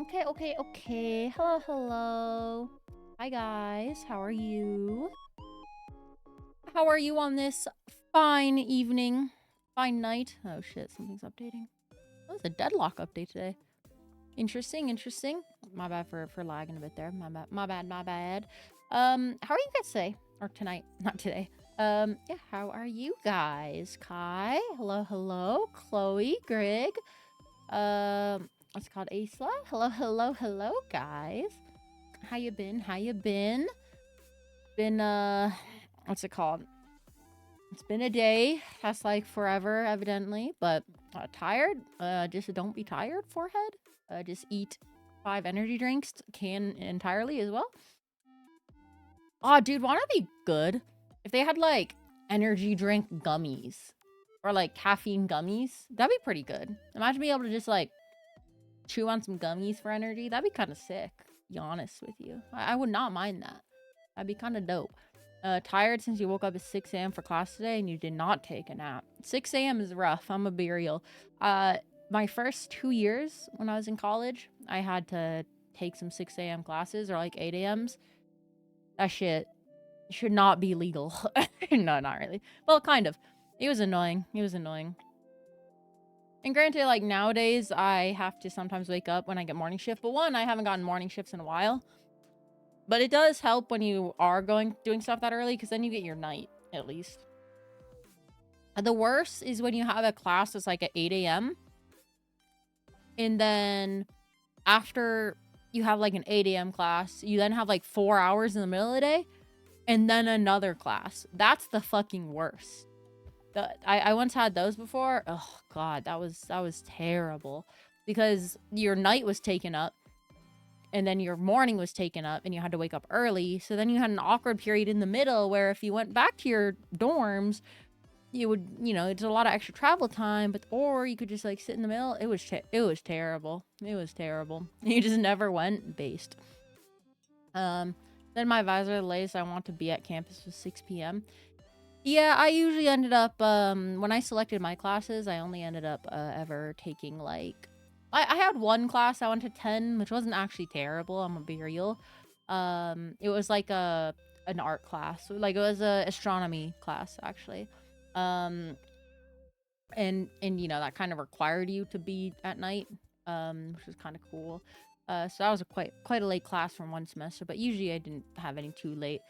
Okay. Hello. Hi, guys. How are you? How are you on this fine evening? Fine night? Oh, shit. Something's updating. Oh, it's a deadlock update today. Interesting. My bad for lagging a bit there. My bad. How are you guys today? Or tonight? Not today. Yeah, how are you guys? Kai? Hello. Chloe, Greg. What's it called? Aisla? Hello, guys. How you been? Been, what's it called? It's been a day. That's like forever, evidently. But tired? Just don't be tired, forehead. Just eat 5 energy drinks, can entirely as well. Oh, dude, wanna be good? If they had, like, energy drink gummies. Or, like, caffeine gummies. That'd be pretty good. Imagine being able to just, like, chew on some gummies for energy. That'd be kind of sick, to be honest with you. I would not mind that. That'd be kind of dope. Tired since you woke up at 6 a.m. for class today and you did not take a nap. 6 a.m. is rough. I'm gonna be real. My first 2 years when I was in college, I had to take some 6 a.m. classes or like 8 a.m.s. That shit should not be legal. No, not really. Well, kind of. It was annoying. And granted, like, nowadays, I have to sometimes wake up when I get morning shift. But one, I haven't gotten morning shifts in a while. But it does help when you are doing stuff that early, because then you get your night, at least. The worst is when you have a class that's, like, at 8 a.m. And then after you have, like, an 8 a.m. class, you then have, like, 4 hours in the middle of the day. And then another class. That's the fucking worst. I once had those before. Oh god, that was terrible, because your night was taken up and then your morning was taken up and you had to wake up early. So then you had an awkward period in the middle where if you went back to your dorms, you would, it's a lot of extra travel time, or you could just like sit in the middle. It was terrible. You just never went based. Then my advisor, the latest I want to be at campus was 6 p.m. Yeah, I usually ended up, when I selected my classes, I only ended up ever taking, like, I had one class I went to 10, which wasn't actually terrible, I'm gonna be real. It was like an art class. Like, it was a astronomy class, actually. And that kind of required you to be at night, which was kind of cool. So that was quite a late class from one semester, but usually I didn't have any too late.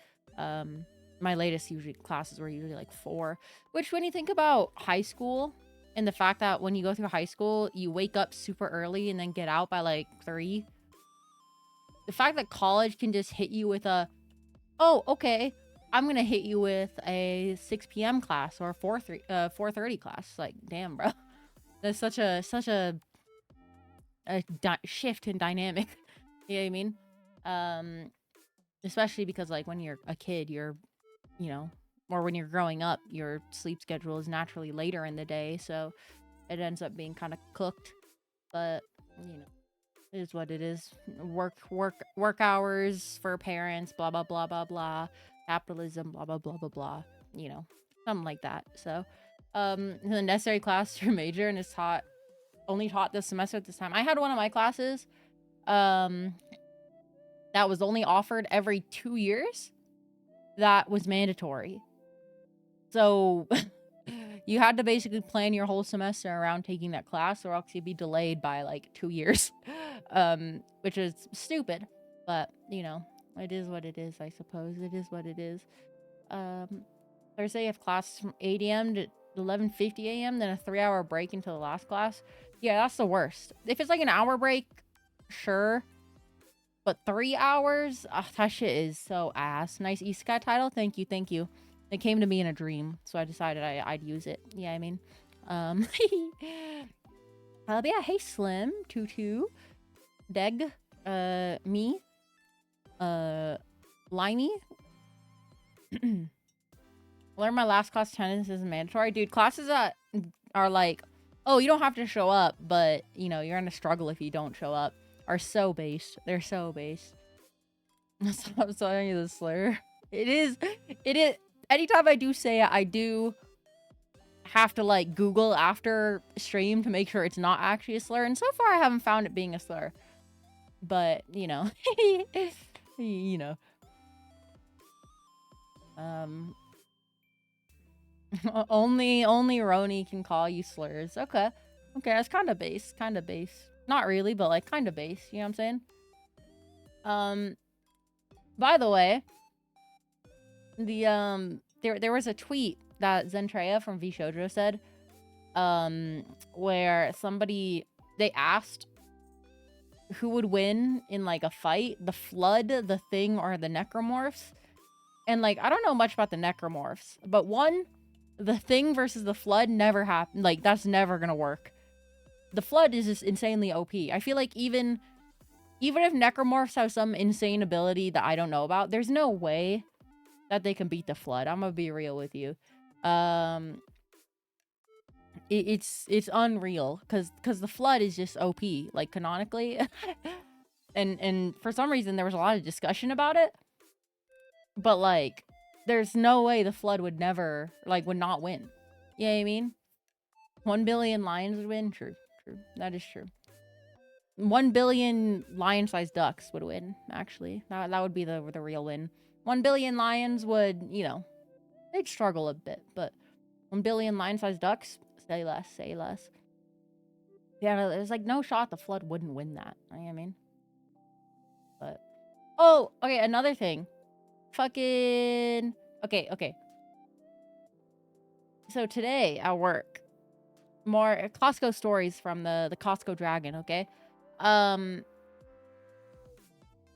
My latest classes were usually like 4, which when you think about high school and the fact that when you go through high school, you wake up super early and then get out by like 3. The fact that college can just hit you with oh, okay, I'm going to hit you with a 6 p.m. class or a 4:30 class. Like, damn, bro. That's such a shift in dynamic. You know what I mean? Especially because like when you're a kid, you're or when you're growing up, your sleep schedule is naturally later in the day, so it ends up being kind of cooked. But it is what it is. Work hours for parents, blah blah blah blah blah. Capitalism, blah blah blah blah blah. Something like that. So, the necessary class for major, and it's only taught this semester at this time. I had one of my classes, that was only offered every 2 years. That was mandatory. So you had to basically plan your whole semester around taking that class, or else you'd be delayed by like 2 years. Which is stupid, but it is what it is, I suppose. It is what it is. Thursday I have classes from 8 a.m. to 11:50 a.m., then a 3-hour break until the last class. Yeah, that's the worst. If it's like an hour break, sure. But 3 hours? Ugh, that shit is so ass. Nice Isekai title. Thank you. It came to me in a dream, so I decided I'd use it. Yeah, I mean. But yeah, hey Slim, Tutu, Deg, me, Limey. Learn my last class attendance is mandatory. Dude, classes that are like, oh, you don't have to show up, but, you're gonna struggle if you don't show up, are so based. They're so based. Stop saying the slur. It is. Anytime I do say it, I do have to, like, Google after stream to make sure it's not actually a slur. And so far, I haven't found it being a slur. But, you know, you know, only Roni can call you slurs. Okay. Okay, that's kind of base. Kind of base. Not really, but like kind of base. You know what I'm saying? By the way, there was a tweet that Zentreya from VShojo said, where they asked who would win in like a fight, the Flood, the Thing, or the Necromorphs. And like, I don't know much about the Necromorphs, but the Thing versus the Flood never happened. Like, that's never gonna work. The Flood is just insanely OP. I feel like even if Necromorphs have some insane ability that I don't know about, there's no way that they can beat the Flood. I'm gonna be real with you. It's unreal because the Flood is just OP, like canonically. and for some reason there was a lot of discussion about it. But like, there's no way the Flood would not win. You know what I mean? 1 billion lions would win? True. That is true. 1 billion lion-sized ducks would win, actually. That would be the real win. 1 billion lions would, you know, they'd struggle a bit, but 1 billion lion-sized ducks? Say less. Yeah, there's like no shot the Flood wouldn't win that. You know what I mean? But... Oh, okay, another thing. Fucking... Okay. So today at work, more Costco stories from the Costco Dragon, okay?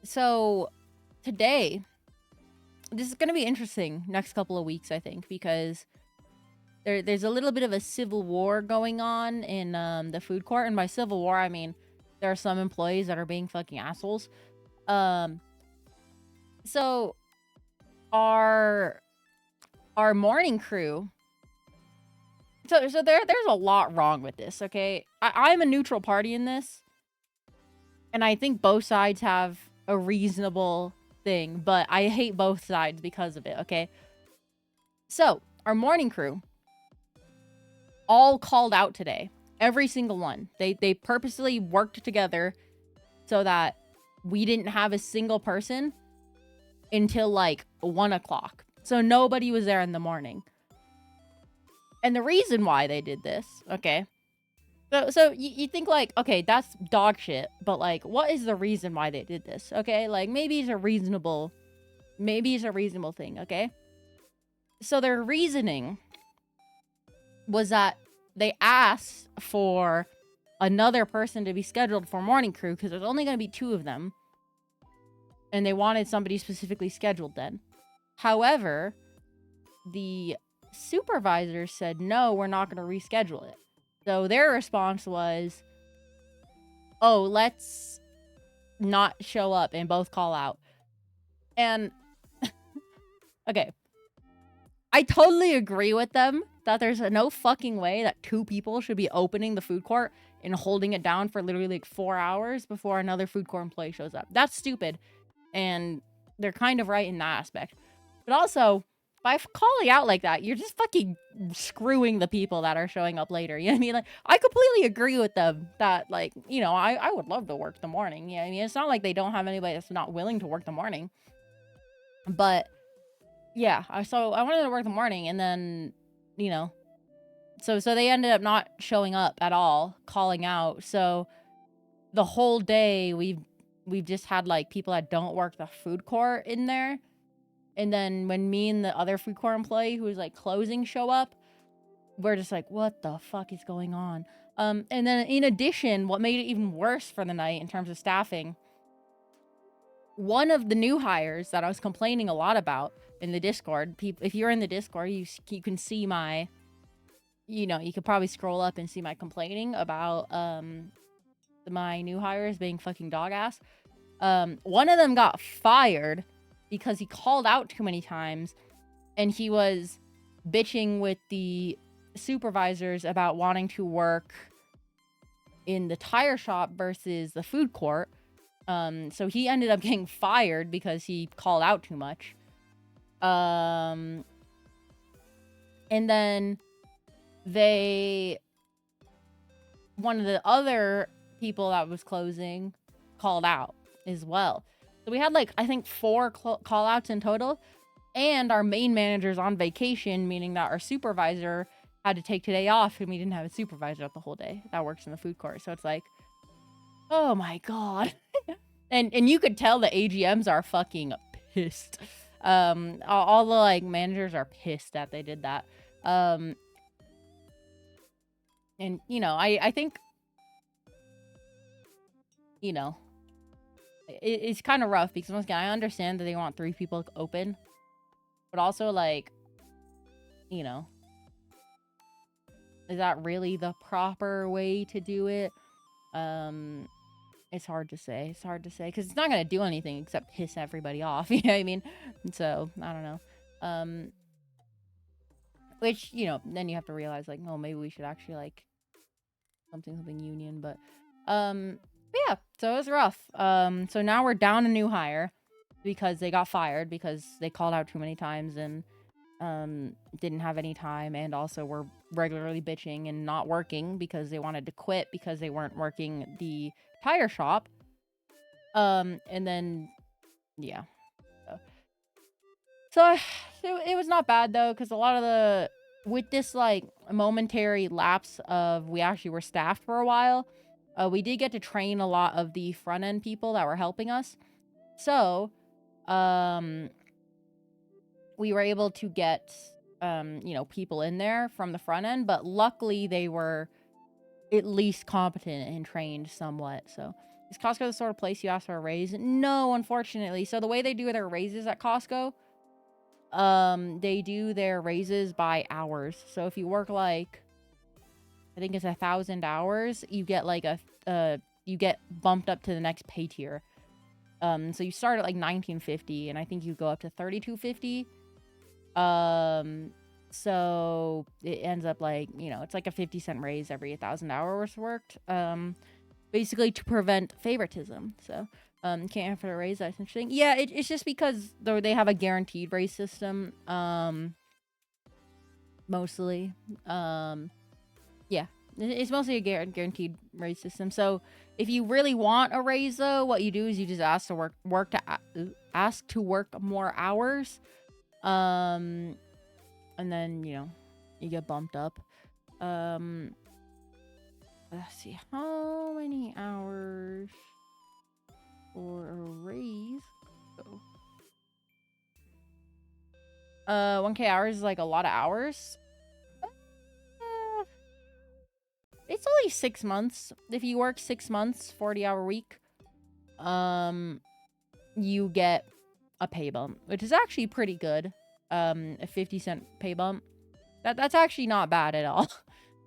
So today, this is gonna be interesting next couple of weeks, I think, because there's a little bit of a civil war going on in the food court, and by civil war I mean there are some employees that are being fucking assholes. So our morning crew. So there's a lot wrong with this, okay? I'm a neutral party in this, and I think both sides have a reasonable thing, but I hate both sides because of it, okay? So, our morning crew all called out today. Every single one. They purposely worked together so that we didn't have a single person until like 1 o'clock. So nobody was there in the morning. And the reason why they did this, okay? So you think like, okay, that's dog shit, but like, what is the reason why they did this? Okay, like maybe it's a reasonable thing, okay? So their reasoning was that they asked for another person to be scheduled for morning crew because there's only going to be 2 of them. And they wanted somebody specifically scheduled then. However, the supervisor said, no, we're not going to reschedule it. So their response was, oh, let's not show up and both call out. And, okay. I totally agree with them that there's no fucking way that 2 people should be opening the food court and holding it down for literally like 4 hours before another food court employee shows up. That's stupid. And they're kind of right in that aspect. But also, by calling out like that, you're just fucking screwing the people that are showing up later. You know what I mean? Like, I completely agree with them that, like, you know, I would love to work the morning. You know what I mean? It's not like they don't have anybody that's not willing to work the morning. But, yeah, so I wanted to work the morning, and then, you know, so they ended up not showing up at all, calling out. So the whole day we've just had like people that don't work the food court in there. And then when me and the other food court employee who was like closing show up, we're just like, what the fuck is going on? And then in addition, what made it even worse for the night in terms of staffing, one of the new hires that I was complaining a lot about in the Discord, if you're in the Discord, you can see my, you know, you could probably scroll up and see my complaining about my new hires being fucking dog ass. One of them got fired because he called out too many times, and he was bitching with the supervisors about wanting to work in the tire shop versus the food court. So he ended up getting fired because he called out too much. And then one of the other people that was closing called out as well. So we had like, I think 4 call outs in total, and our main manager's on vacation, meaning that our supervisor had to take today off, and we didn't have a supervisor the whole day that works in the food court. So it's like, oh my god. and you could tell the AGMs are fucking pissed. All the like managers are pissed that they did that. And you know, I think, you know, it's kind of rough because once again, I understand that they want 3 people open, but also like, you know, is that really the proper way to do it? It's hard to say. It's hard to say because it's not gonna do anything except piss everybody off. You know what I mean? And so I don't know. Which, you know, then you have to realize like, oh, maybe we should actually like something union. But yeah. So it was rough. So now we're down a new hire because they got fired because they called out too many times and didn't have any time, and also were regularly bitching and not working because they wanted to quit because they weren't working the tire shop. And then yeah, so it was not bad though, because a lot of the, with this like momentary lapse of we actually were staffed for a while, we did get to train a lot of the front end people that were helping us. So we were able to get you know, people in there from the front end, but luckily they were at least competent and trained somewhat. So is Costco the sort of place you ask for a raise? No, unfortunately. So the way they do their raises at Costco, they do their raises by hours. So if you work like, I think it's 1,000 hours, you get like you get bumped up to the next pay tier. So you start at like 1950, and I think you go up to 3250. So it ends up like, you know, it's like a 50-cent raise every 1,000 hours worked. Basically to prevent favoritism. So can't have for a raise. That's interesting. Yeah, it's just because though they have a guaranteed raise system. Mostly. Yeah, it's mostly a guaranteed raise system. So if you really want a raise though, what you do is you just ask to work more hours. And then, you know, you get bumped up. Let's see, how many hours for a raise? So, 1K hours is like a lot of hours. It's only 6 months. If you work 6 months, 40-hour week, you get a pay bump, which is actually pretty good. A 50-cent pay bump. That's actually not bad at all.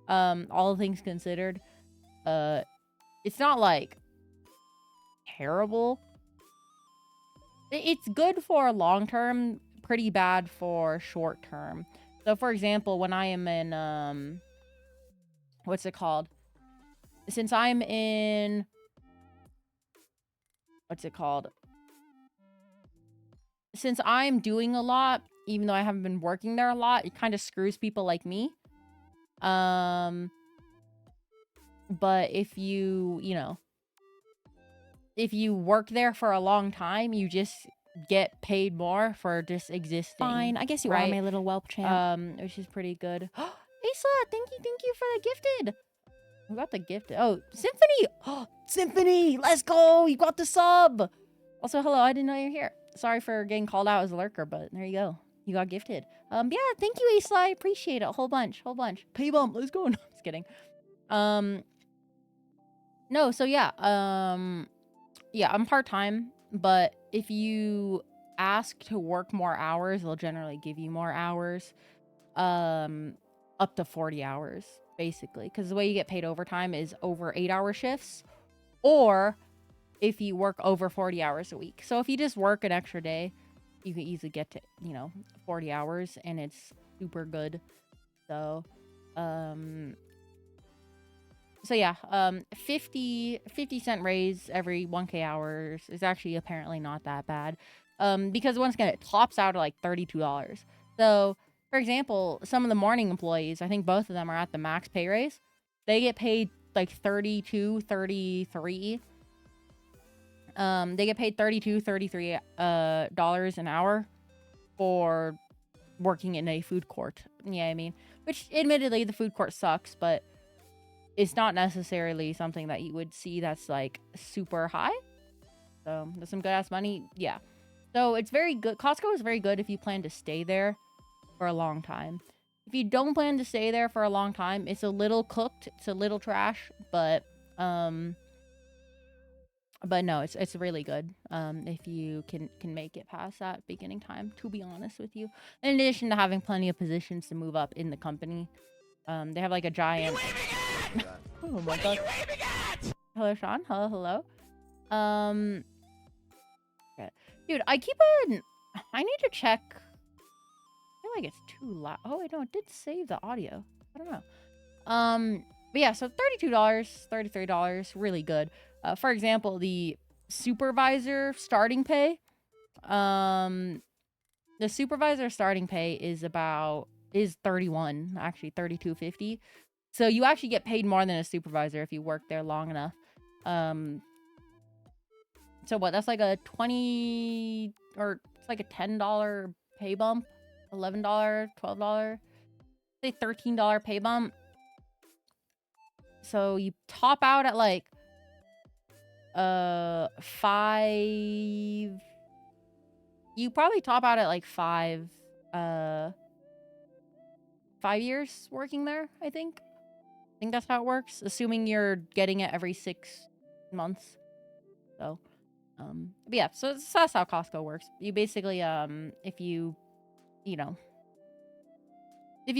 All things considered. It's not like terrible. It's good for long term, pretty bad for short term. So for example, when I am in what's it called? Since I'm in since I'm doing a lot, even though I haven't been working there a lot, it kind of screws people like me. But if you know, if you work there for a long time, you just get paid more for just existing. Fine, I guess you are my little whelp champ. Which is pretty good. Asa, thank you for the gifted. Who got the gifted? Oh, Symphony. Oh, Symphony, let's go. You got the sub. Also, hello, I didn't know you're here. Sorry for getting called out as a lurker, but there you go. You got gifted. Yeah, thank you, Asa. I appreciate it. A whole bunch. Pay bump. Let's go. No, just kidding. No, so yeah. Yeah, I'm part-time, but if you ask to work more hours, they'll generally give you more hours. Up to 40 hours, basically. Because the way you get paid overtime is over 8-hour shifts, or if you work over 40 hours a week. So if you just work an extra day, you can easily get to, you know, 40 hours, and it's super good. So, so yeah, 50-cent raise every 1K hours is actually apparently not that bad. Because once again, it tops out at like $32. So, for example, some of the morning employees, I think both of them are at the max pay raise. They get paid like 32, 33. They get paid $32, $33 dollars an hour for working in a food court. Yeah, I mean, which admittedly the food court sucks, but it's not necessarily something that you would see that's like super high. So there's some good ass money. Yeah. So it's very good. Costco is very good if you plan to stay there for a long time. If you don't plan to stay there for a long time, it's a little cooked, it's a little trash, but no, it's really good. If you can make it past that beginning time, to be honest with you. In addition to having plenty of positions to move up in the company. They have like a giant oh my god. Hello, Sean. Hello. Okay. Dude, I need to check. I feel like it's too loud. Oh, wait, no, it did save the audio. I don't know. But yeah, so $32, $33, really good. For example, the supervisor starting pay. The supervisor starting pay is 31, actually $32.50. So you actually get paid more than a supervisor if you work there long enough. So what? That's like a $20 or it's like a $10 pay bump, $11, $12, say $13 pay bump. So you top out at like 5. You probably top out at like 5 years working there, I think. I think that's how it works, assuming you're getting it every 6 months. So but yeah, so that's how Costco works. You basically if you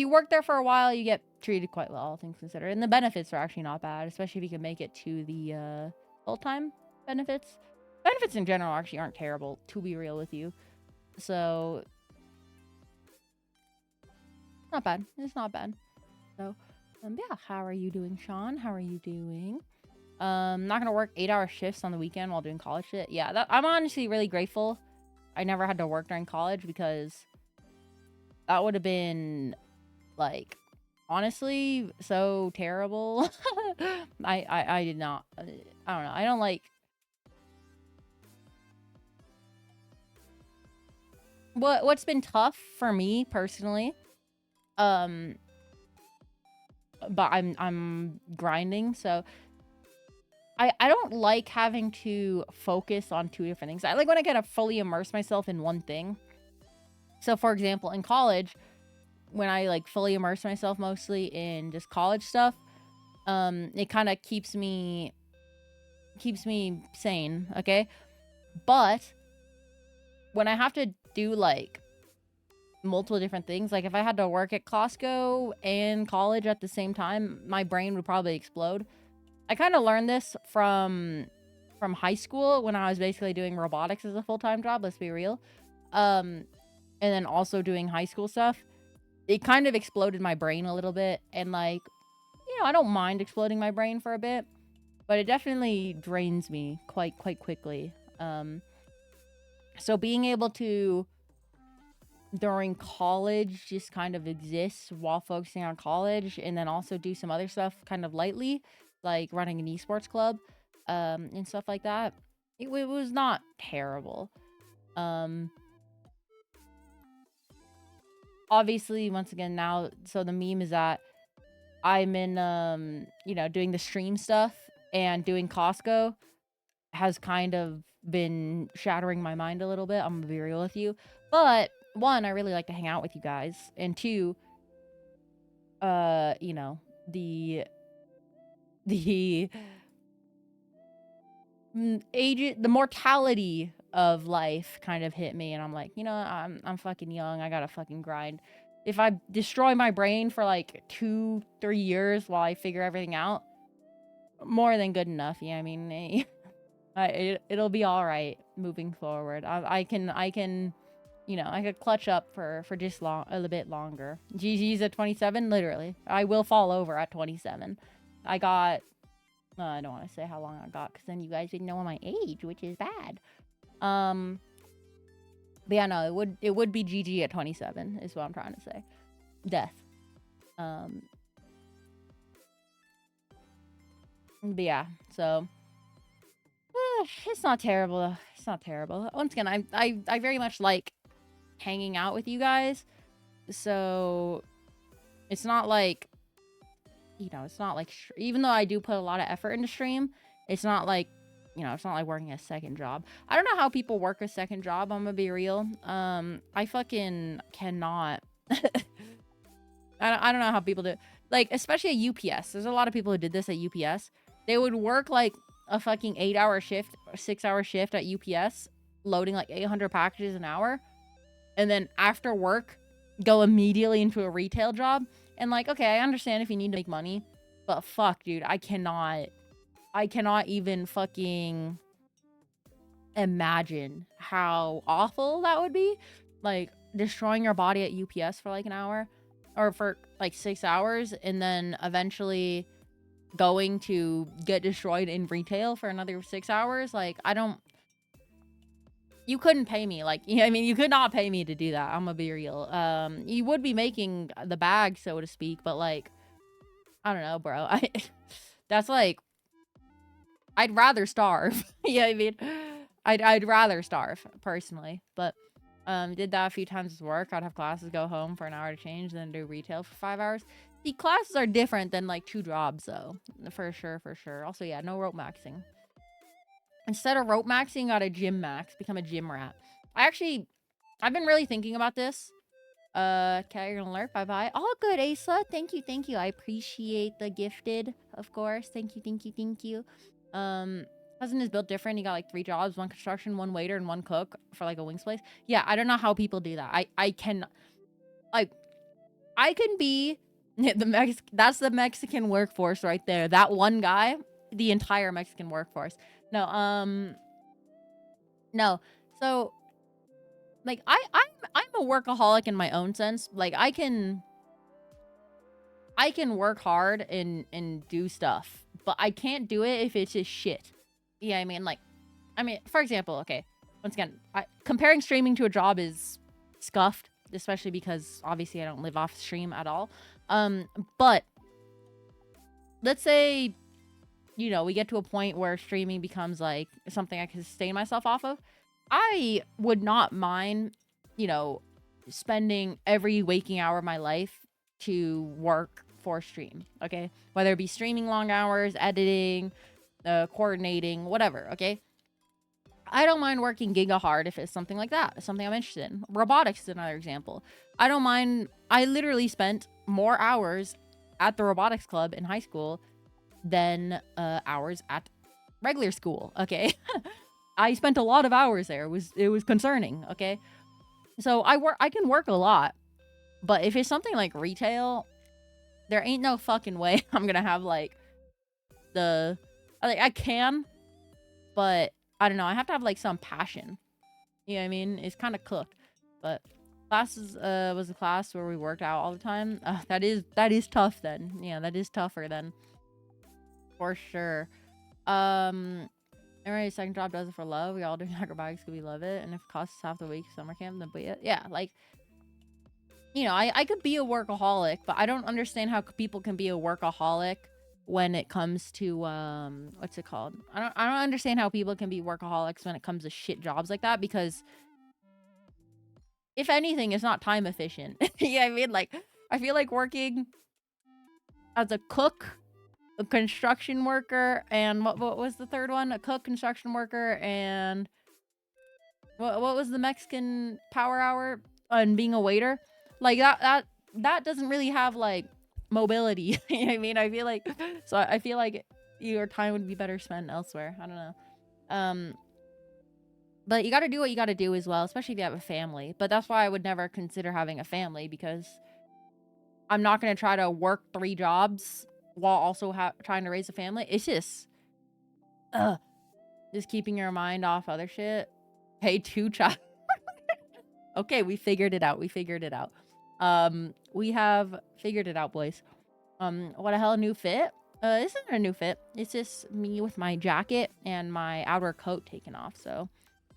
work there for a while, you get treated quite well, all things considered. And the benefits are actually not bad, especially if you can make it to the full-time benefits. Benefits in general actually aren't terrible, to be real with you. So not bad. It's not bad. So yeah, how are you doing, Sean? How are you doing? Not gonna work 8-hour shifts on the weekend while doing college shit. Yeah, I'm honestly really grateful I never had to work during college, because that would have been like honestly so terrible. I did not. I don't know. I don't like. What's been tough for me personally, but I'm grinding, so I don't like having to focus on 2 different things. I like when I kind of fully immerse myself in one thing. So for example, in college, when I like fully immerse myself mostly in just college stuff, it kind of keeps me sane, okay? But when I have to do like multiple different things, like if I had to work at Costco and college at the same time, my brain would probably explode. I kind of learned this from high school when I was basically doing robotics as a full-time job, let's be real. And then also doing high school stuff. It kind of exploded my brain a little bit, and like, I don't mind exploding my brain for a bit, but it definitely drains me quite quickly. So being able to during college just kind of exist while focusing on college, and then also do some other stuff kind of lightly, like running an esports club and stuff like that, it was not terrible. Obviously, once again, now, so the meme is that I'm in doing the stream stuff, and doing Costco has kind of been shattering my mind a little bit, I'm gonna be real with you. But 1, I really like to hang out with you guys, and 2, the the mortality of life kind of hit me, and I'm like, I'm fucking young, I gotta fucking grind. If I destroy my brain for like 2-3 years while I figure everything out, more than good enough. Yeah, I mean, it'll be all right moving forward. I can I could clutch up for just a little bit longer. GG's at 27, literally. I will fall over at 27. I got, I don't want to say how long I got, because then you guys didn't know my age, which is bad. But yeah, no, it would be GG at 27 is what I'm trying to say. Death. But yeah, so It's not terrible. It's not terrible. Once again, I very much like hanging out with you guys. So it's not like, you know, it's not like, even though I do put a lot of effort into stream, it's not like, you know, it's not like working a second job. I don't know how people work a second job. I'm gonna be real. I fucking cannot. I don't know how people do it. Like, especially at UPS. There's a lot of people who did this at UPS. They would work like a fucking 8-hour shift, or 6-hour shift at UPS, loading like 800 packages an hour. And then after work, go immediately into a retail job. And like, okay, I understand if you need to make money, but fuck, dude, I cannot even fucking imagine how awful that would be. Like, destroying your body at UPS for like an hour or for like 6 hours, and then eventually going to get destroyed in retail for another 6 hours. Like, you couldn't pay me. Like, you know, I mean, you could not pay me to do that. I'm gonna be real. You would be making the bag, so to speak, but like, I don't know, bro. That's like, I'd rather starve. Yeah, I mean, I'd rather starve personally, but did that a few times at work. I'd have classes, go home for an hour to change, then do retail for 5 hours. The classes are different than like 2 jobs though, for sure. Also, yeah, no rope maxing. Instead of rope maxing, got a gym max, become a gym rat. I've been really thinking about this. Okay, you're gonna alert. Bye. All good, Asa. Thank you. I appreciate the gifted, of course. Thank you. Cousin is built different. He got like 3 jobs: 1 construction, 1 waiter, and 1 cook for like a wings place. Yeah, I don't know how people do that. I can, like, I can be that's the Mexican workforce right there. That one guy, the entire Mexican workforce. No. So, like, I'm a workaholic in my own sense. Like, I can work hard and do stuff, but I can't do it if it's just shit. Yeah, I mean, for example, okay, once again, comparing streaming to a job is scuffed, especially because obviously I don't live off stream at all. But let's say, you know, we get to a point where streaming becomes like something I can sustain myself off of. I would not mind, you know, spending every waking hour of my life to work for stream, okay? Whether it be streaming long hours, editing, coordinating, whatever, okay? I don't mind working giga hard if it's something like that. It's something I'm interested in. Robotics is another example. I don't mind. I literally spent more hours at the robotics club in high school than hours at regular school, okay? I spent a lot of hours there. It was concerning, okay? So I can work a lot, but if it's something like retail, there ain't no fucking way I'm gonna have like I can, but I don't know. I have to have like some passion. You know what I mean? It's kind of cooked. But classes was a class where we worked out all the time. That is tough then. Yeah, that is tougher then. For sure. Every second job does it for love. We all do acrobatics because we love it. And if it costs half the week summer camp, then yeah, like, you know, I could be a workaholic, but I don't understand how people can be a workaholic when it comes to what's it called? I don't understand how people can be workaholics when it comes to shit jobs like that, because if anything, it's not time efficient. Yeah, I mean, like, I feel like working as a cook, a construction worker, and what was the third one? A cook, construction worker, and what was the Mexican power hour? And being a waiter, like that doesn't really have like mobility. You know what I mean? I feel like your time would be better spent elsewhere. I don't know. But you got to do what you got to do as well, especially if you have a family. But that's why I would never consider having a family, because I'm not going to try to work 3 jobs while also trying to raise a family. It's just keeping your mind off other shit. Hey, 2 child. Okay, we figured it out. We have figured it out, boys. What the hell, a new fit? This isn't a new fit. It's just me with my jacket and my outer coat taken off. So,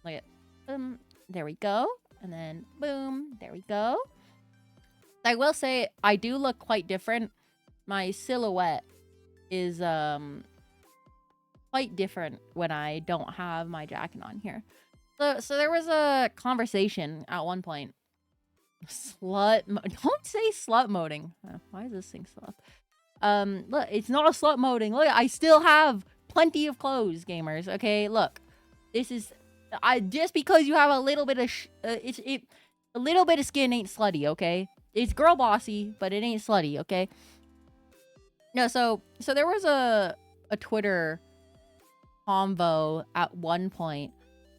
look at, there we go. And then, boom, there we go. I will say, I do look quite different. My silhouette is, quite different when I don't have my jacket on here. So there was a conversation at one point. Don't say slut moding. Why is this thing still up? Look, it's not a slut moding. Look, I still have plenty of clothes, gamers. Okay, look, this is just because you have a little bit of a little bit of skin ain't slutty. Okay, it's girl bossy, but it ain't slutty. Okay. No, so there was a Twitter convo at one point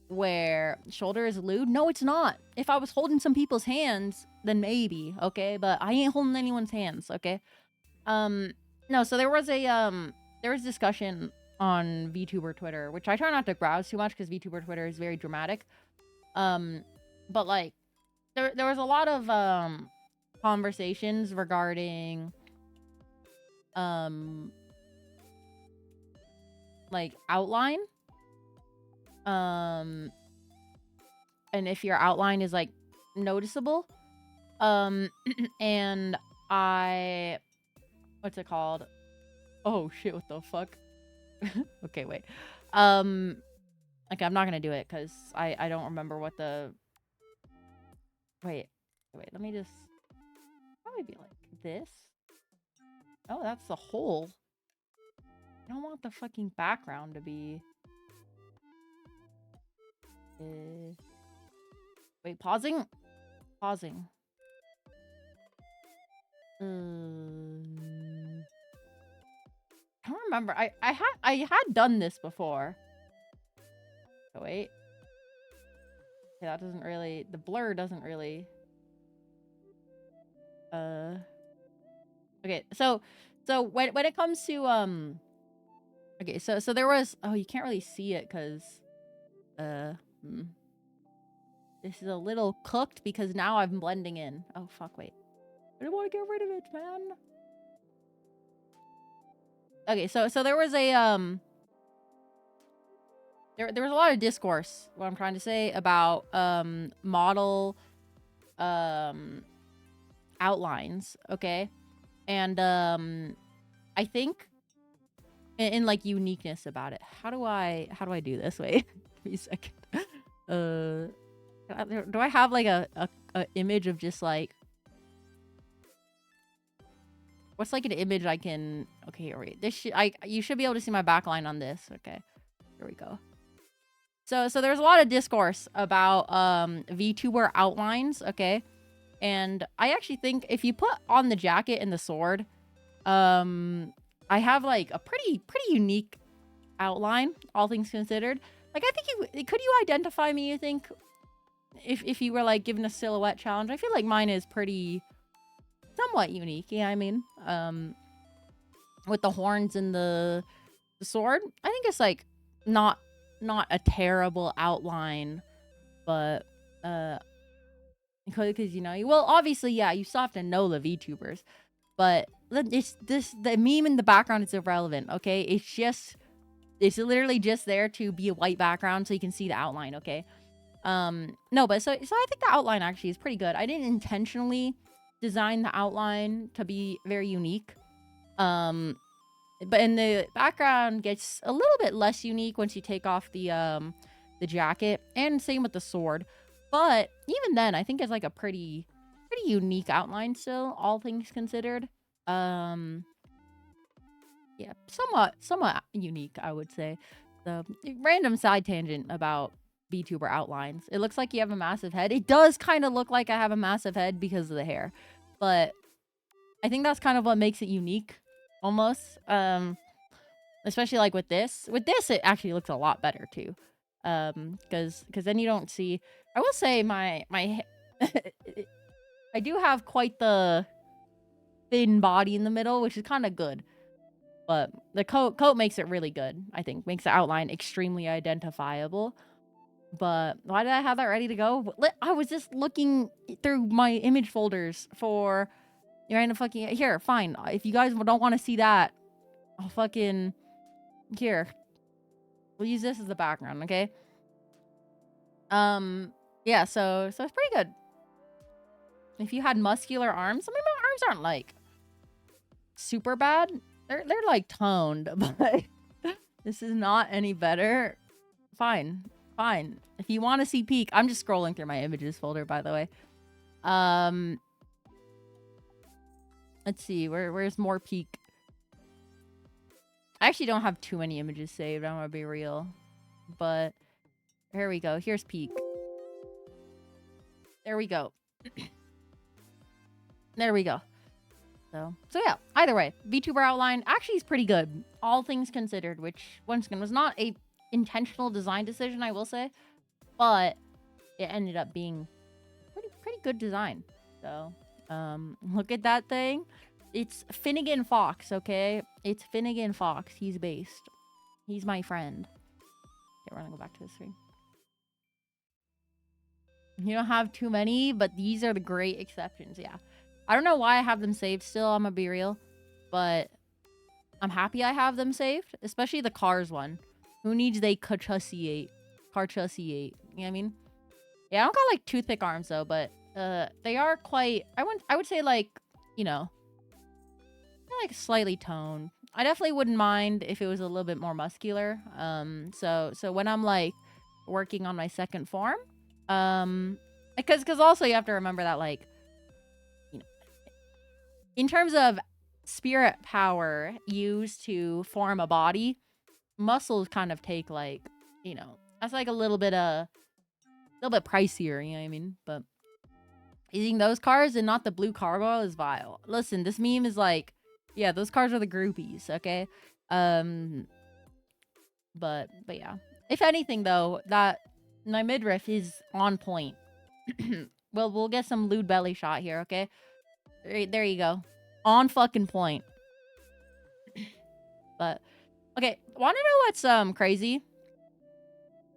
where shoulder is lewd. No, it's not. If I was holding some people's hands, then maybe, okay? But I ain't holding anyone's hands, okay? No, so there was discussion on VTuber Twitter, which I try not to browse too much because VTuber Twitter is very dramatic. But like there was a lot of conversations regarding like outline. And if your outline is like noticeable. And what's it called? Oh shit, what the fuck? Okay, wait. Okay, I'm not gonna do it because I don't remember what the wait, let me just probably be like this. Oh, that's the hole. I don't want the fucking background to be wait, pausing. I don't remember. I had done this before. Oh wait. Okay, that doesn't really, the blur doesn't really okay, so when it comes to okay, so there was, oh, you can't really see it because this is a little cooked because now I'm blending in. Oh fuck, wait. I don't want to get rid of it, man. Okay, so there was a there was a lot of discourse, what I'm trying to say, about model outlines, okay? And I think in like uniqueness about it. How do I do this? Wait, give me a second. Do I have like a image of just like, what's like an image I can, okay, here, wait. This you should be able to see my backline on this. Okay, here we go. So there's a lot of discourse about VTuber outlines, okay? And I actually think if you put on the jacket and the sword, I have like a pretty unique outline, all things considered. Like, I think could you identify me, you think, if you were like given a silhouette challenge? I feel like mine is pretty somewhat unique. Yeah, I mean, with the horns and the sword, I think it's like not a terrible outline, but because you know, well, obviously, yeah, you still have to know the VTubers, but the meme in the background is irrelevant. Okay, it's literally just there to be a white background so you can see the outline. Okay, no, but so I think the outline actually is pretty good. I didn't intentionally design the outline to be very unique, but in the background gets a little bit less unique once you take off the jacket, and same with the sword. But even then, I think it's like a pretty unique outline still, all things considered. Yeah, somewhat unique, I would say. The random side tangent about VTuber outlines. It looks like you have a massive head. It does kind of look like I have a massive head because of the hair, but I think that's kind of what makes it unique, almost. Especially like with this. With this, it actually looks a lot better too. Because then you don't see. I will say my I do have quite the thin body in the middle, which is kind of good. But the coat makes it really good, I think. Makes the outline extremely identifiable. But why did I have that ready to go? I was just looking through my image folders for random fucking... Here, fine. If you guys don't want to see that, I'll fucking... Here. We'll use this as the background, okay? Yeah, so it's pretty good. If you had muscular arms... I mean, my arms aren't, like, super bad. They're like, toned, but... This is not any better. Fine. Fine. If you want to see peak, I'm just scrolling through my images folder, by the way. Let's see. Where's more peak? I actually don't have too many images saved. I'm gonna be real. But here we go. Here's peak. There we go. There we go. So yeah, either way, VTuber outline actually is pretty good, all things considered, which once again was not a intentional design decision, I will say, but it ended up being pretty good design. So look at that thing. It's Finnegan Fox, okay? It's Finnegan Fox. He's based. He's my friend. Okay, we're gonna go back to the screen. You don't have too many, but these are the great exceptions, yeah. I don't know why I have them saved still, I'm gonna be real. But I'm happy I have them saved. Especially the cars one. Who needs they Carchussiate? Carchussiate. You know what I mean? Yeah, I don't got like toothpick arms though, but they are quite I would say like, you know, they're like slightly toned. I definitely wouldn't mind if it was a little bit more muscular. So when I'm like working on my second form, because also you have to remember that like, you know, in terms of spirit power used to form a body, muscles kind of take like, you know, that's like a little bit pricier, you know what I mean? But eating those cars and not the blue cargo is vile. Listen, this meme is like, yeah, those cars are the groupies, okay? But yeah. If anything though, that my midriff is on point. Well, we'll get some lewd belly shot here, okay? There you go. On fucking point. But okay, wanna know what's crazy?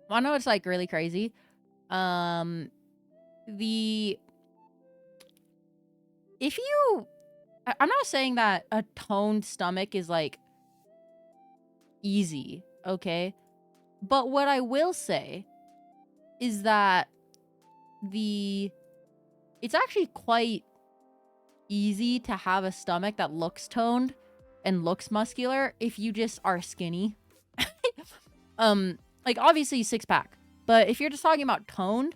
Wanna know what's like really crazy? If you I'm not saying that a toned stomach is like easy, okay? But what I will say is that it's actually quite easy to have a stomach that looks toned and looks muscular if you just are skinny. Like obviously 6-pack, but if you're just talking about toned,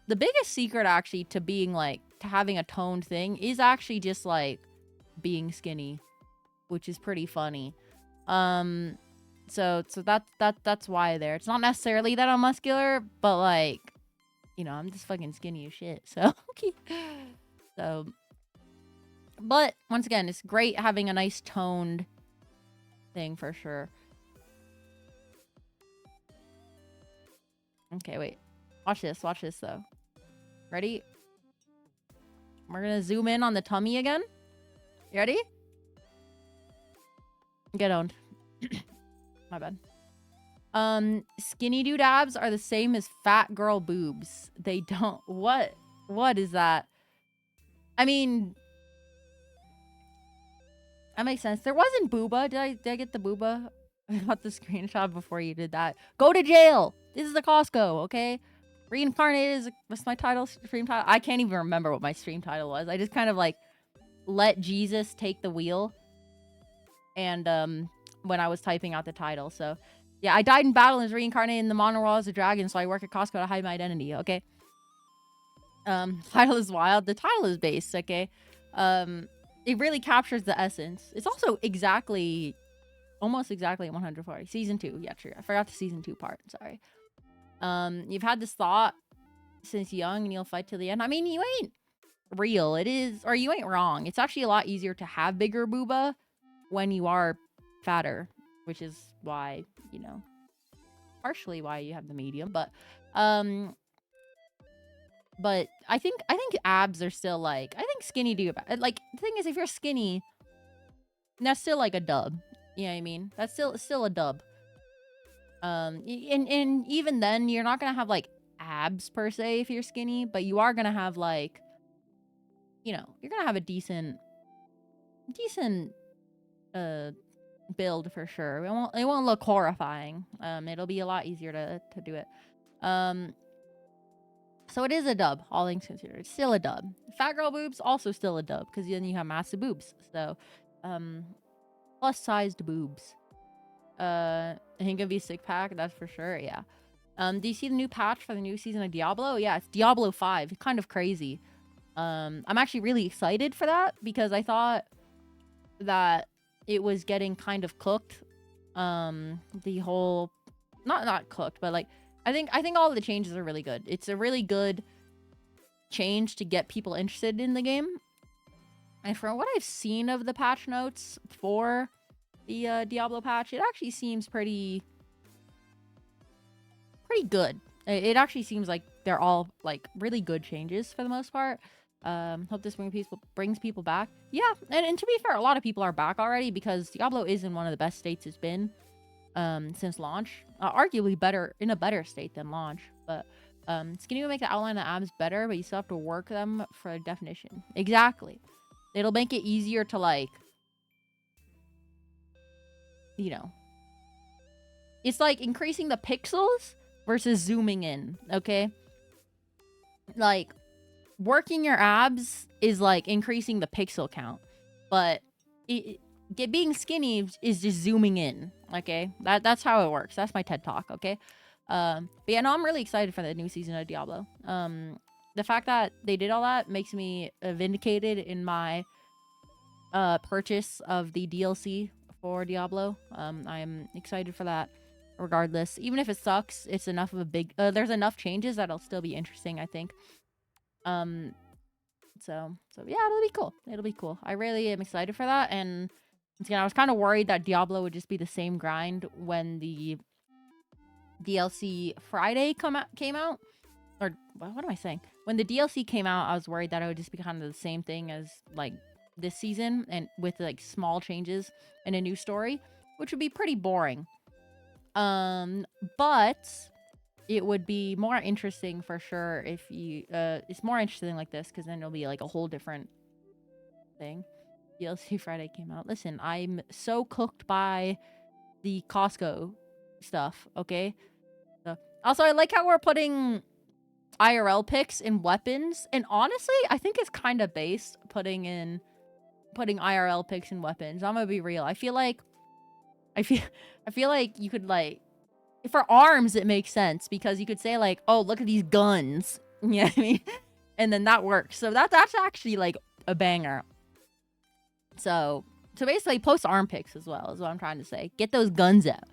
the biggest secret actually to being like to having a toned thing is actually just like being skinny, which is pretty funny. So that's why there. It's not necessarily that I'm muscular, but like, you know, I'm just fucking skinny as shit. So okay. So, but once again, it's great having a nice toned thing for sure. Okay, wait. Watch this though. Ready? We're gonna zoom in on the tummy again. You ready? Get owned. My bad. Skinny dude abs are the same as fat girl boobs. They don't. What is that? I mean, that makes sense. There wasn't booba. Did I get the booba? I got the screenshot before you did that. Go to jail. This is the Costco, okay? Reincarnated is what's my title? Stream title? I can't even remember what my stream title was. I just kind of like let Jesus take the wheel. And when I was typing out the title. So yeah, I died in battle and was reincarnated in the monorail as a dragon, so I work at Costco to hide my identity, okay? Title is wild. The title is based, okay? It really captures the essence. It's also almost exactly 140. Season 2. Yeah, true. I forgot the season 2 part. Sorry. You've had this thought since young and you'll fight till the end. I mean, you ain't real. It is, or you ain't wrong. It's actually a lot easier to have bigger booba when you are fatter, which is why, you know, partially why you have the medium, but I think abs are still like, I think skinny do, like, the thing is, if you're skinny, that's still like a dub. You know what I mean? That's still a dub. And even then, you're not gonna have like abs per se if you're skinny, but you are gonna have like, you know, you're gonna have a decent build for sure. It won't look horrifying. It'll be a lot easier to do it. So it is a dub, all things considered. It's still a dub. Fat girl boobs, also still a dub, because then you have massive boobs. So, plus-sized boobs. I think it'll be sick pack, that's for sure. Yeah. Do you see the new patch for the new season of Diablo? Yeah, it's Diablo 5. Kind of crazy. I'm actually really excited for that because I thought that it was getting kind of cooked. The whole not cooked, but like I think all of the changes are really good. It's a really good change to get people interested in the game. And from what I've seen of the patch notes for the Diablo patch, it actually seems pretty good. It actually seems like they're all like really good changes for the most part. Hope this brings people back. Yeah, and to be fair, a lot of people are back already because Diablo is in one of the best states it's been since launch. Arguably in a better state than launch. But Skinny will make the outline of the abs better, but you still have to work them for definition. Exactly. It'll make it easier to like, you know, it's like increasing the pixels versus zooming in, okay? Like, working your abs is like increasing the pixel count, but being skinny is just zooming in, okay? That's how it works. That's my TED Talk, okay? But yeah, no, I'm really excited for the new season of Diablo. The fact that they did all that makes me vindicated in my purchase of the DLC for Diablo. I'm excited for that regardless. Even if it sucks, it's enough of a big there's enough changes that'll still be interesting, I think. So yeah, it'll be cool. I really am excited for that. And again, I was kind of worried that Diablo would just be the same grind when the DLC Friday came out. Or what am I saying? When the DLC came out, I was worried that it would just be kind of the same thing as like this season, and with like small changes and a new story, which would be pretty boring. But it would be more interesting for sure if you it's more interesting like this, because then it'll be like a whole different thing. DLC Friday came out. Listen, I'm so cooked by the Costco stuff, okay? So, also, I like how we're putting IRL pics in weapons, and honestly, I think it's kind of based putting IRL pics in weapons. I'm gonna be real. I feel like you could like, for arms it makes sense because you could say like, oh, look at these guns. You know what I mean? And then that works. So that's actually like a banger. So basically post arm pics as well is what I'm trying to say. Get those guns out.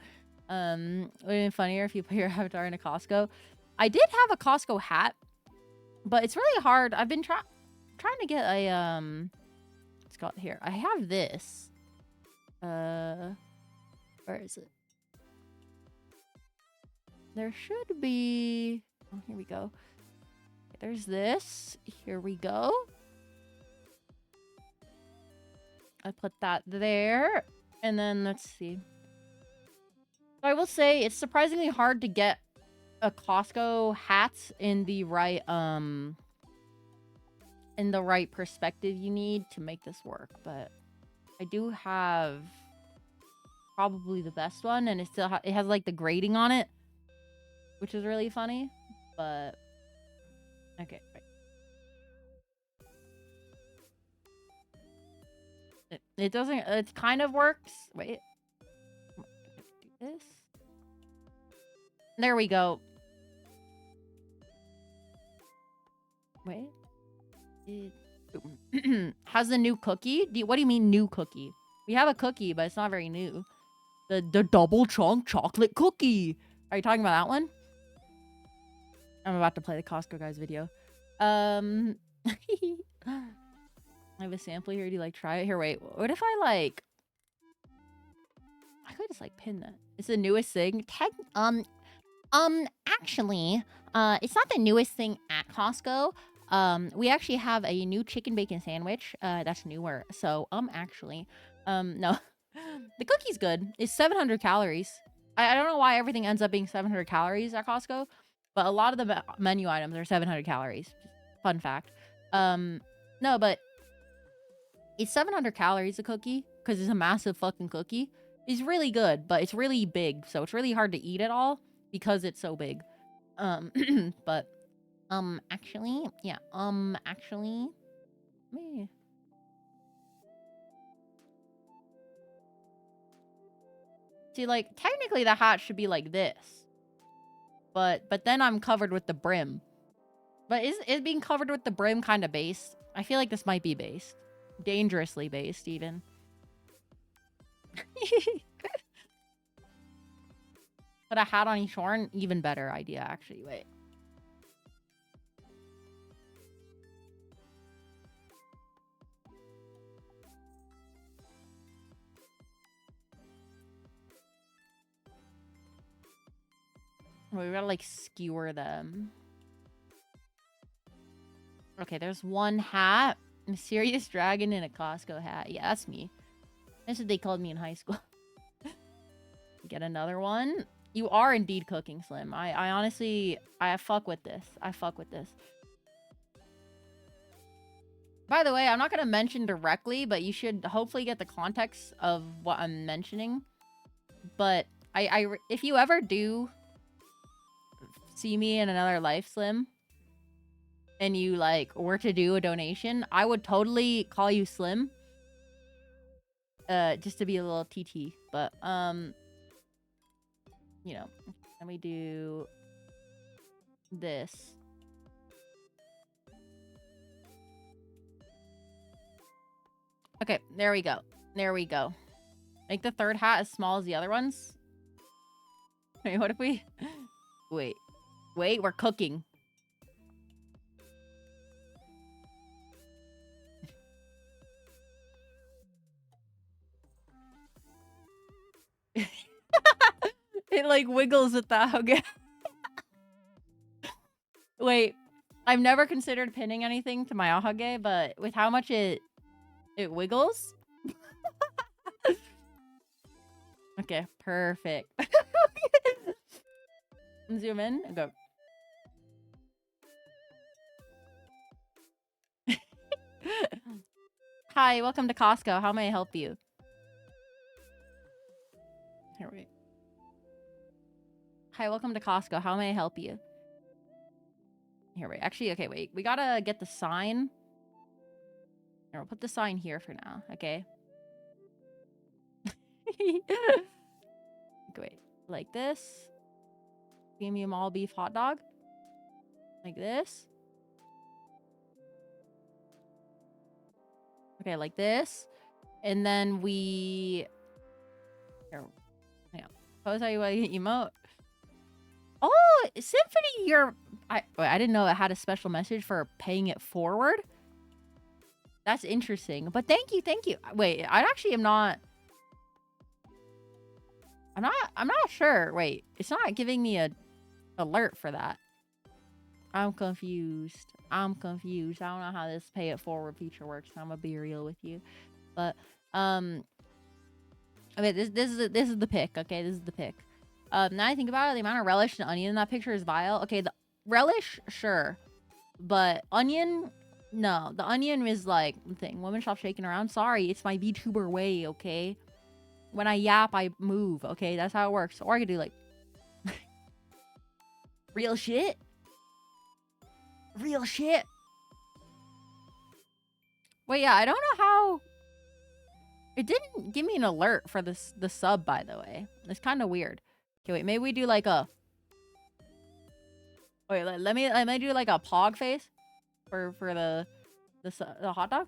Would have been funnier if you put your avatar in a Costco. I did have a Costco hat, but it's really hard. I've been trying to get a it's got here. I have this. Where is it? There should be. Oh, here we go. There's this. Here we go. I put that there, and then let's see. So I will say it's surprisingly hard to get a Costco hat in the right perspective you need to make this work, but I do have probably the best one, and it still it has like the grading on it, which is really funny. But okay, right. It doesn't. It kind of works. Wait, do this. There we go. Wait. Has the new cookie? What do you mean new cookie? We have a cookie, but it's not very new. The double chunk chocolate cookie. Are you talking about that one? I'm about to play the Costco guys video. I have a sample here. Do you like try it? Here, wait. What if I like? I could just like pin that. It's the newest thing. Actually, it's not the newest thing at Costco. We actually have a new chicken bacon sandwich. That's newer. So, actually, no. The cookie's good. It's 700 calories. I don't know why everything ends up being 700 calories at Costco, but a lot of the menu items are 700 calories. Fun fact. No, but it's 700 calories a cookie because it's a massive fucking cookie. It's really good, but it's really big, so it's really hard to eat it all because it's so big. But actually, yeah. Actually, See, like, technically the hat should be like this. But then I'm covered with the brim. But is being covered with the brim kind of based? I feel like this might be based. Dangerously based, even. Put a hat on each horn? Even better idea, actually. Wait. We gotta, like, skewer them. Okay, there's one hat. Mysterious dragon in a Costco hat. Yeah, that's me. That's what they called me in high school. Get another one. You are indeed cooking, Slim. I honestly... I fuck with this. I fuck with this. By the way, I'm not going to mention directly, but you should hopefully get the context of what I'm mentioning. But if you ever do see me in another life, Slim, and you, like, were to do a donation, I would totally call you Slim. Just to be a little TT. But, you know, let me do this. Okay, there we go. There we go. Make the third hat as small as the other ones. Wait, what if we... Wait. Wait, we're cooking. It, like, wiggles with that. Okay. Wait. I've never considered pinning anything to my ahage, but with how much it wiggles... Okay, perfect. Zoom in and go. Hi, welcome to Costco. How may I help you? Here we go. Hi, welcome to Costco. How may I help you? Here we actually, okay, wait. We gotta get the sign. Here, we'll put the sign here for now, okay? Okay, wait. Like this. Premium all beef hot dog. Like this. Okay, like this. And then we... Here. Yeah. Pose how you want to emote. Oh, Symphony, you're... I didn't know it had a special message for paying it forward. That's interesting. But thank you, thank you. Wait, I actually am not... I'm not sure. Wait, it's not giving me a alert for that. I'm confused. I'm confused. I don't know how this pay it forward feature works. I'm gonna be real with you. But I mean, this is the pick, okay? This is the pick. Now I think about it, the amount of relish and onion in that picture is vile. Okay, the relish, sure. But onion, no. The onion is like the thing. Women stop shaking around. Sorry, it's my VTuber way, okay? When I yap, I move, okay? That's how it works. Or I could do like real shit. Real shit. Wait, yeah, I don't know how... It didn't give me an alert for the sub, by the way. It's kind of weird. Okay, wait, maybe we do like a... Wait, let me do like a pog face for the hot dog.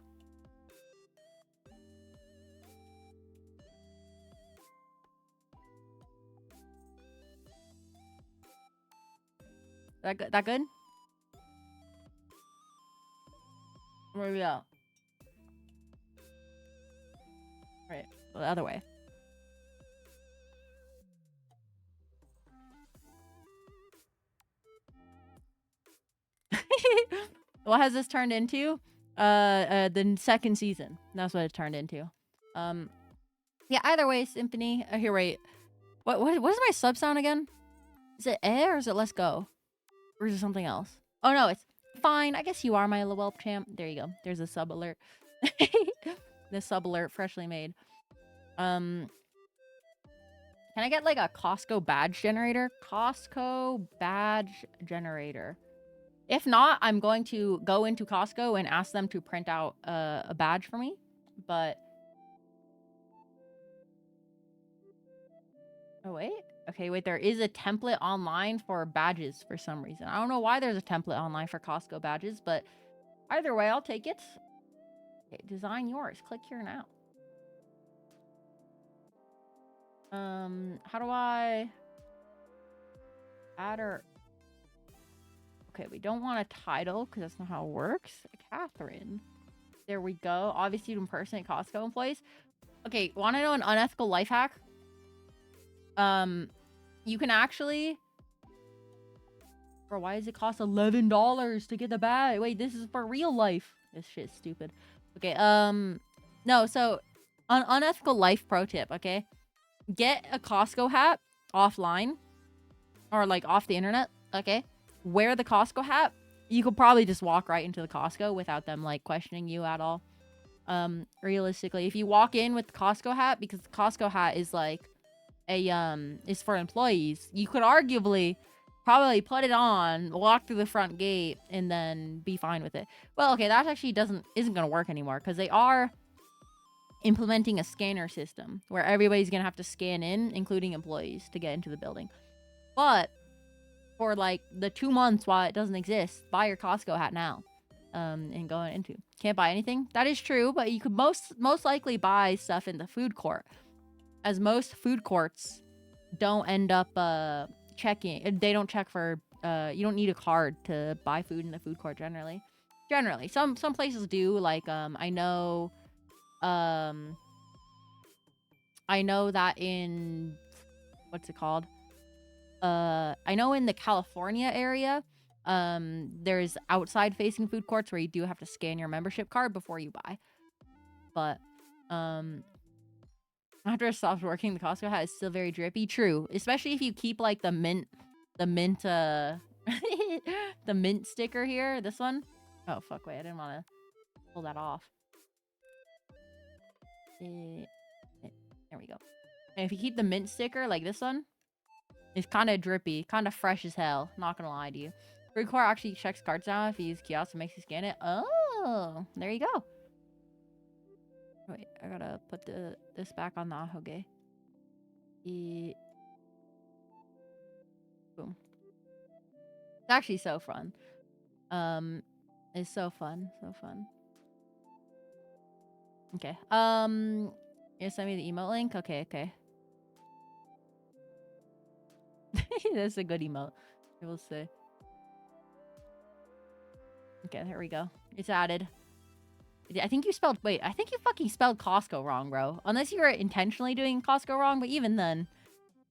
That good? Where we go? Right, the other way. What has this turned into? The second season. That's what it turned into. Yeah, either way, Symphony. Here, wait. What is my sub sound again? Is it or is it let's go? Or is it something else? Oh, no, it's fine. I guess you are my little whelp champ. There you go. There's a sub alert. The sub alert freshly made. Can I get like a Costco badge generator? Costco badge generator. If not, I'm going to go into Costco and ask them to print out a badge for me. But Oh, wait. Okay, wait. There is a template online for badges for some reason. I don't know why there's a template online for Costco badges, but either way, I'll take it. Okay, design yours. Click here now. How do I add or... Okay, we don't want a title because that's not how it works. Catherine. There we go. Obviously, to impersonate Costco employees. Okay, want to know an unethical life hack? You can actually... Bro, why does it cost $11 to get the bag? Wait, this is for real life. This shit's stupid. Okay, no, so... An unethical life pro tip, okay? Get a Costco hat offline. Or, like, off the internet, okay? Wear the Costco hat. You could probably just walk right into the Costco without them, like, questioning you at all. Realistically, if you walk in with the Costco hat, because the Costco hat is, like, is for employees, you could arguably probably put it on, walk through the front gate, and then be fine with it. Well, okay, that actually isn't gonna work anymore, because they are implementing a scanner system where everybody's gonna have to scan in, including employees, to get into the building. But for like the 2 months while it doesn't exist, buy your Costco hat now. And go into. Can't buy anything. That is true, but you could most likely buy stuff in the food court, as most food courts don't end up checking. They don't check for. You don't need a card to buy food in the food court generally. Some places do. Like I know that in what's it called? I know in the California area, there's outside facing food courts where you do have to scan your membership card before you buy. But after it stops working, the Costco hat is still very drippy. True, especially if you keep like the mint the mint sticker here. This one. Oh fuck! Wait, I didn't want to pull that off. There we go. And if you keep the mint sticker like this one, it's kind of drippy, kind of fresh as hell. Not gonna lie to you. Recore actually checks cards now. If you use kiosk, it makes you scan it. Oh, there you go. Wait, I gotta put this back on the ahoge. Boom. It's actually so fun. It's so fun, so fun. Okay. You send me the emote link. Okay. That's a good emote. We'll see. Okay, here we go. It's added. I think you fucking spelled Costco wrong, bro. Unless you were intentionally doing Costco wrong, but even then,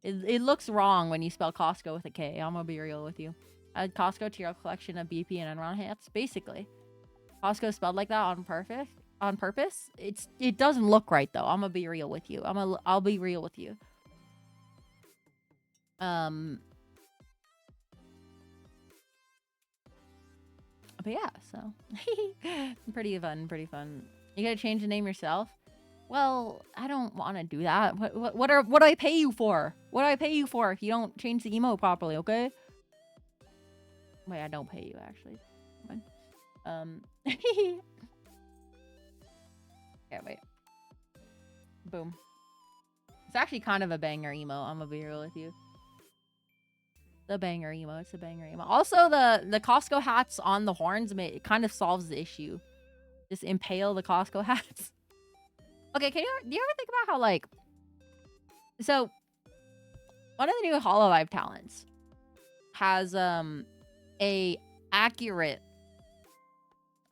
it looks wrong when you spell Costco with a K. I'm gonna be real with you. Add Costco to your collection of BP and Enron hats. Basically, Costco spelled like that on purpose. It doesn't look right though. I'm gonna be real with you. I'll be real with you. But yeah, so pretty fun. You gotta change the name yourself. Well, I don't want to do that. What do I pay you for? What do I pay you for if you don't change the emote properly? Okay. Wait, I don't pay you actually. Yeah, wait. Boom. It's actually kind of a banger emote. I'm gonna be real with you. The banger emote. It's a banger emote. Also, the Costco hats on the horns, it kind of solves the issue. Just impale the Costco hats. Okay, do you ever think about how, like... So, one of the new Hololive talents has, a accurate,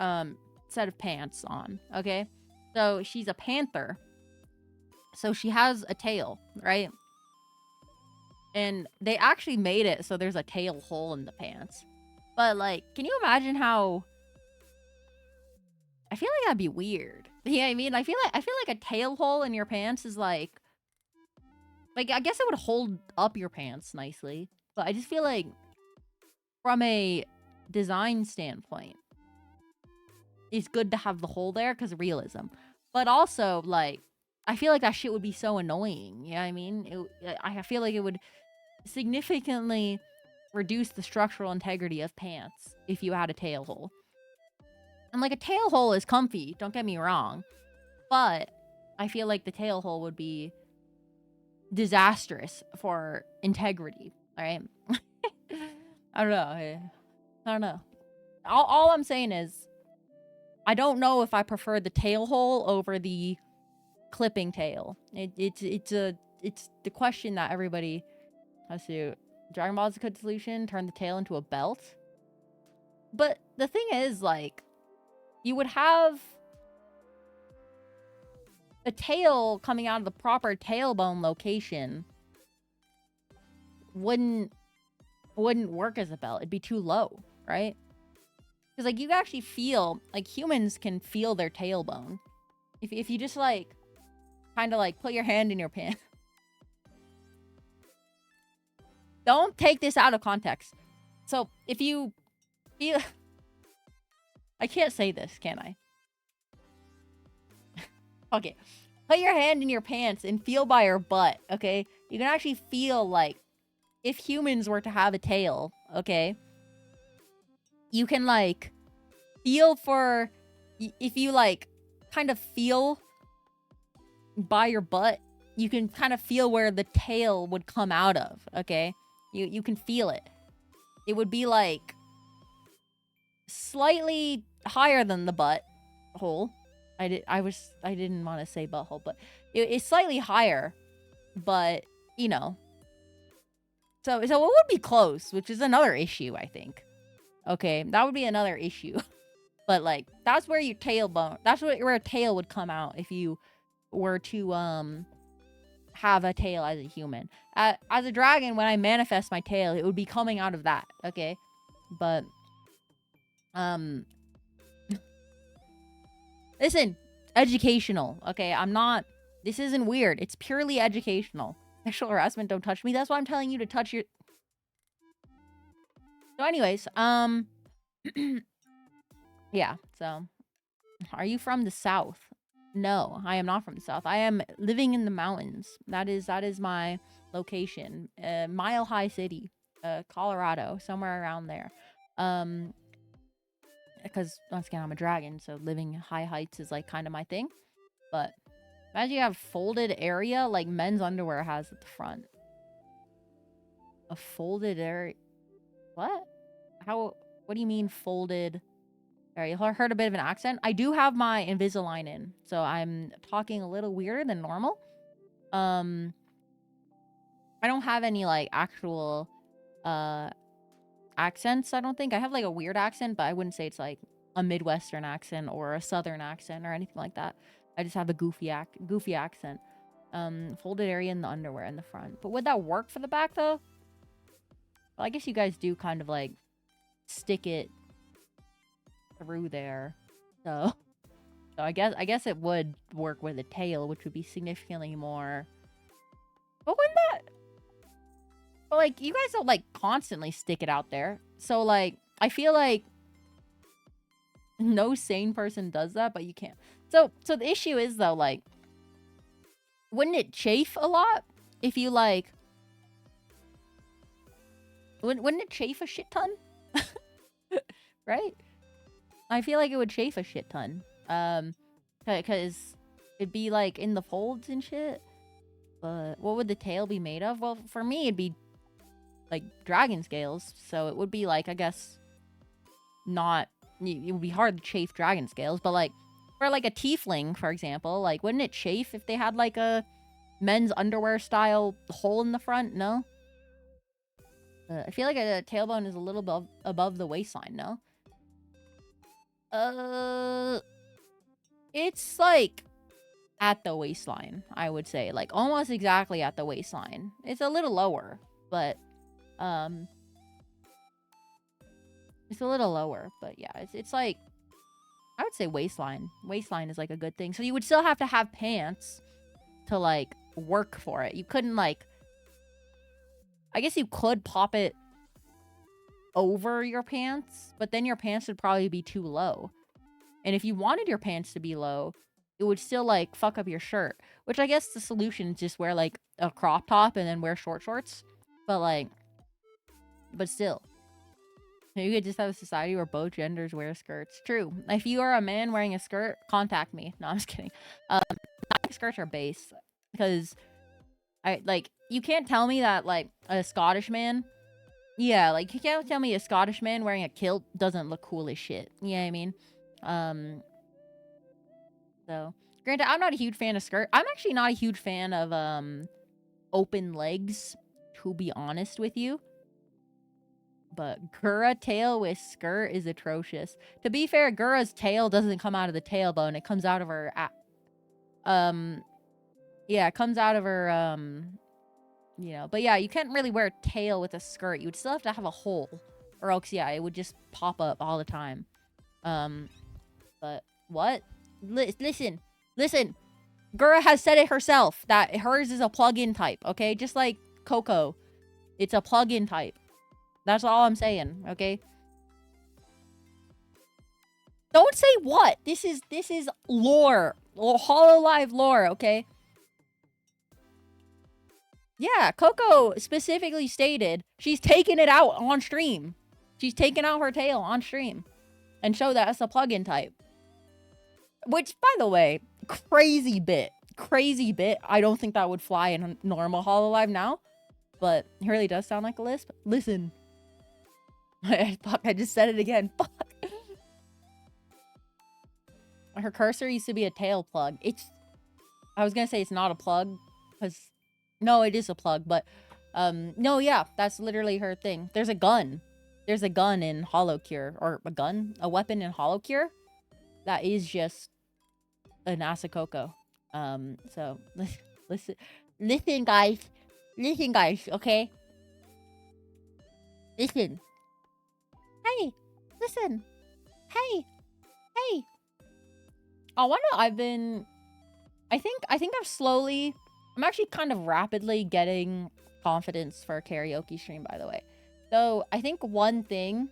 set of pants on, okay? So, she's a panther. So, she has a tail, right? And they actually made it so there's a tail hole in the pants. But, like, can you imagine how... I feel like that'd be weird. You know what I mean? I feel like a tail hole in your pants is like... Like, I guess it would hold up your pants nicely. But I just feel like... From a design standpoint... It's good to have the hole there because of realism. But also, like... I feel like that shit would be so annoying. You know what I mean? I feel like it would significantly reduce the structural integrity of pants if you had a tail hole. And, like, a tail hole is comfy, don't get me wrong. But I feel like the tail hole would be disastrous for integrity. All right. I don't know. I don't know. All I'm saying is, I don't know if I prefer the tail hole over the clipping tail. It's the question that everybody has to. Dragon Ball is a good solution. Turn the tail into a belt. But the thing is, like, you would have a tail coming out of the proper tailbone location. Wouldn't work as a belt. It'd be too low, right? Because, like, you actually feel, like, humans can feel their tailbone. If you just, like, kind of, like, put your hand in your pants. Don't take this out of context. So, if you feel... I can't say this, can I? Okay. Put your hand in your pants and feel by your butt, okay? You can actually feel, like, if humans were to have a tail, okay? You can, like, feel for... If you, like, kind of feel by your butt, you can kind of feel where the tail would come out of, okay? You can feel it. It would be, like, slightly higher than the butt hole. I didn't want to say butthole, but it's slightly higher, but, you know. So it would be close, which is another issue, I think. Okay, that would be another issue. But, like, that's where your tailbone, that's where a tail would come out if you were to, have a tail as a human. As a dragon, when I manifest my tail, it would be coming out of that, okay? But, listen, educational, okay? This isn't weird. It's purely educational. Sexual harassment, don't touch me. That's why I'm telling you to touch your... So anyways, yeah, so... Are you from the South? No, I am not from the South. I am living in the mountains. That is my location. Mile High City, Colorado, somewhere around there. Because, once again, I'm a dragon, so living high heights is, like, kind of my thing. But imagine you have folded area like men's underwear has at the front. A folded area? What? How? What do you mean folded? Alright, you heard a bit of an accent. I do have my Invisalign in, so I'm talking a little weirder than normal. I don't have any, like, actual accents, I don't think. I have, like, a weird accent, but I wouldn't say it's, like, a Midwestern accent or a Southern accent or anything like that. I just have a goofy accent. Folded area in the underwear in the front. But would that work for the back, though? Well, I guess you guys do kind of, like, stick it through there. So I guess it would work with a tail, which would be significantly more... But wouldn't that... But, like, you guys don't, like, constantly stick it out there. So, like, I feel like no sane person does that, but you can't. So the issue is, though, like, wouldn't it chafe a lot if you, like... Wouldn't it chafe a shit ton? Right? I feel like it would chafe a shit ton. Because it'd be, like, in the folds and shit. But what would the tail be made of? Well, for me, it'd be, like, dragon scales. So it would be, like, I guess, not... It would be hard to chafe dragon scales. But, like, for, like, a tiefling, for example, like, wouldn't it chafe if they had, like, a men's underwear style hole in the front? No? I feel like a tailbone is a little above the waistline, no? It's, like, at the waistline, I would say. Like, almost exactly at the waistline. It's a little lower, but, it's a little lower, but yeah, it's like, I would say waistline. Waistline is, like, a good thing. So you would still have to have pants to, like, work for it. You couldn't, like, I guess you could pop it over your pants, but then your pants would probably be too low. And if you wanted your pants to be low, it would still, like, fuck up your shirt. Which I guess the solution is just wear, like, a crop top and then wear short shorts. But, like, but still. You could just have a society where both genders wear skirts. True. If you are a man wearing a skirt, contact me. No, I'm just kidding. I think skirts are base. Because You can't tell me that, like, a Scottish man... Yeah, like, you can't tell me a Scottish man wearing a kilt doesn't look cool as shit. You know what I mean? So, granted, I'm not a huge fan of skirt. I'm actually not a huge fan of, open legs, to be honest with you. But Gura tail with skirt is atrocious. To be fair, Gura's tail doesn't come out of the tailbone. It comes out of her... Yeah, it comes out of her, you know. But yeah, you can't really wear a tail with a skirt. You would still have to have a hole. Or else, yeah, it would just pop up all the time. But what? Listen. Gura has said it herself that hers is a plug-in type, okay? Just like Coco. It's a plug-in type. That's all I'm saying, okay? Don't say what. This is lore. Hololive lore, okay? Yeah, Coco specifically stated she's taking it out on stream. She's taking out her tail on stream. And show that it's a plug-in type. Which, by the way, crazy bit. Crazy bit. I don't think that would fly in normal Hololive now. But it really does sound like a lisp. Listen. Fuck, I just said it again. Fuck. Her cursor used to be a tail plug. I was gonna say it's not a plug. Because... No, it is a plug, but... No, yeah. That's literally her thing. There's a gun. There's a gun in HoloCure. Or a gun? A weapon in HoloCure? That is just... an Asakoko. So... Listen, guys. Listen, guys, okay? Listen. Hey! Listen! Hey! Hey! I wonder, I think I've slowly... I'm actually kind of rapidly getting confidence for a karaoke stream, by the way. So, I think one thing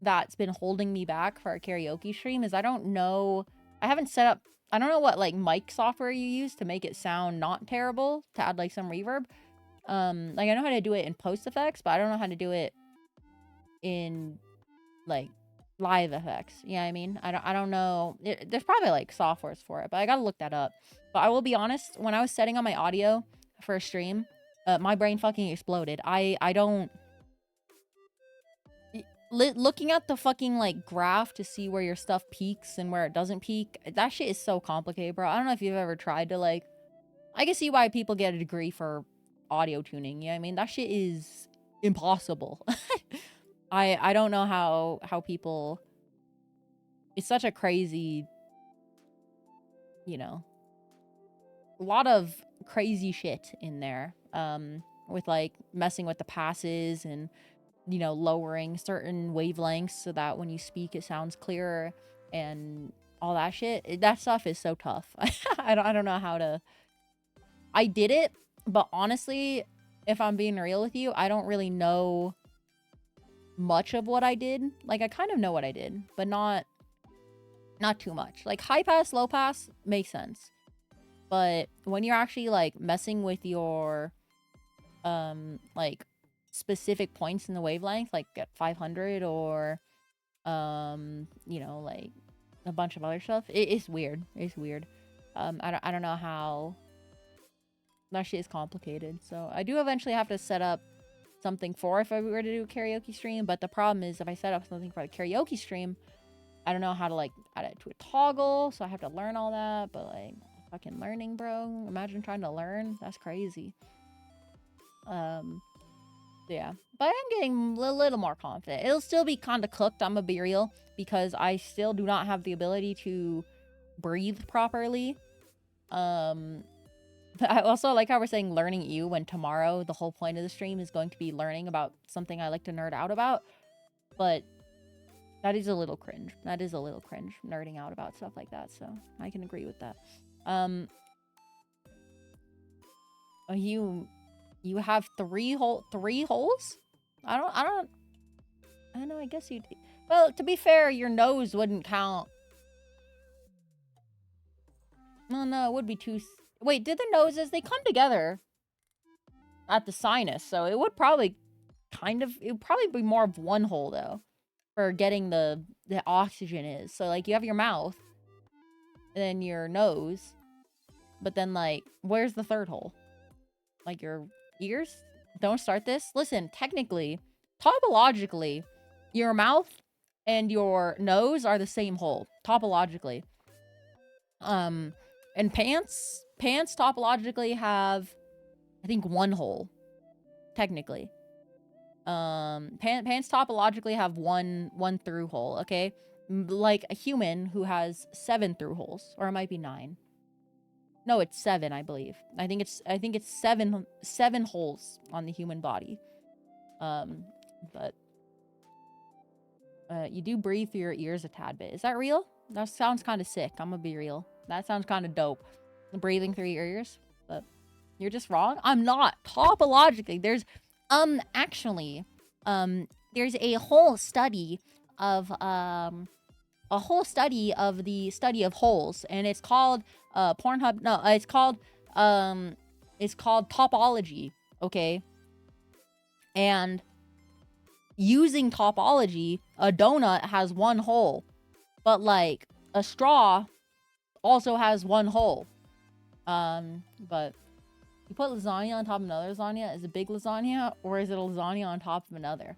that's been holding me back for a karaoke stream is I don't know what, like, mic software you use to make it sound not terrible, to add, like, some reverb. Like, I know how to do it in post effects, but I don't know how to do it in, like, live effects. You know what I mean? I don't know. There's probably, like, softwares for it, but I gotta look that up. But I will be honest, when I was setting on my audio for a stream, my brain fucking exploded. I don't... Looking at the fucking, like, graph to see where your stuff peaks and where it doesn't peak, that shit is so complicated, bro. I don't know if you've ever tried to, like... I can see why people get a degree for audio tuning, you know what I mean? That shit is impossible. I don't know how people... It's such a crazy... You know... A lot of crazy shit in there. With, like, messing with the passes and, you know, lowering certain wavelengths so that when you speak it sounds clearer and all that shit. That stuff is so tough. I don't know how to... I did it, but honestly, if I'm being real with you, I don't really know much of what I did. Like, I kind of know what I did, but not too much. Like, high pass, low pass makes sense. But when you're actually, like, messing with your, like, specific points in the wavelength, like at 500 or, you know, like, a bunch of other stuff, it's weird. It's weird. I don't know how... That shit is complicated. So, I do eventually have to set up something for if I were to do a karaoke stream, but the problem is if I set up something for a karaoke stream, I don't know how to, like, add it to a toggle, so I have to learn all that, but, like... Fucking learning, bro. Imagine trying to learn. That's crazy. Yeah. But I'm getting a little more confident. It'll still be kind of cooked, I'm gonna be real, because I still do not have the ability to breathe properly. But I also like how we're saying learning you when tomorrow the whole point of the stream is going to be learning about something I like to nerd out about. But that is a little cringe. That is a little cringe, nerding out about stuff like that. So I can agree with that. You have three holes? I don't know, I guess you... Well, to be fair, your nose wouldn't count. Well, no, it would be two... Wait, did the noses... They come together at the sinus, so it would probably it would probably be more of one hole, though, for getting the oxygen is. So, like, you have your mouth, and then your nose, but then, like, where's the third hole? like your ears. Don't start this. Listen, technically, topologically, your mouth and your nose are the same hole. Topologically. And pants topologically have, I think, one hole. Technically. Pants topologically have one through hole, okay? Like a human who has 7 through holes, or it might be 9. No, it's 7, I believe. I think it's 7 holes on the human body. But you do breathe through your ears a tad bit. Is that real? That sounds kind of sick. I'm gonna be real. That sounds kind of dope. Breathing through your ears, but you're just wrong. I'm not. Topologically, there's actually there's a whole study of the study of holes, and it's called Pornhub. No, it's called topology. Okay, and using topology, a donut has one hole, but like a straw also has one hole. But you put lasagna on top of another lasagna. Is it big lasagna, or is it a lasagna on top of another?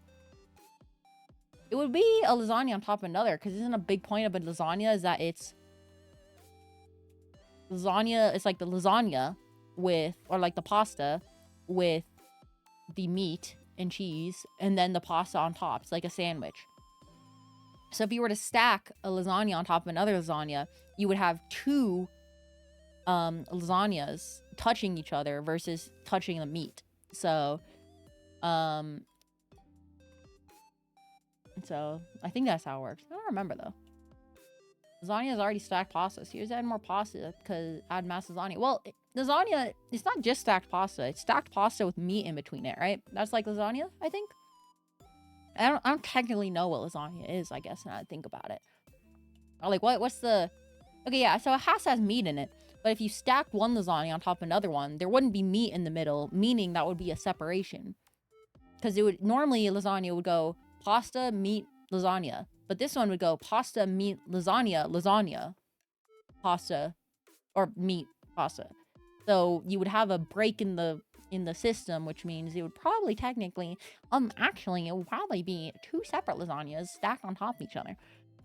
It would be a lasagna on top of another, because isn't a big point of a lasagna is that it's lasagna. It's like the lasagna with, or like the pasta with the meat and cheese, and then the pasta on top. It's like a sandwich. So if you were to stack a lasagna on top of another lasagna, you would have 2 lasagnas touching each other versus touching the meat. So I think that's how it works. I don't remember though. Lasagna is already stacked pasta, so here's add more pasta because add mass lasagna. Well, lasagna, it's not just stacked pasta. It's stacked pasta with meat in between it, right? That's like lasagna, I think. I don't technically know what lasagna is, I guess, now that I think about it. Or like, what's the... Okay, yeah, so it has meat in it. But if you stacked one lasagna on top of another one, there wouldn't be meat in the middle, meaning that would be a separation. Because it would... Normally, a lasagna would go pasta, meat, lasagna. But this one would go pasta, meat, lasagna, lasagna, pasta, or meat, pasta. So you would have a break in the system, which means it would probably technically, actually, it would probably be 2 separate lasagnas stacked on top of each other.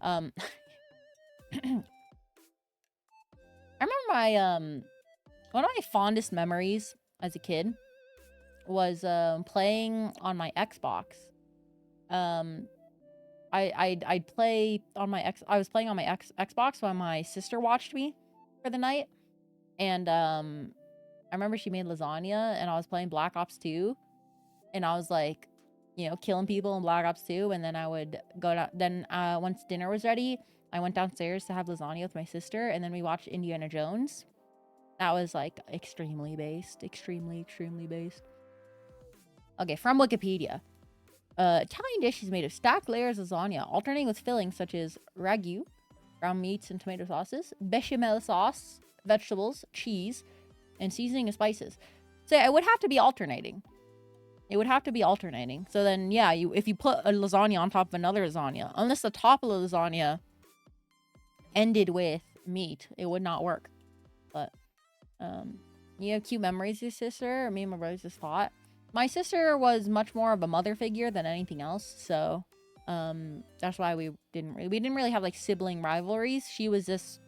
I remember one of my fondest memories as a kid was playing on my Xbox. I'd play on my I was playing on my Xbox when my sister watched me for the night, and I remember she made lasagna, and I was playing Black Ops 2, and I was like, you know, killing people in Black Ops 2, and then I would go down. Then once dinner was ready, I went downstairs to have lasagna with my sister, and then we watched Indiana Jones. That was like extremely based, extremely based. Okay, from Wikipedia. Italian dish is made of stacked layers of lasagna, alternating with fillings such as ragu, ground meats and tomato sauces, bechamel sauce, vegetables, cheese, and seasoning and spices. So it would have to be alternating. It would have to be alternating. So then, yeah, if you put a lasagna on top of another lasagna, unless the top of the lasagna ended with meat, it would not work. But, you have cute memories of your sister? Me and my brothers just fought. My sister was much more of a mother figure than anything else, so that's why we didn't really have like sibling rivalries. She was just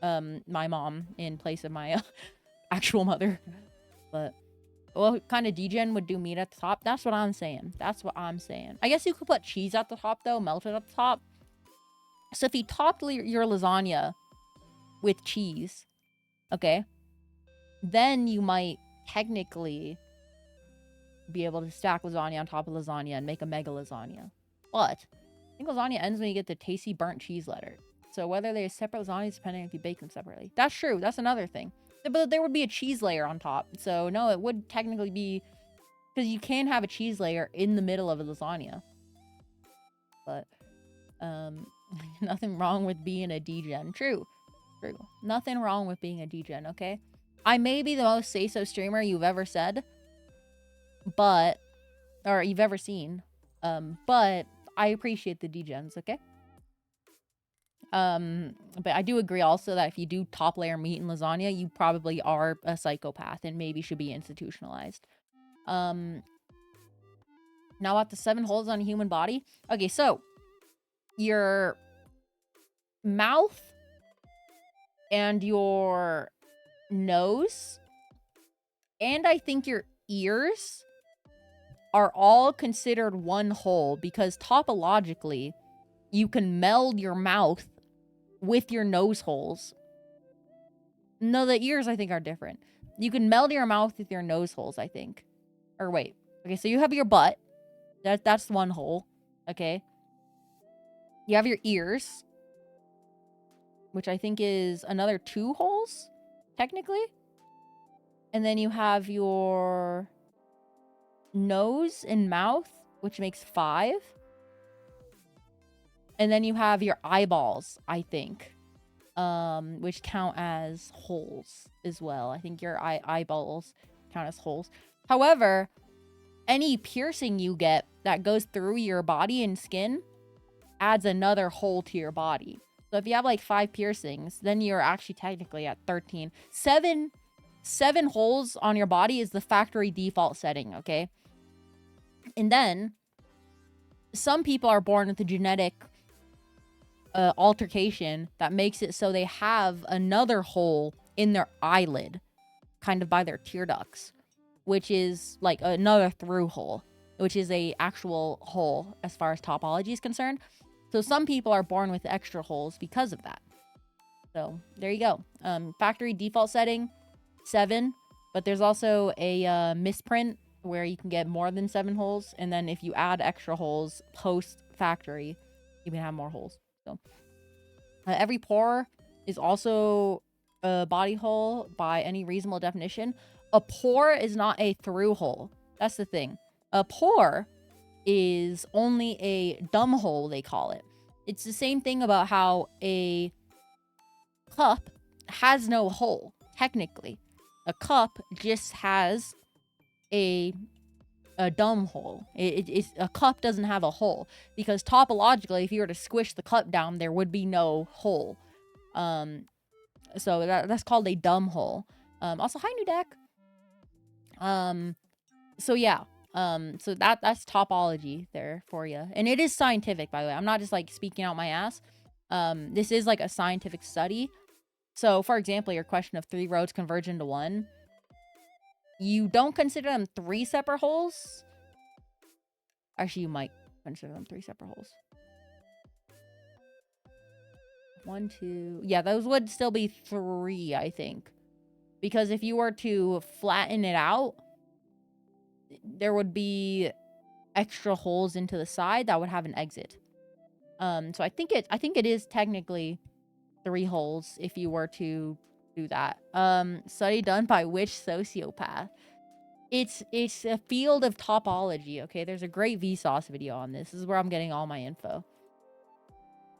my mom in place of my actual mother. But what kind of degen would do meat at the top? That's what I'm saying. That's what I'm saying. I guess you could put cheese at the top though, melted at the top. So if you topped your lasagna with cheese, okay, then you might technically be able to stack lasagna on top of lasagna and make a mega lasagna. But I think lasagna ends when you get the tasty burnt cheese letter. So whether they're separate lasagnas depending if you bake them separately. That's true. That's another thing. But there would be a cheese layer on top. So no, it would technically be... Because you can have a cheese layer in the middle of a lasagna. But, nothing wrong with being a degen. True. True. Nothing wrong with being a degen, okay? I may be the most say-so streamer you've ever said. But... Or you've ever seen. But I appreciate the degens, okay? But I do agree also that if you do top layer meat in lasagna, you probably are a psychopath and maybe should be institutionalized. Now about the 7 holes on a human body. Okay, so your mouth and your nose and I think your ears are all considered one hole because topologically you can meld your mouth with your nose holes. No, the ears I think are different. You can meld your mouth with your nose holes, I think. Or wait. Okay, so you have your butt. That's one hole. Okay. You have your ears, which I think is another 2 holes, technically. And then you have your nose and mouth, which makes 5. And then you have your eyeballs, I think, which count as holes as well. I think your eyeballs count as holes. However, any piercing you get that goes through your body and skin adds another hole to your body. So if you have like 5 piercings, then you're actually technically at 13. 7 holes on your body is the factory default setting, okay? And then some people are born with a genetic altercation that makes it so they have another hole in their eyelid, kind of by their tear ducts, which is like another through hole, which is a actual hole as far as topology is concerned. So some people are born with extra holes because of that. So there you go. Factory default setting 7, but there's also a misprint where you can get more than 7 holes, and then if you add extra holes post factory, you can have more holes. So every pore is also a body hole by any reasonable definition. A pore is not a through hole. That's the thing. A pore is only a dumb hole, they call it. It's the same thing about how a cup has no hole, technically. A cup just has a dumb hole. A cup doesn't have a hole because topologically, if you were to squish the cup down, there would be no hole. So that's called a dumb hole. Also, hi, new deck. So yeah. So that's topology there for you, and it is scientific, by the way. I'm not just like speaking out my ass. This is like a scientific study. So, for example, your question of 3 roads converge into 1. You don't consider them 3 separate holes. Actually, you might consider them 3 separate holes. 1, 2. Yeah, those would still be 3, I think. Because if you were to flatten it out, there would be extra holes into the side that would have an exit. So I think it is technically 3 holes if you were to do that. Study done by which sociopath? It's a field of topology, okay? There's a great Vsauce video on this. This is where I'm getting all my info.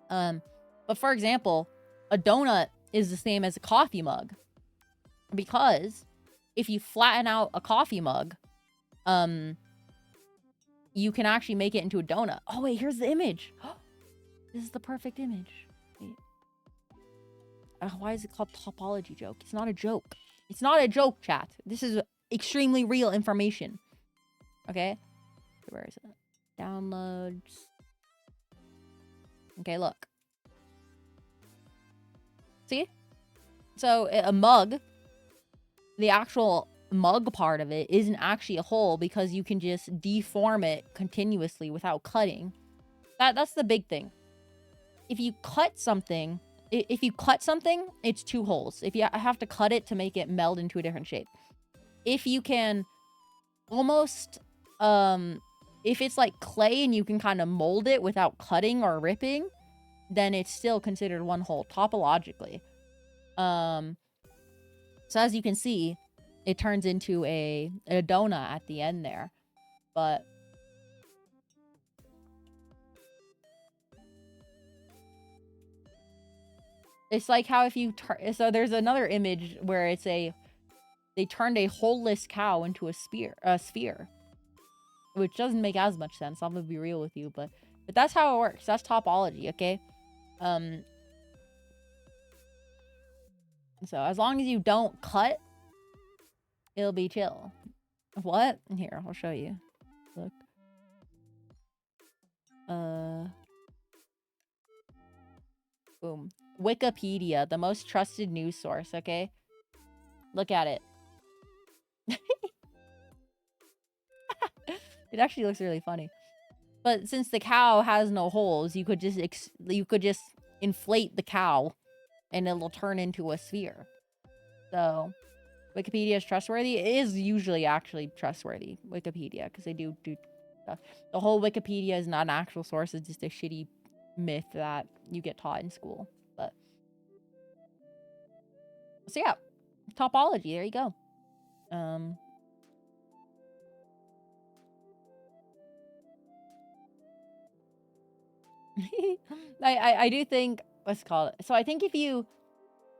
But for example, a donut is the same as a coffee mug. Because if you flatten out a coffee mug, you can actually make it into a donut. Oh, wait, here's the image. This is the perfect image. Wait. Why is it called topology joke? It's not a joke. It's not a joke, chat. This is extremely real information. Okay? Where is it? Downloads. Okay, look. See? So, a mug, the actual mug part of it isn't actually a hole because you can just deform it continuously without cutting. That's the big thing. If you cut something, it's 2 holes. If you have to cut it to make it meld into a different shape. If you can almost, if it's like clay and you can kind of mold it without cutting or ripping, then it's still considered 1 hole topologically. So as you can see, it turns into a donut at the end there. But it's like how if you turn... So there's another image where it's they turned a holeless cow into a sphere. Which doesn't make as much sense. I'm gonna be real with you, but that's how it works. That's topology, okay? So as long as you don't cut, it'll be chill. What? Here, I'll show you. Look. Boom. Wikipedia, the most trusted news source, okay? Look at it. It actually looks really funny. But since the cow has no holes, you could just inflate the cow and it'll turn into a sphere. So, Wikipedia is trustworthy. It is usually actually trustworthy, Wikipedia, because they do stuff. The whole Wikipedia is not an actual source. It's just a shitty myth that you get taught in school. But so yeah, topology. There you go. I do think, let's call it. So I think if you,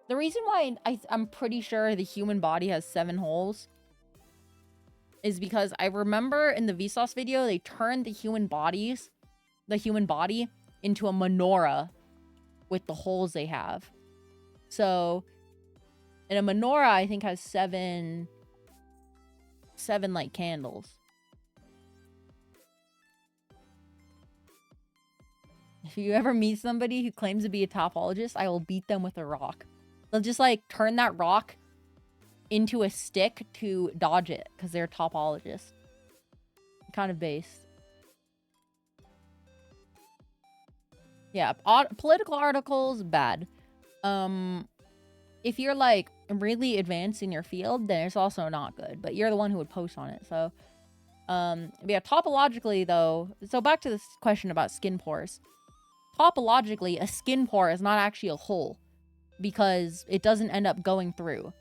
the reason why I'm pretty sure the human body has 7 holes is because I remember in the Vsauce video, they turned the human body into a menorah with the holes they have. So, and a menorah, I think, has 7 like candles. If you ever meet somebody who claims to be a topologist, I will beat them with a rock. They'll just like turn that rock into a stick to dodge it because they're topologists. Kind of based. Yeah, political articles, bad. If you're like really advanced in your field, then it's also not good. But you're the one who would post on it, so yeah. Topologically, though, so back to this question about skin pores. Topologically, a skin pore is not actually a hole because it doesn't end up going through.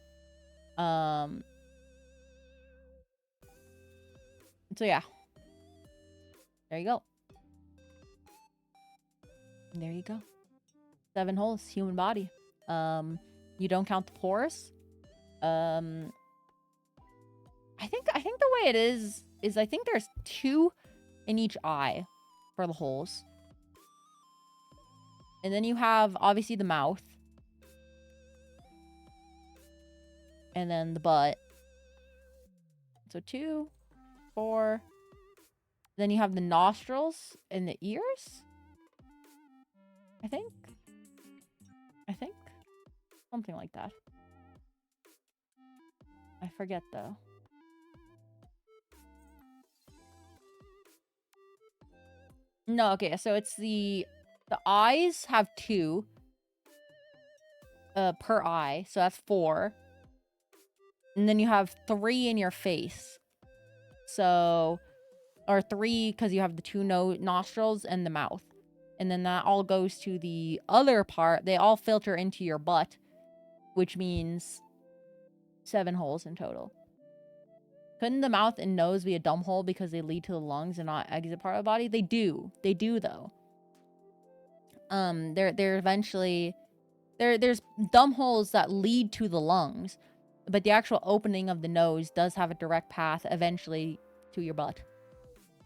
So yeah. There you go. There you go. 7 holes, human body. You don't count the pores. I think the way it is I think there's 2 in each eye for the holes. And then you have, obviously, the mouth. And then the butt. So 2, 4. Then you have the nostrils and the ears. I think. Something like that. I forget, though. No, okay, so it's the eyes have 2 per eye, so that's 4. And then you have 3 in your face. So, or 3 because you have the 2 nostrils and the mouth. And then that all goes to the other part. They all filter into your butt, which means 7 holes in total. Couldn't the mouth and nose be a dumb hole because they lead to the lungs and not exit part of the body? They do. They do, though. They're eventually... There's dumb holes that lead to the lungs, but the actual opening of the nose does have a direct path eventually to your butt.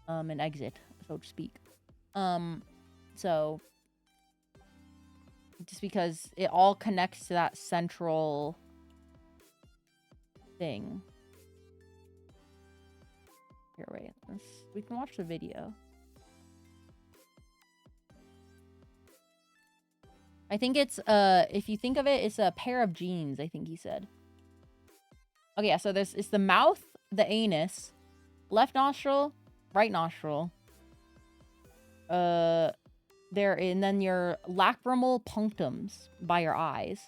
An exit, so to speak. So... Just because it all connects to that central thing. Here, wait. We can watch the video. I think it's, if you think of it, it's a pair of jeans, I think he said. Okay, yeah, so it's the mouth, the anus, left nostril, right nostril. And then your lacrimal punctums by your eyes.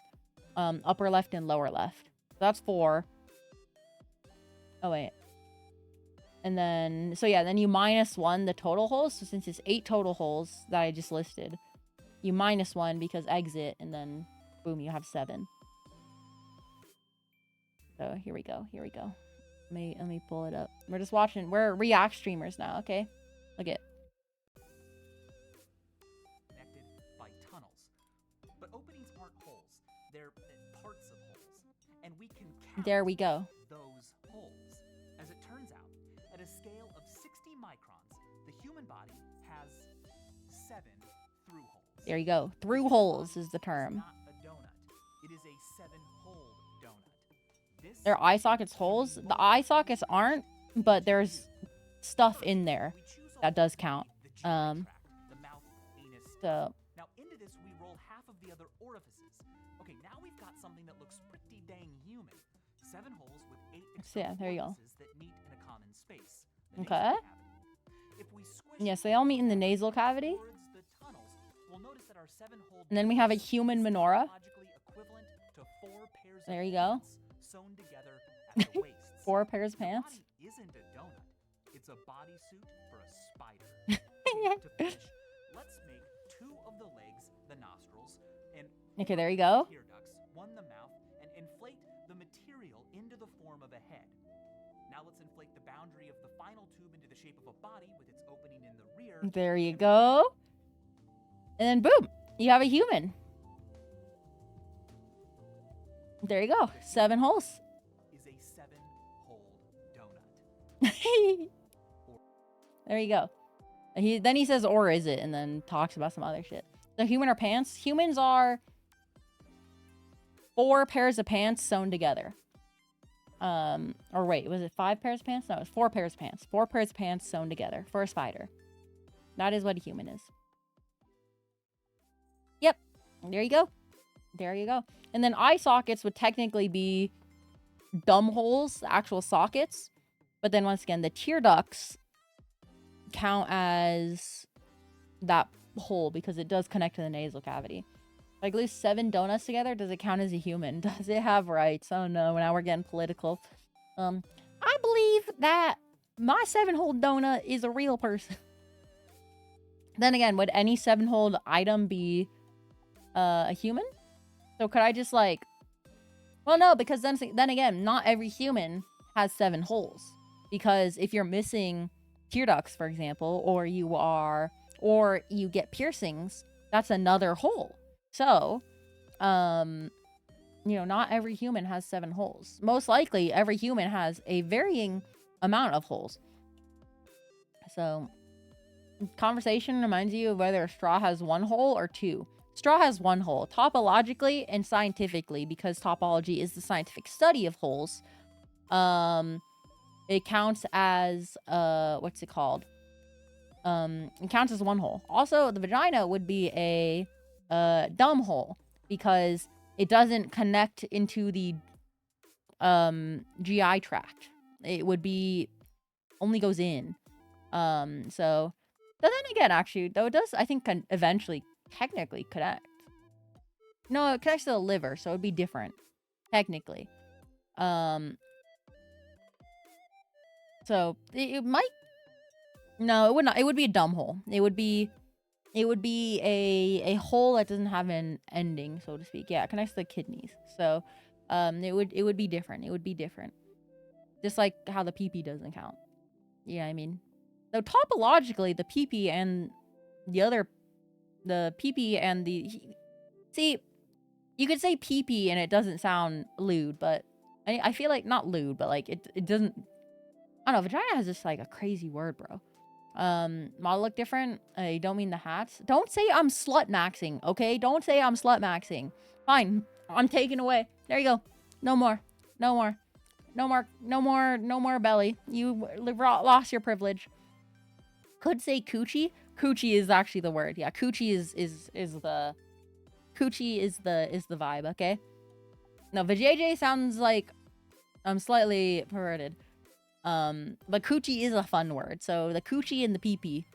Upper left and lower left. So that's 4. Oh, wait. And then, so yeah, then you -1 the total holes. So since it's 8 total holes that I just listed, you -1 because exit, and then boom, you have 7. So here we go. Let me pull it up. We're just watching. We're React streamers now, okay? Look at. Connected by tunnels. But openings aren't holes. They're parts of holes. And we can count there we go. those holes. As it turns out, at a scale of 60 microns, the human body has 7 through holes. There you go. Through holes is the term. Not a donut. It It is a 7-hole donut. This Their eye sockets holes. The eye sockets aren't, but there's stuff in there that does count. the GI tract, the mouth, anus. So Now into this we roll half of the other orifices. Okay, now we've got something that looks pretty dang human. 7 holes with 8 yeah, there you go. orifices that meet in a common space. the Okay. nasal cavity. If we squish yes, they all meet in the nasal cavity. towards the tunnels, we'll notice that our 7-hole And then we have a donut human is menorah. biologically equivalent to 4 pairs There of you go. pants sewn together at the waists. 4 pairs of The pants. body isn't a donut. It's a bodysuit for a spider. Okay, to finish, let's make 2 of the legs the nostrils and Okay, there you go. tear ducts, 1 the mouth, and inflate the material into the form of a head. Now let's inflate the boundary of the final tube into the shape of a body with its opening in the rear. There you go. And then boom, you have a human. There you go. 7 holes. Is a 7-hole donut. There you go. Then he says, or is it? And then talks about some other shit. The human are pants. Humans are 4 pairs of pants sewn together. Or wait, was it 5 pairs of pants? No, it was 4 pairs of pants. 4 pairs of pants sewn together for a spider. That is what a human is. Yep. There you go. There you go. And then eye sockets would technically be dumb holes, actual sockets. But then once again, the tear ducts count as that hole because it does connect to the nasal cavity. If I glue 7 donuts together, does it count as a human? Does it have rights? Oh no, now we're getting political. I believe that my 7-hole donut is a real person. Then again, would any 7-hole item be a human? So could I just like... Well, no, because then again, not every human has 7 holes. Because if you're missing tear ducts, for example, or you get piercings, that's another hole. So, not every human has 7 holes. Most likely, every human has a varying amount of holes. So, conversation reminds you of whether a straw has 1 hole or 2. Straw has 1 hole, topologically and scientifically, because topology is the scientific study of holes. It counts as, what's it called? It counts as 1 hole. Also, the vagina would be a dumb hole because it doesn't connect into the GI tract. It would be only goes in. So, but then again, actually, though it does, I think, eventually technically connect. No, it connects to the liver, so it'd be different technically. So it might. No, it would not. It would be a dumb hole. It would be a hole that doesn't have an ending, so to speak. Yeah, it connects to the kidneys. So, it would be different. It would be different. Just like how the pee-pee doesn't count. Yeah, I mean, though topologically, the pee-pee and see, you could say pee-pee and it doesn't sound lewd, but I feel like not lewd, but like it doesn't. I don't know. Vagina has just like a crazy word, bro. Model look different. I don't mean the hats. Don't say I'm slut maxing, okay? Don't say I'm slut maxing. Fine. I'm taking away. There you go. No more. No more. No more. No more. No more belly. You lost your privilege. Could say coochie. Coochie is actually the word. Yeah, coochie is the vibe, okay? No, vajayjay sounds like I'm slightly perverted. But coochie is a fun word. So the coochie and the pee-pee.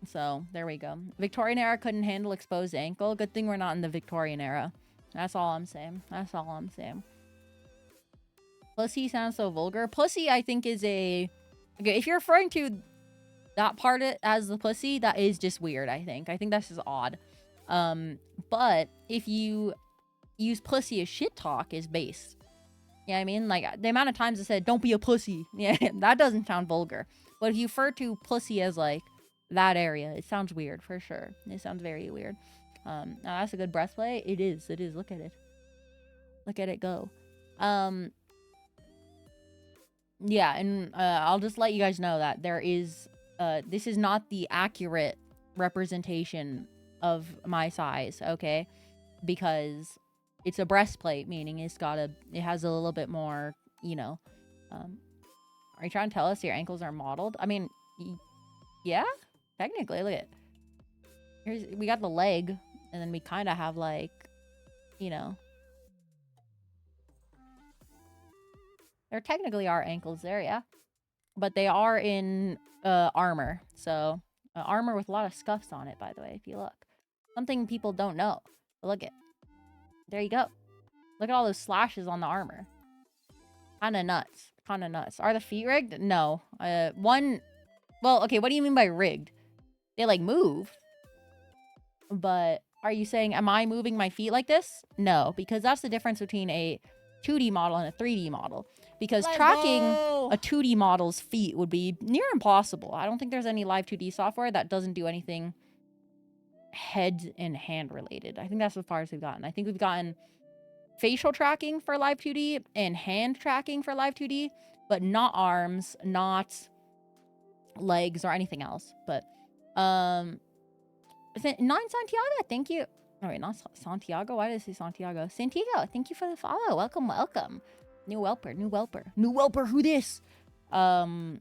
So there we go. Victorian era couldn't handle exposed ankle. Good thing we're not in the Victorian era. That's all I'm saying. That's all I'm saying. Pussy sounds so vulgar. Pussy, I think, is a... Okay, if you're referring to that part as the pussy, that is just weird, I think. I think that's just odd. But if you use pussy as shit talk, is base. Yeah, I mean, like, the amount of times I said, don't be a pussy. Yeah, that doesn't sound vulgar. But if you refer to pussy as, like, that area, it sounds weird, for sure. It sounds very weird. Now, that's a good breastplate. It is. It is. Look at it. Look at it go. Yeah, and I'll just let you guys know that there is... this is not the accurate representation of my size, okay? because it's a breastplate, meaning it has a little bit more, you know. Are you trying to tell us your ankles are modeled? I mean, yeah, technically. Look at we got the leg, and then we kind of have like, you know, there technically are ankles there, yeah, but they are in armor. So armor with a lot of scuffs on it, by the way. If you look, something people don't know. But look at, there you go. Look at all those slashes on the armor. Kind of nuts. Kind of nuts. Are the feet rigged? No. Well, okay, what do you mean by rigged? They, like, move. But are you saying, am I moving my feet like this? No, because that's the difference between a 2D model and a 3D model. Because tracking a 2D model's feet would be near impossible. I don't think there's any live 2D software that doesn't do anything head and hand related. I think that's as far as we've gotten. I think we've gotten facial tracking for live 2D and hand tracking for live 2D, but not arms, not legs or anything else. But Nine Santiago, thank you. Oh wait, not Santiago. Why did I say Santiago? Santiago, thank you for the follow. Welcome, welcome. New whelper. Who this? But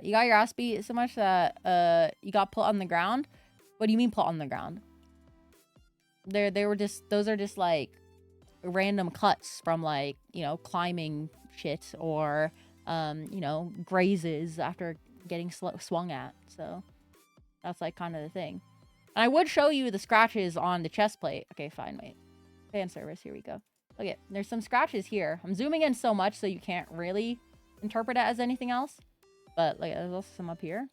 you got your ass beat so much that you got put on the ground. What do you mean put on the ground? Those are just like random cuts from, like, you know, climbing shit or you know, grazes after getting swung at. So that's like kind of the thing. And I would show you the scratches on the chest plate. Okay, fine, wait. Fan service, here we go. Look at, there's some scratches here. I'm zooming in so much so you can't really interpret it as anything else. But like, there's also some up here.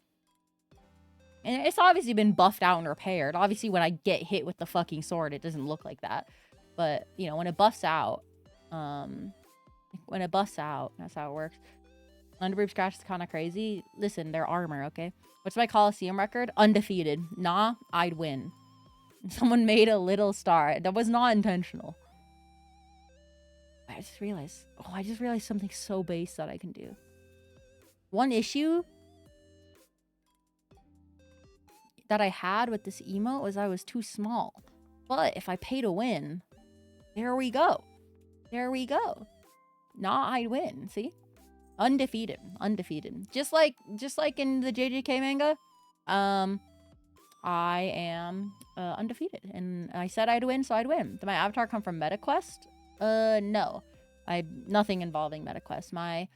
And it's obviously been buffed out and repaired. Obviously, when I get hit with the fucking sword, it doesn't look like that. But, you know, when it buffs out, that's how it works. Underboob scratch is kind of crazy. Listen, they're armor, okay? What's my Coliseum record? Undefeated. Nah, I'd win. Someone made a little star. That was not intentional. I just realized something so base that I can do. One issue that I had with this emote was I was too small. But if I pay to win, there we go. Nah, I'd win. See? Undefeated. Just like in the JJK manga, I am undefeated, and I said I'd win, so I'd win. Did my avatar come from MetaQuest? No. Nothing involving MetaQuest. My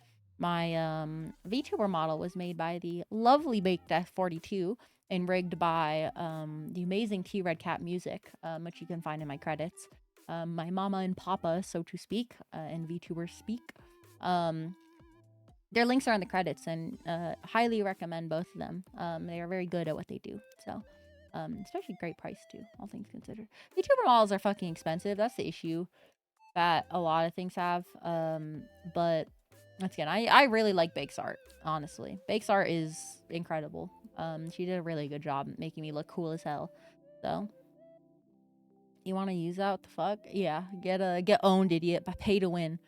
VTuber model was made by the lovely Baked Death 42 and rigged by the amazing T-Red Cat Music, which you can find in my credits. My mama and papa, so to speak, and VTuber speak. Their links are in the credits, and highly recommend both of them. They are very good at what they do. So, especially great price too, all things considered. VTuber models are fucking expensive. That's the issue that a lot of things have. But once again, I really like Bake's art, honestly. Bake's art is incredible. She did a really good job making me look cool as hell. So, you want to use that? What the fuck? Yeah, get owned, idiot. Pay to win.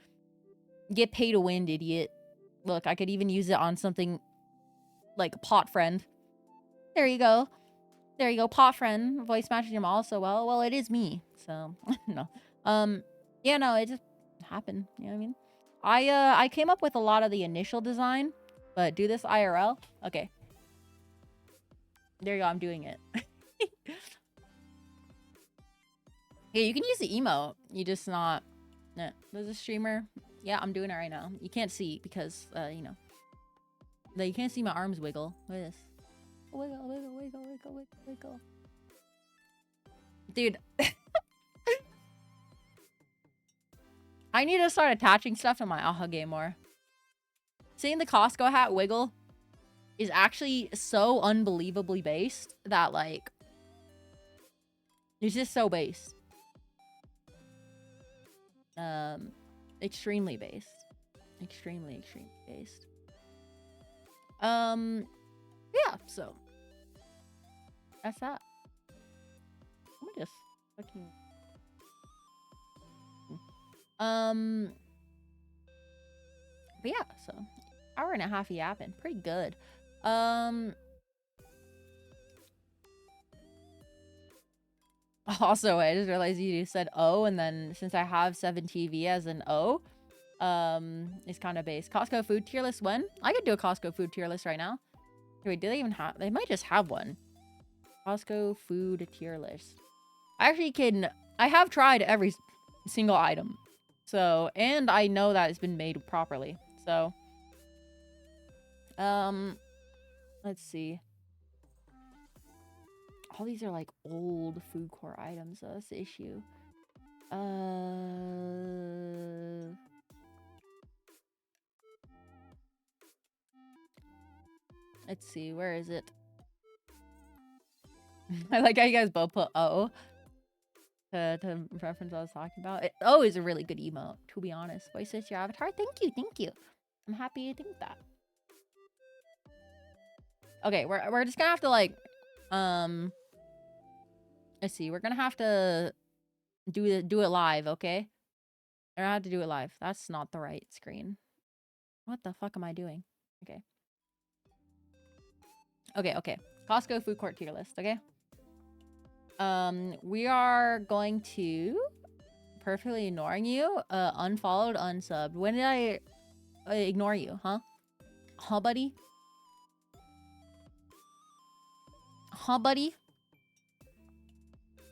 Get pay to win, idiot. Look, I could even use it on something like Pot Friend. There you go. Pot Friend. Voice matching him also well. Well, it is me. So, no. Yeah, no, it just happened. You know what I mean? I came up with a lot of the initial design, but do this IRL? Okay. There you go, I'm doing it. Yeah, you can use the emote. You just not... No, there's a streamer. Yeah, I'm doing it right now. You can't see because, you know. You can't see my arms wiggle. Look at this. Wiggle. Dude. I need to start attaching stuff to my AHA game more. Seeing the Costco hat wiggle is actually so unbelievably based that, like, it's just so based. Extremely based. Extremely based. Yeah, so that's that. Let me just fucking but yeah, so hour and a half yapping. Pretty good. Also, I just realized you said O, and then since I have 7TV as an O, it's kind of base. Costco food tier list when? I could do a Costco food tier list right now. Wait, do they even have? They might just have one. Costco food tier list. I actually can. I have tried every single item, so and I know that it's been made properly. So, let's see. All these are like old food court items. So that's the issue. Let's see. Where is it? I like how you guys both put O to reference what I was talking about. O is a really good emote, to be honest. Voice search your avatar. Thank you, thank you. I'm happy you think that. Okay, we're just gonna have to like, let's see. We're gonna have to do it live, okay? We're gonna have to do it live. That's not the right screen. What the fuck am I doing? Okay. Okay. Costco food court tier list, okay? We are going to perfectly ignoring you. Unfollowed, unsubbed. When did I ignore you, huh? Huh, buddy? Huh, buddy?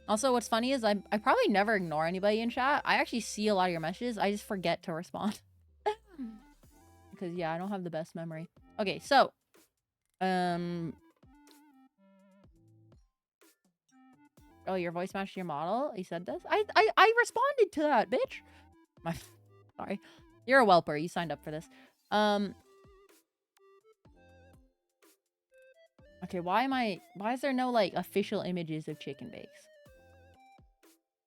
Also, what's funny is I probably never ignore anybody in chat. I actually see a lot of your messages. I just forget to respond. Because, yeah, I don't have the best memory. Okay, so. Oh, your voice matched your model? You said this? I responded to that, bitch. Sorry. You're a whelper. You signed up for this. Okay, why is there no, like, official images of chicken bakes?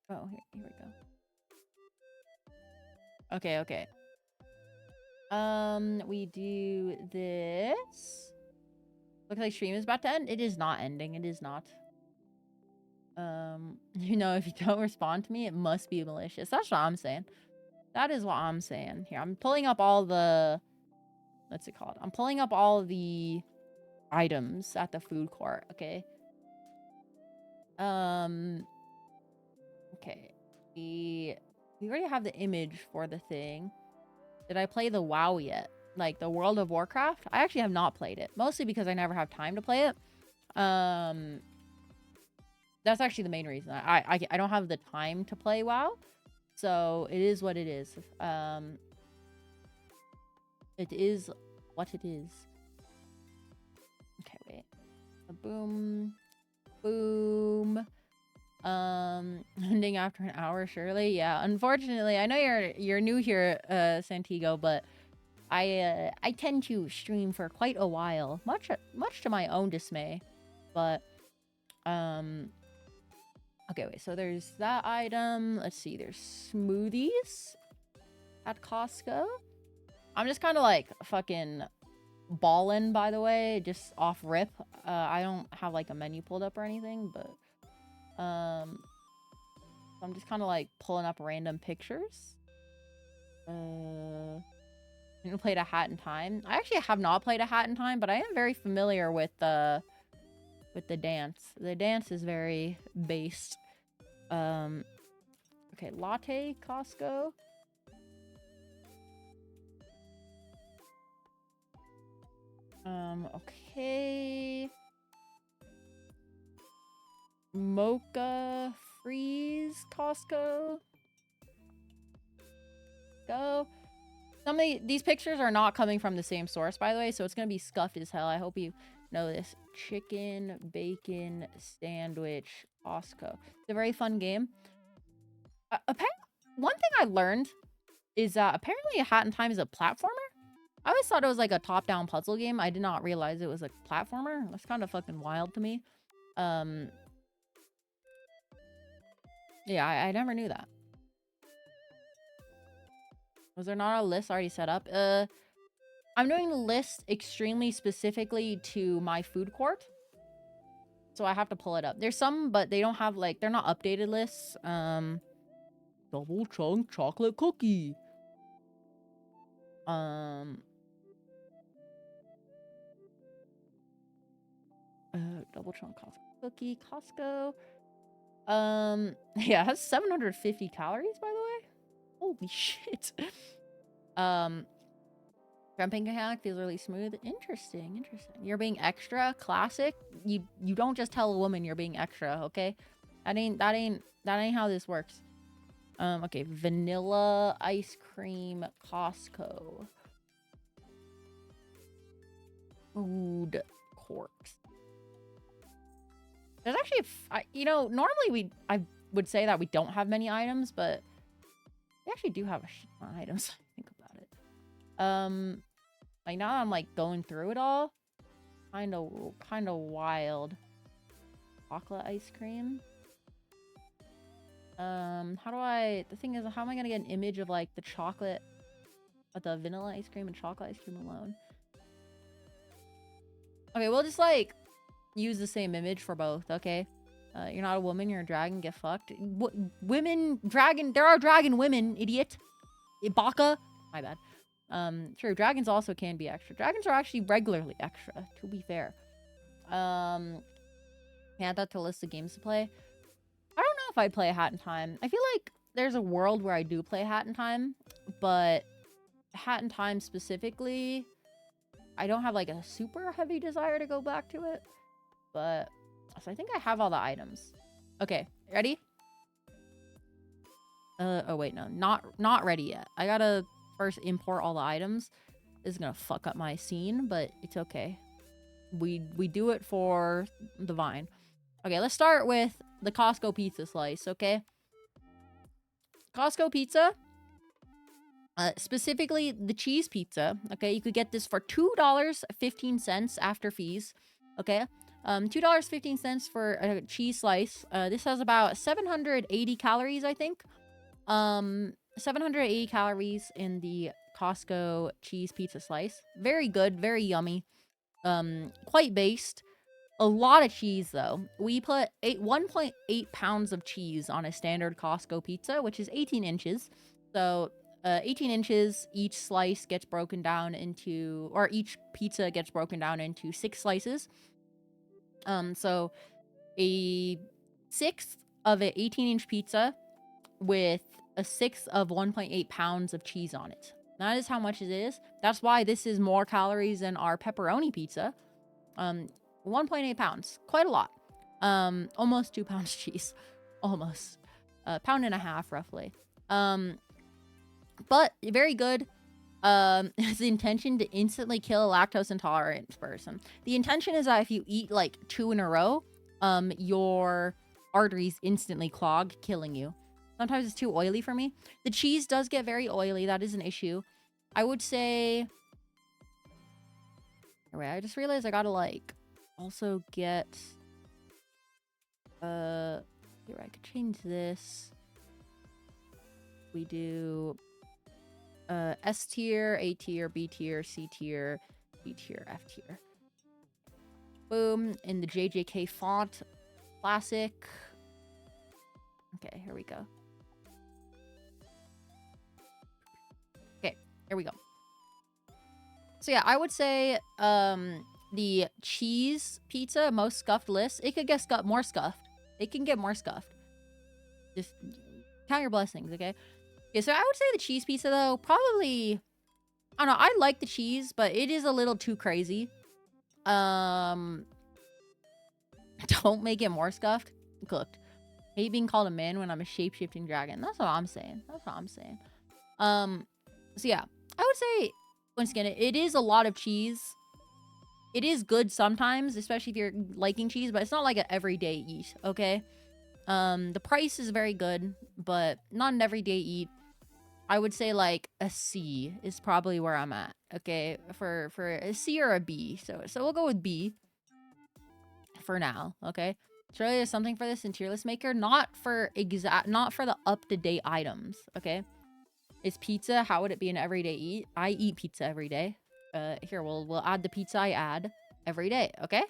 Oh, here we go. Okay. We do this. Looks like stream is about to end. It is not ending. It is not. You know, if you don't respond to me, it must be malicious. That's what I'm saying. That is what I'm saying. Here, I'm pulling up all the... What's it called? I'm pulling up all the items at the food court, okay? Okay. We already have the image for the thing. Did I play the WoW yet? Like, the World of Warcraft? I actually have not played it. Mostly because I never have time to play it. That's actually the main reason. I don't have the time to play WoW. So, it is what it is. It is what it is. Okay, wait. Boom. Boom. Ending after an hour, surely. Yeah, unfortunately, I know you're new here, Santiago, but I tend to stream for quite a while, much to my own dismay. But okay, wait. So there's that item. Let's see. There's smoothies at Costco. I'm just kind of like fucking ballin', by the way, just off rip. I don't have like a menu pulled up or anything, but I'm just kind of like pulling up random pictures. You played a Hat in Time. I actually have not played a Hat in Time, but I am very familiar with the dance. The dance is very based. Okay, latte Costco. Okay. Mocha freeze Costco. Go. Some of these pictures are not coming from the same source, by the way, so it's gonna be scuffed as hell. I hope you know this. Chicken bacon sandwich Costco. It's a very fun game. Apparently, one thing I learned is that apparently A Hat in Time is a platformer. I always thought it was like a top-down puzzle game. I did not realize it was a platformer. That's kind of fucking wild to me. Yeah, I never knew that. Was there not a list already set up? I'm doing the list extremely specifically to my food court. So I have to pull it up. There's some, but they don't have, like, they're not updated lists. Double chunk chocolate cookie. Double chunk cookie, Costco. Yeah, it has 750 calories, by the way. Holy shit. Jumping mechanic feels really smooth. Interesting. You're being extra classic. You don't just tell a woman you're being extra, okay? That ain't how this works. Okay, vanilla ice cream Costco. Food corks. There's actually, you know, normally I would say that we don't have many items, but we actually do have a shit ton of items. Think about it. Like now I'm like going through it all. Kind of wild. Chocolate ice cream. The thing is, how am I gonna get an image of like the chocolate, the vanilla ice cream and chocolate ice cream alone? Okay, we'll just like use the same image for both, okay? You're not a woman, you're a dragon, get fucked. There are dragon women, idiot. Ibaka. My bad. True, dragons also can be extra. Dragons are actually regularly extra, to be fair. Add that to a list of games to play. I don't know if I'd play Hat in Time. I feel like there's a world where I do play Hat in Time, but Hat in Time specifically, I don't have like a super heavy desire to go back to it. But so I think I have all the items. Okay, ready? Oh wait, no, not ready yet. I gotta first import all the items. This is gonna fuck up my scene, but it's okay. We do it for the vine. Okay, let's start with the Costco pizza slice, okay? Costco pizza. Specifically the cheese pizza, okay? You could get this for $2.15 after fees, okay? $2.15 for a cheese slice. This has about 780 calories, I think. 780 calories in the Costco cheese pizza slice. Very good, very yummy. Quite based. A lot of cheese, though. We put 1.8 pounds of cheese on a standard Costco pizza, which is 18 inches. So, 18 inches, each slice gets broken down into... Or each pizza gets broken down into 6 slices. So, a sixth of an 18-inch pizza with a sixth of 1.8 pounds of cheese on it. That is how much it is. That's why this is more calories than our pepperoni pizza. 1.8 pounds. Quite a lot. Almost 2 pounds cheese. Almost. A pound and a half, roughly. But very good. Has the intention to instantly kill a lactose intolerant person. The intention is that if you eat like 2 in a row, your arteries instantly clog, killing you. Sometimes it's too oily for me. The cheese does get very oily. That is an issue. I would say... Wait, I just realized I gotta like... Also get... Here, I could change this. We do... S tier, A tier, B tier, C tier, D tier, F tier. Boom. In the JJK font. Classic. Okay, here we go. Okay, here we go. So yeah, I would say the cheese pizza, most scuffed list. It could get more scuffed. It can get more scuffed. Just count your blessings, okay? Okay, so I would say the cheese pizza, though, probably... I don't know, I like the cheese, but it is a little too crazy. Don't make it more scuffed. Cooked. Hate being called a man when I'm a shape-shifting dragon. That's what I'm saying. So yeah, I would say, once again, it is a lot of cheese. It is good sometimes, especially if you're liking cheese, but it's not like an everyday eat, okay? The price is very good, but not an everyday eat. I would say like a C is probably where I'm at, okay? For a C or a B. So we'll go with for now, okay? Surely there's something for this in tier list maker, not for the up-to-date items, okay? Is pizza, how would it be an everyday eat? I eat pizza every day. Here, we'll add the pizza I add every day, okay?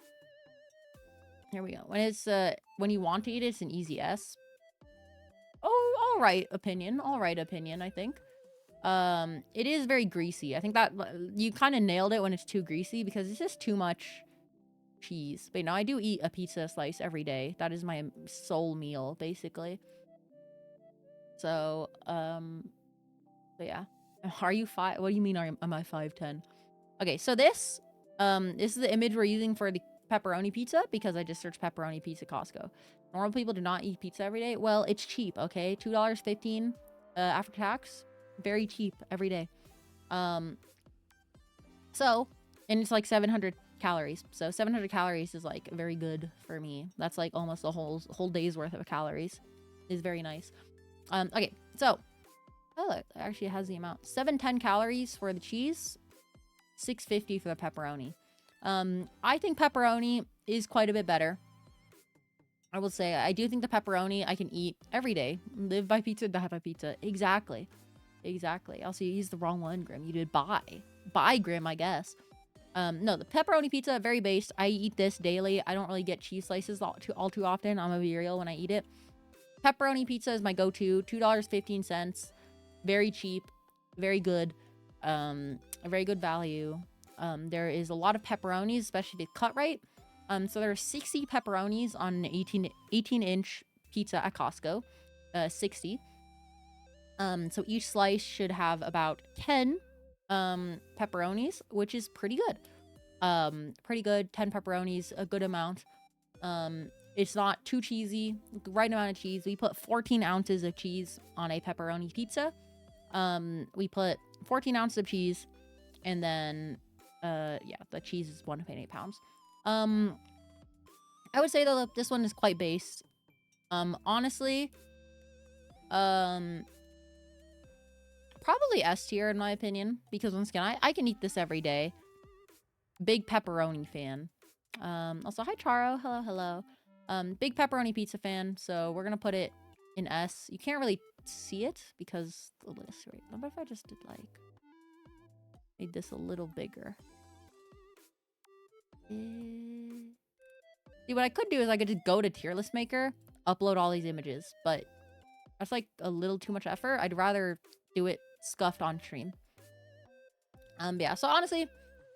Here we go. When you want to eat it, it's an easy S. Oh, all right opinion, I think. It is very greasy. I think that you kind of nailed it when it's too greasy because it's just too much cheese. But no, I do eat a pizza slice every day. That is my sole meal, basically. So, but yeah. Are you five? What do you mean? Am I 5'10"? Okay, so this is the image we're using for the pepperoni pizza because I just searched pepperoni pizza Costco. Normal people do not eat pizza every day. Well, it's cheap, okay? $2.15 after tax. Very cheap every day. So, and it's like 700 calories. So 700 calories is like very good for me. That's like almost a whole day's worth of calories. Is very nice. Okay, so oh, it actually has the amount. 710 calories for the cheese, 650 for the pepperoni. I think pepperoni is quite a bit better. I will say I do think the pepperoni I can eat every day. Live by pizza, die by pizza. Exactly. Also, you used the wrong one, Grim. You did buy, Grim, I guess. No, the pepperoni pizza, very based. I eat this daily. I don't really get cheese slices all too often. I'm a be real when I eat it. Pepperoni pizza is my go-to. $2.15. Very cheap. Very good. A very good value. There is a lot of pepperonis, especially if it's cut right. So there are 60 pepperonis on an 18-inch pizza at Costco. 60. So each slice should have about 10 pepperonis, which is pretty good. Pretty good. 10 pepperonis, a good amount. It's not too cheesy. Right amount of cheese. We put 14 ounces of cheese on a pepperoni pizza. We put 14 ounces of cheese, and then yeah, the cheese is 1.8 pounds. I would say though this one is quite based. Honestly, probably S tier in my opinion, because once again, I can eat this every day. Big pepperoni fan. Also, hi Charo, hello. Big pepperoni pizza fan, so we're gonna put it in S. You can't really see it because the list. Wait, what if I just did like made this a little bigger? See, what I could do is I could just go to tier list maker, upload all these images, but that's like a little too much effort. I'd rather do it scuffed on stream. Yeah, so honestly,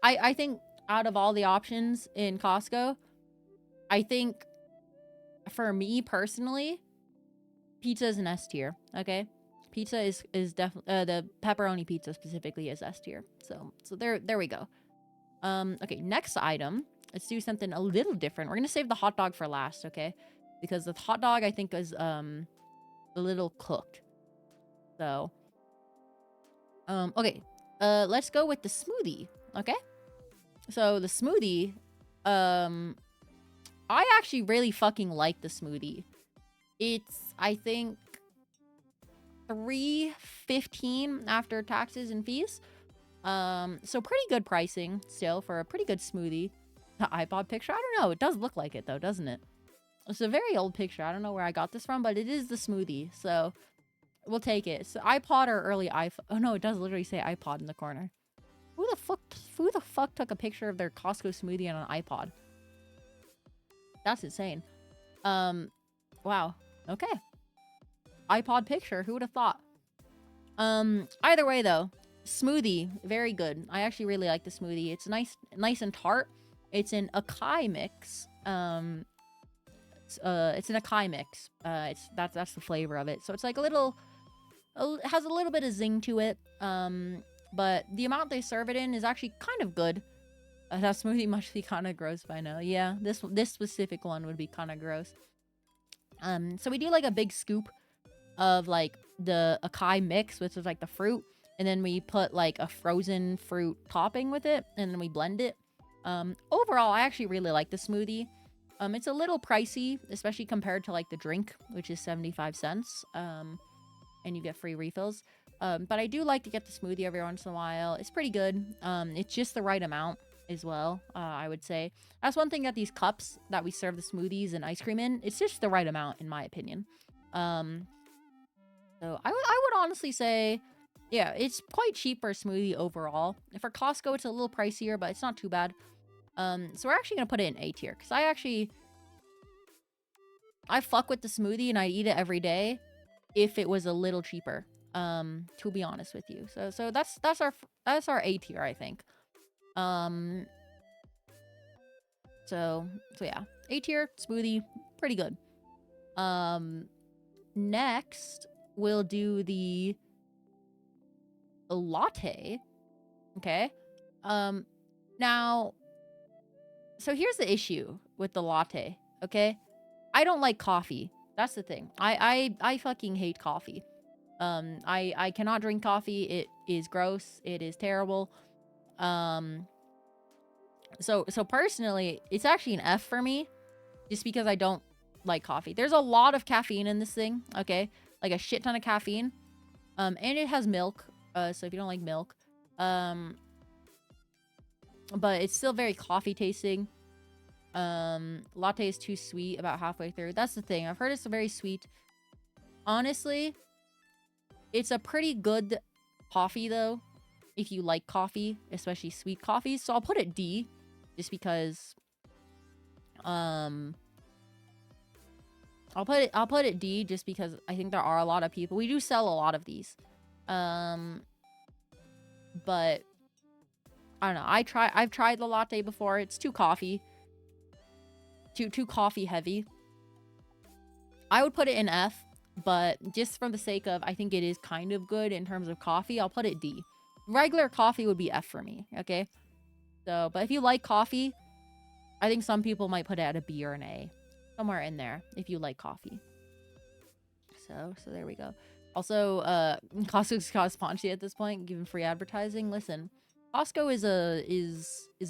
I think out of all the options in Costco, I think for me personally, pizza is an S tier, okay? Pizza is definitely the pepperoni pizza specifically is S tier. So there we go. Okay, next item. Let's do something a little different. We're gonna save the hot dog for last, okay? Because the hot dog I think is a little cooked. So okay. Let's go with the smoothie, okay? So the smoothie, I actually really fucking like the smoothie. It's, I think, $3.15 after taxes and fees. So pretty good pricing still for a pretty good smoothie. The iPod picture, I don't know. It does look like it though, doesn't it? It's a very old picture. I don't know where I got this from, but it is the smoothie. So we'll take it. So iPod or early iPhone. Oh no, it does literally say iPod in the corner. Who the fuck took a picture of their Costco smoothie on an iPod? That's insane. Wow. Okay. iPod picture. Who would have thought? Either way though, smoothie, very good. I actually really like the smoothie. It's nice and tart. It's an acai mix. It's an acai mix. That's the flavor of it. So it's like it has a little bit of zing to it. But the amount they serve it in is actually kind of good. That smoothie must be kind of gross by now. Yeah, this specific one would be kind of gross. So we do like a big scoop of like the acai mix, which is like the fruit, and then we put like a frozen fruit topping with it, and then we blend it. Overall, I actually really like the smoothie. It's a little pricey, especially compared to like the drink, which is 75 cents. And you get free refills. But I do like to get the smoothie every once in a while. It's pretty good. It's just the right amount as well, I would say. That's one thing that these cups that we serve the smoothies and ice cream in, it's just the right amount in my opinion. So I would honestly say, yeah, it's quite cheap for a smoothie overall. For Costco, it's a little pricier, but it's not too bad. So we're actually gonna put it in A tier because I fuck with the smoothie and I eat it every day if it was a little cheaper. To be honest with you. So that's our A tier, I think. So yeah, A tier smoothie, pretty good. Next we'll do the latte. Okay. Now, so here's the issue with the latte. Okay, I don't like coffee. That's the thing. I fucking hate coffee. I cannot drink coffee. It is gross. It is terrible. So personally, it's actually an F for me, just because I don't like coffee. There's a lot of caffeine in this thing, okay? Like a shit ton of caffeine. And it has milk. So if you don't like milk, but it's still very coffee tasting. Latte is too sweet about halfway through. That's the thing. I've heard it's very sweet. Honestly, it's a pretty good coffee though, if you like coffee, especially sweet coffees. So I'll put it D, just because I'll put it D just because I think there are a lot of people. We do sell a lot of these. But I don't know. I've tried the latte before. It's too coffee. Too coffee heavy. I would put it in F, but just for the sake of, I think it is kind of good in terms of coffee, I'll put it D. Regular coffee would be F for me, okay? So, but if you like coffee, I think some people might put it at a B or an A. Somewhere in there, if you like coffee. So there we go. Also, Costco's cost paunchy at this point, giving free advertising. Listen, Costco is a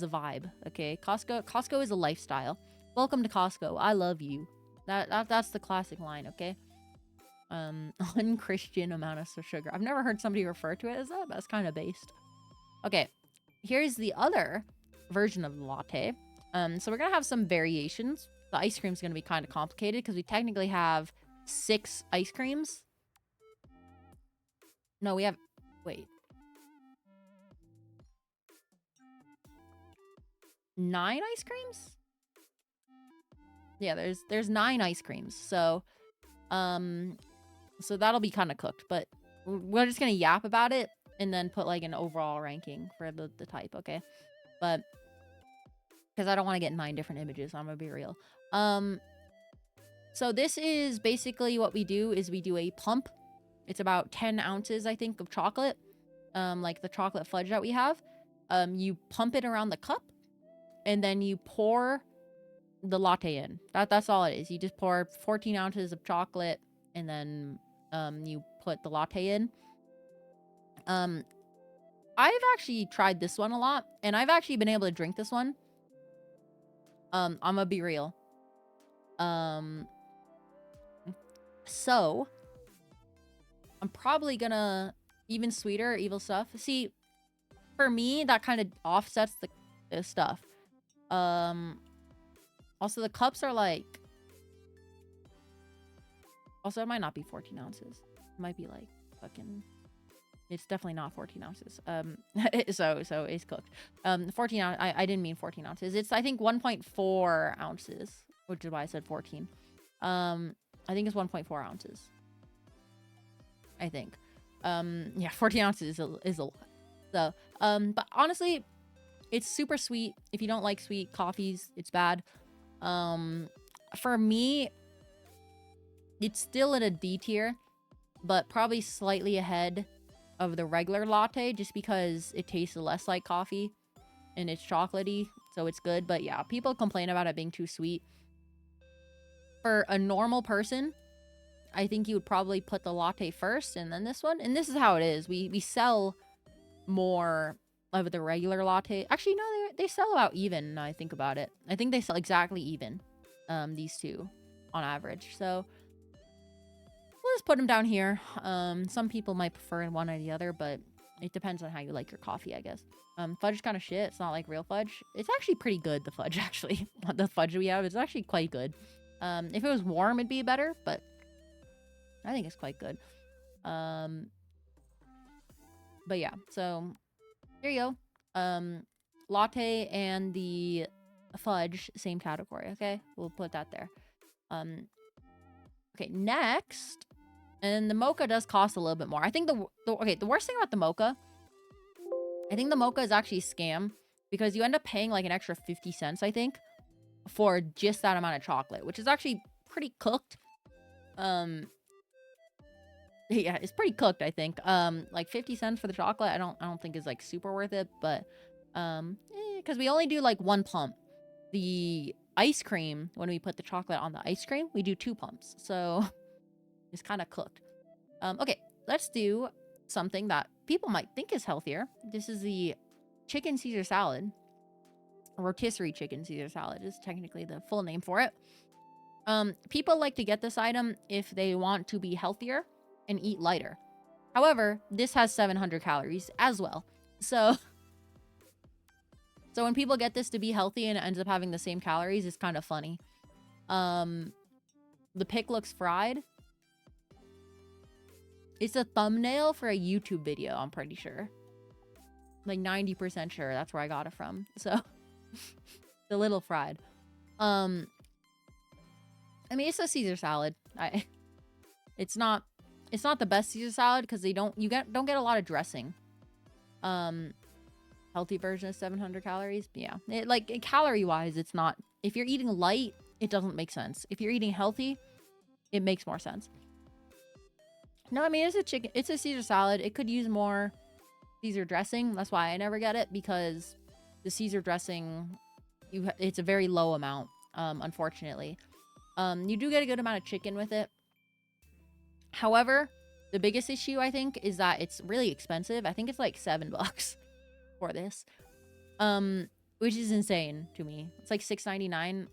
vibe, okay? Costco is a lifestyle. Welcome to Costco. I love you. That's the classic line, okay? Unchristian amount of sugar. I've never heard somebody refer to it as that, but that's kind of based. Okay, here's the other version of the latte. So we're gonna have some variations. The ice cream is gonna be kind of complicated because we technically have 6 ice creams. No, we have... Wait. 9 ice creams? Yeah, there's 9 ice creams. So that'll be kind of cooked, but we're just gonna yap about it and then put like an overall ranking for the type, okay? But because I don't want to get 9 different images, I'm gonna be real. So this is basically what we do is we do a pump. It's about 10 ounces, I think, of chocolate. Like the chocolate fudge that we have. You pump it around the cup, and then you pour the latte in. That's all it is. You just pour 14 ounces of chocolate, and then you put the latte in. I've actually tried this one a lot, and I've actually been able to drink this one. I'm gonna be real. So I'm probably gonna even sweeter, evil stuff. See, for me, that kind of offsets the stuff. Also the cups are like... Also, it might not be 14 ounces. It might be like fucking... It's definitely not 14 ounces. So it's cooked. 14 ounces. I didn't mean 14 ounces. It's, I think, 1.4 ounces, which is why I said 14. I think it's 1.4 ounces. I think. Yeah, 14 ounces is a lot. So, but honestly, it's super sweet. If you don't like sweet coffees, it's bad. For me, it's still at a D tier, but probably slightly ahead of the regular latte, just because it tastes less like coffee and it's chocolatey, so it's good. But yeah, people complain about it being too sweet. For a normal person, I think you would probably put the latte first and then this one. And this is how it is. We sell more of the regular latte. Actually, no, they sell about even, now I think about it. I think they sell exactly even, these two on average. So we'll just put them down here. Some people might prefer one or the other, but it depends on how you like your coffee, I guess. Fudge is kind of shit. It's not like real fudge. It's actually pretty good, the fudge, actually. The fudge we have is actually quite good. If it was warm, it'd be better, but I think it's quite good. But yeah, so here you go. Latte and the fudge, same category, okay? We'll put that there. Okay, next. And the mocha does cost a little bit more. I think the worst thing about the mocha, I think the mocha is actually a scam, because you end up paying like an extra 50 cents, I think. for just that amount of chocolate, which is actually pretty cooked. Yeah, it's pretty cooked, I think. Like 50 cents for the chocolate, I don't think is like super worth it, but because we only do like 1 pump. The ice cream, when we put the chocolate on the ice cream, we do 2 pumps. So it's kind of cooked. Okay, let's do something that people might think is healthier. This is the chicken Caesar salad. Rotisserie chicken Caesar salad is technically the full name for it. People like to get this item if they want to be healthier and eat lighter. However, this has 700 calories as well. So when people get this to be healthy and it ends up having the same calories, it's kind of funny. The pic looks fried. It's a thumbnail for a YouTube video, I'm pretty sure. Like 90% sure that's where I got it from. So it's a little fried. I mean, it's a Caesar salad. It's not the best Caesar salad because they don't get a lot of dressing. Healthy version is 700 calories. Yeah, like calorie wise, it's not. If you're eating light, it doesn't make sense. If you're eating healthy, it makes more sense. No, I mean, it's a Caesar salad. It could use more Caesar dressing. That's why I never get it, because the Caesar dressing, it's a very low amount, unfortunately. You do get a good amount of chicken with it. However, the biggest issue, I think, is that it's really expensive. I think it's like $7 for this, which is insane to me. It's like $6.99,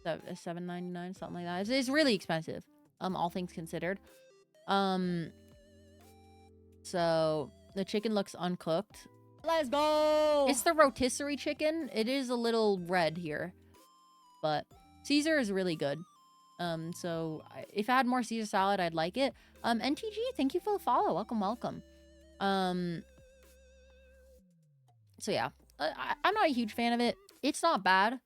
$7.99, something like that. It's really expensive, all things considered. So the chicken looks uncooked. Let's go. It's the rotisserie chicken. It is a little red here, but Caesar is really good. So if I had more Caesar salad, I'd like it. NTG, thank you for the follow. Welcome. So yeah, I'm not a huge fan of it. It's not bad.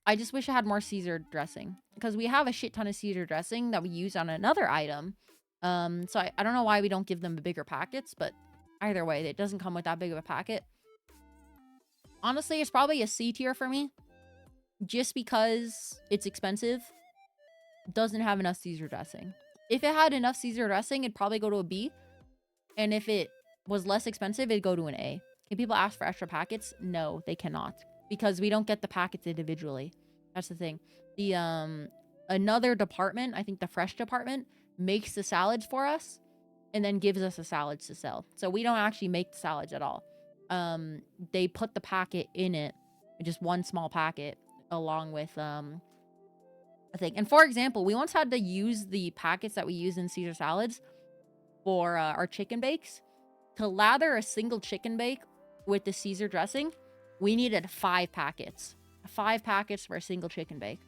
I just wish I had more Caesar dressing, because we have a shit ton of Caesar dressing that we use on another item. So I don't know why we don't give them the bigger packets, but either way, it doesn't come with that big of a packet. Honestly, it's probably a C tier for me, just because it's expensive. It doesn't have enough Caesar dressing. If it had enough Caesar dressing, it'd probably go to a B. And if it was less expensive, it'd go to an A. Can people ask for extra packets? No, they cannot, because we don't get the packets individually. That's the thing. The another department, I think the fresh department, makes the salads for us and then gives us the salads to sell. So we don't actually make the salads at all. They put the packet in it, just one small packet, along with a thing. And for example, we once had to use the packets that we use in Caesar salads for our chicken bakes. To lather a single chicken bake with the Caesar dressing, we needed 5 packets. 5 packets for a single chicken bake.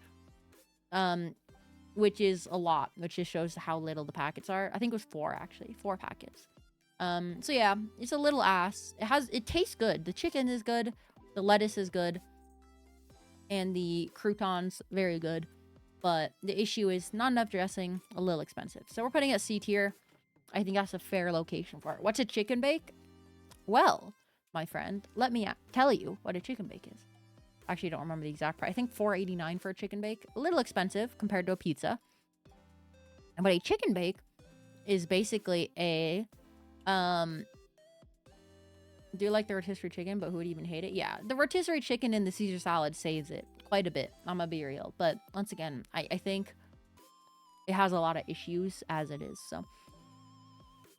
Which is a lot, which just shows how little the packets are. I think it was 4, actually. 4 packets. So yeah, it's a little ass. It tastes good. The chicken is good. The lettuce is good. And the croutons, very good. But the issue is not enough dressing, a little expensive. So we're putting it C tier. I think that's a fair location for it. What's a chicken bake? Well, my friend, let me tell you what a chicken bake is. Actually, I don't remember the exact price. I think $4.89 for a chicken bake. A little expensive compared to a pizza. But a chicken bake is basically a... do you like the rotisserie chicken, but who would even hate it? Yeah, the rotisserie chicken in the Caesar salad saves it quite a bit. I'm gonna be real. But once again, I think it has a lot of issues as it is.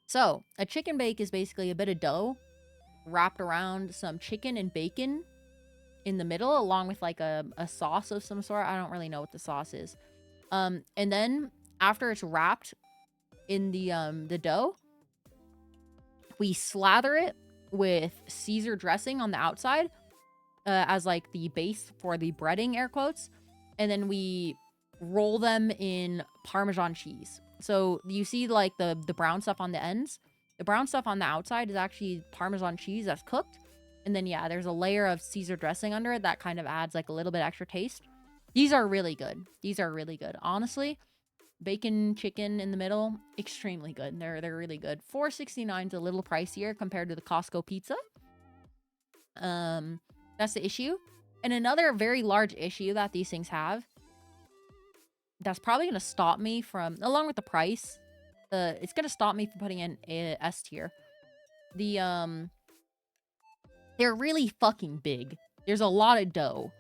So a chicken bake is basically a bit of dough wrapped around some chicken and bacon in the middle, along with like a sauce of some sort. I don't really know what the sauce is. And then after it's wrapped in the dough, we slather it with Caesar dressing on the outside as like the base for the breading, air quotes. And then we roll them in Parmesan cheese. So you see like the brown stuff on the ends. The brown stuff on the outside is actually Parmesan cheese that's cooked. And then, yeah, there's a layer of Caesar dressing under it that kind of adds like a little bit extra taste. These are really good. These are really good. Honestly, bacon, chicken in the middle, extremely good. They're really good. $4.69 is a little pricier compared to the Costco pizza. That's the issue. And another very large issue that these things have, that's probably going to stop me from, along with the price, it's going to stop me from putting in a S tier. They're really fucking big. There's a lot of dough.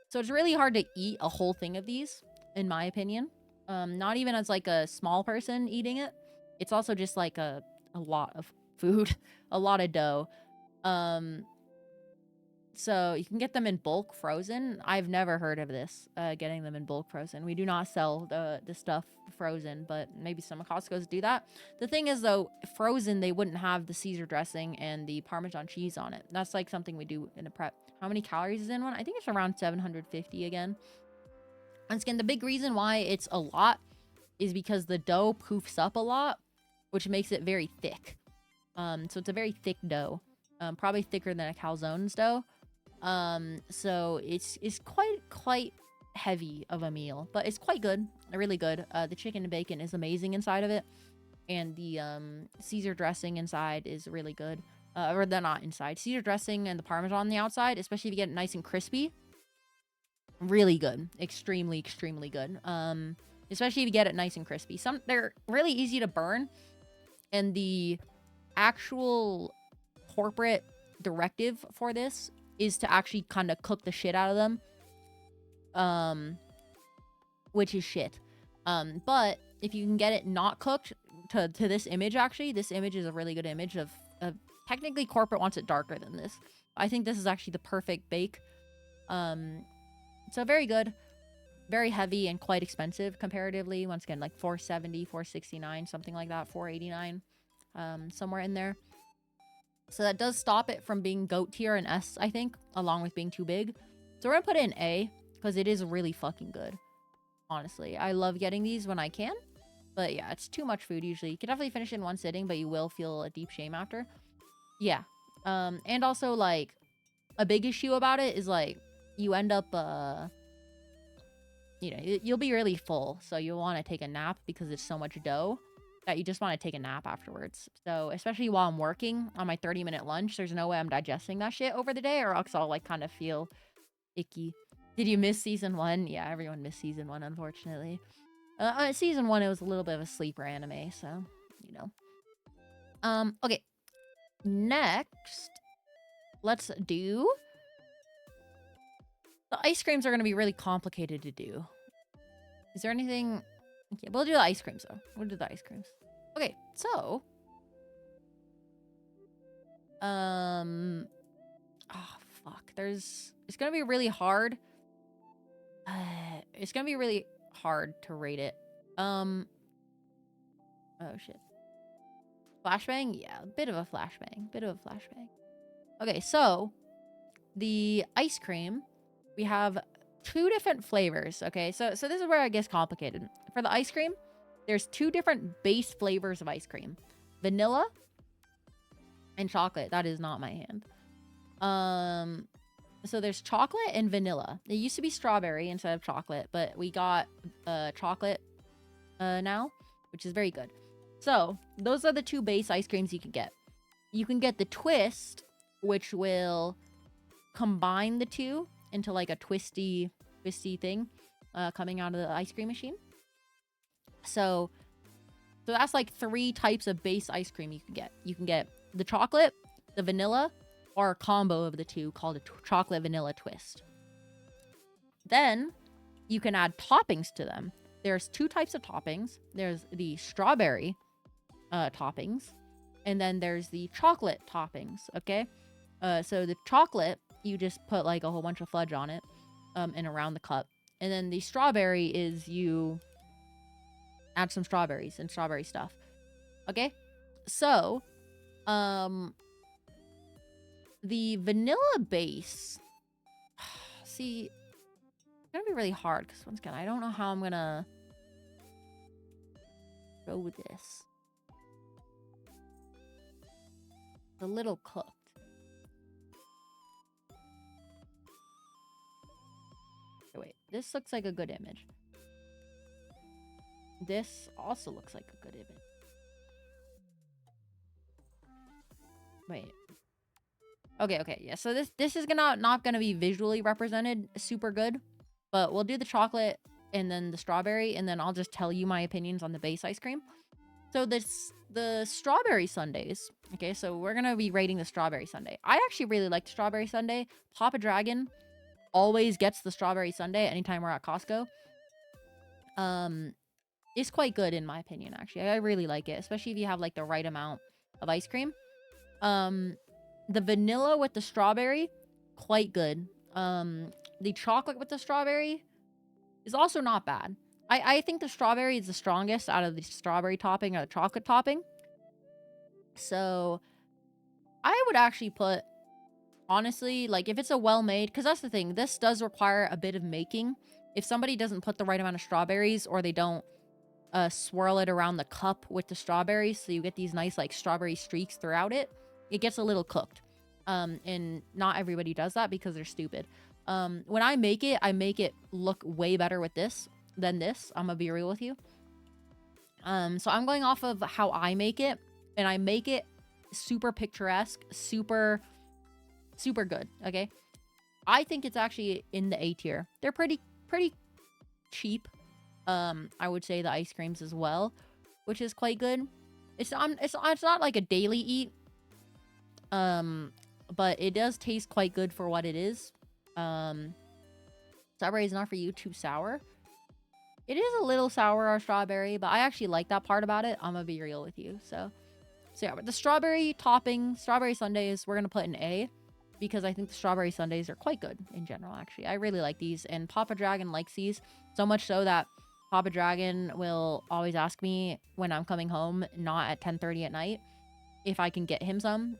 So it's really hard to eat a whole thing of these, in my opinion. Not even as like a small person eating it. It's also just like a lot of food, a lot of dough. So you can get them in bulk frozen. I've never heard of this, getting them in bulk frozen. We do not sell the stuff frozen, but maybe some Costco's do that. The thing is, though, frozen, they wouldn't have the Caesar dressing and the Parmesan cheese on it. That's like something we do in a prep. How many calories is in one? I think it's around 750 again. Once again, the big reason why it's a lot is because the dough poofs up a lot, which makes it very thick. So it's a very thick dough, probably thicker than a calzone's dough. So it's quite heavy of a meal, but it's quite good, really good. The chicken and bacon is amazing inside of it, and the Caesar dressing inside is really good. Or they're not inside. Caesar dressing and the Parmesan on the outside, especially if you get it nice and crispy, really good. Extremely good. Especially if you get it nice and crispy. They're really easy to burn, and the actual corporate directive for this is to actually kind of cook the shit out of them, which is shit. But if you can get it not cooked to this image, actually, this image is a really good image of technically corporate wants it darker than this. I think this is actually the perfect bake. So very good, very heavy, and quite expensive comparatively. Once again, like $470, $469, something like that, $489, somewhere in there. So that does stop it from being GOAT tier and S, I think, along with being too big. So we're gonna put it in A, because it is really fucking good. Honestly, I love getting these when I can. But yeah, it's too much food usually. You can definitely finish it in one sitting, but you will feel a deep shame after. Yeah. And also, like, a big issue about it is, like, you end up, you know, you'll be really full. So you'll want to take a nap because it's so much dough that you just want to take a nap afterwards. So especially while I'm working on my 30-minute lunch, there's no way I'm digesting that shit over the day, or else I'll, like, kind of feel icky. Did you miss season 1? Yeah, everyone missed season 1, unfortunately. Season 1, it was a little bit of a sleeper anime, so, you know. Okay. Next, let's do... The ice creams are going to be really complicated to do. Is there anything... Okay, we'll do the ice creams, though. We'll do the ice creams. Okay, so... Oh, fuck. It's going to be really hard. It's going to be really hard to rate it. Oh, shit. Flashbang? Yeah, a bit of a flashbang. Okay, so... The ice cream... We have 2 different flavors, okay? So this is where it gets complicated. For the ice cream, there's 2 different base flavors of ice cream. Vanilla and chocolate. That is not my hand. So there's chocolate and vanilla. It used to be strawberry instead of chocolate, but we got chocolate now, which is very good. So those are the 2 base ice creams you can get. You can get the twist, which will combine the 2 into like a twisty thing coming out of the ice cream machine. So that's like 3 types of base ice cream you can get. You can get the chocolate, the vanilla, or a combo of the 2 called a chocolate vanilla twist. Then you can add toppings to them. There's 2 types of toppings. There's the strawberry toppings, and then there's the chocolate toppings, okay? So the chocolate, you just put like a whole bunch of fudge on it and around the cup. And then the strawberry is you add some strawberries and strawberry stuff. Okay? So, the vanilla base... See, it's going to be really hard because once again, I don't know how I'm going to go with this. It's a little cooked. Wait, this looks like a good image. This also looks like a good image. Wait. Okay, yeah. So this is not gonna be visually represented super good, but we'll do the chocolate and then the strawberry, and then I'll just tell you my opinions on the base ice cream. So the strawberry sundaes. Okay, so we're gonna be rating the strawberry sundae. I actually really like the strawberry sundae. Papa Dragon always gets the strawberry sundae anytime we're at Costco. It's quite good in my opinion, actually. I really like it, especially if you have like the right amount of ice cream. The vanilla with the strawberry, quite good. The chocolate with the strawberry is also not bad. I think the strawberry is the strongest out of the strawberry topping or the chocolate topping. So I would actually put, honestly, like if it's a well-made, because that's the thing, this does require a bit of making. If somebody doesn't put the right amount of strawberries, or they don't swirl it around the cup with the strawberries, so you get these nice like strawberry streaks throughout it, it gets a little cooked. And not everybody does that because they're stupid. When I make it look way better with this than this. I'm gonna be real with you. So I'm going off of how I make it, and I make it super picturesque, super good. Okay, I think it's actually in the A tier. They're pretty cheap. I would say the ice creams as well, which is quite good. It's not like a daily eat, but it does taste quite good for what it is. Strawberry is not for you, too sour. It is a little sour, our strawberry, but I actually like that part about it. I'm gonna be real with you. So yeah, but the strawberry topping, strawberry sundaes, we're gonna put an A, because I think the strawberry sundaes are quite good in general, actually. I really like these, and Papa Dragon likes these, so much so that Papa Dragon will always ask me when I'm coming home, not at 10:30 at night, if I can get him some,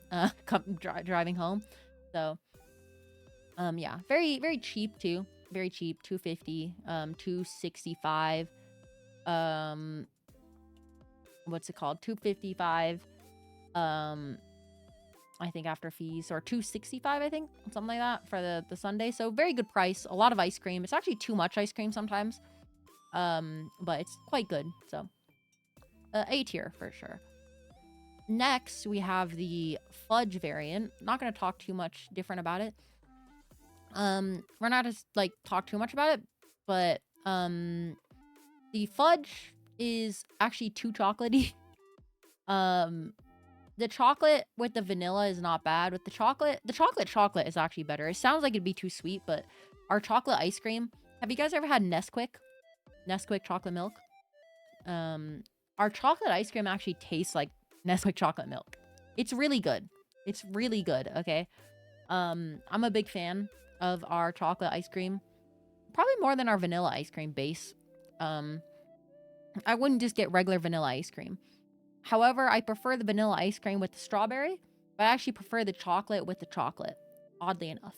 driving home. So, yeah, very cheap too. Very cheap, $2.50, $2.65. What's it called? $2.55. I think after fees, or $2.65, I think, something like that for the sundae. So very good price. A lot of ice cream. It's actually too much ice cream sometimes, but it's quite good. So A tier for sure. Next, we have the fudge variant. Not going to talk too much different about it. We're not just like talk too much about it, but the fudge is actually too chocolatey. The chocolate with the vanilla is not bad. With the chocolate is actually better. It sounds like it'd be too sweet, but our chocolate ice cream. Have you guys ever had Nesquik? Nesquik chocolate milk? Our chocolate ice cream actually tastes like Nesquik chocolate milk. It's really good. It's really good, okay? I'm a big fan of our chocolate ice cream. Probably more than our vanilla ice cream base. I wouldn't just get regular vanilla ice cream. However, I prefer the vanilla ice cream with the strawberry, but I actually prefer the chocolate with the chocolate, oddly enough.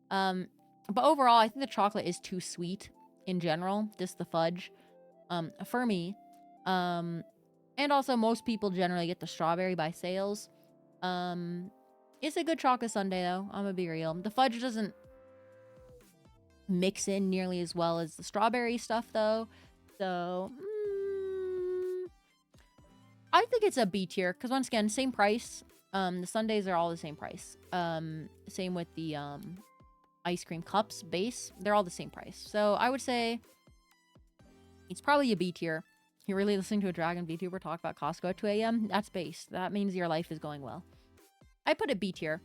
But overall, I think the chocolate is too sweet in general, just the fudge, for me. And also, most people generally get the strawberry by sales. It's a good chocolate sundae, though. I'm gonna be real. The fudge doesn't mix in nearly as well as the strawberry stuff, though. So, I think it's a B tier, because once again, same price. The sundaes are all the same price. Same with the ice cream cups base. They're all the same price. So I would say it's probably a B tier. You're really listening to a Dragon VTuber talk about Costco at 2 a.m.? That's base. That means your life is going well. I put it B tier.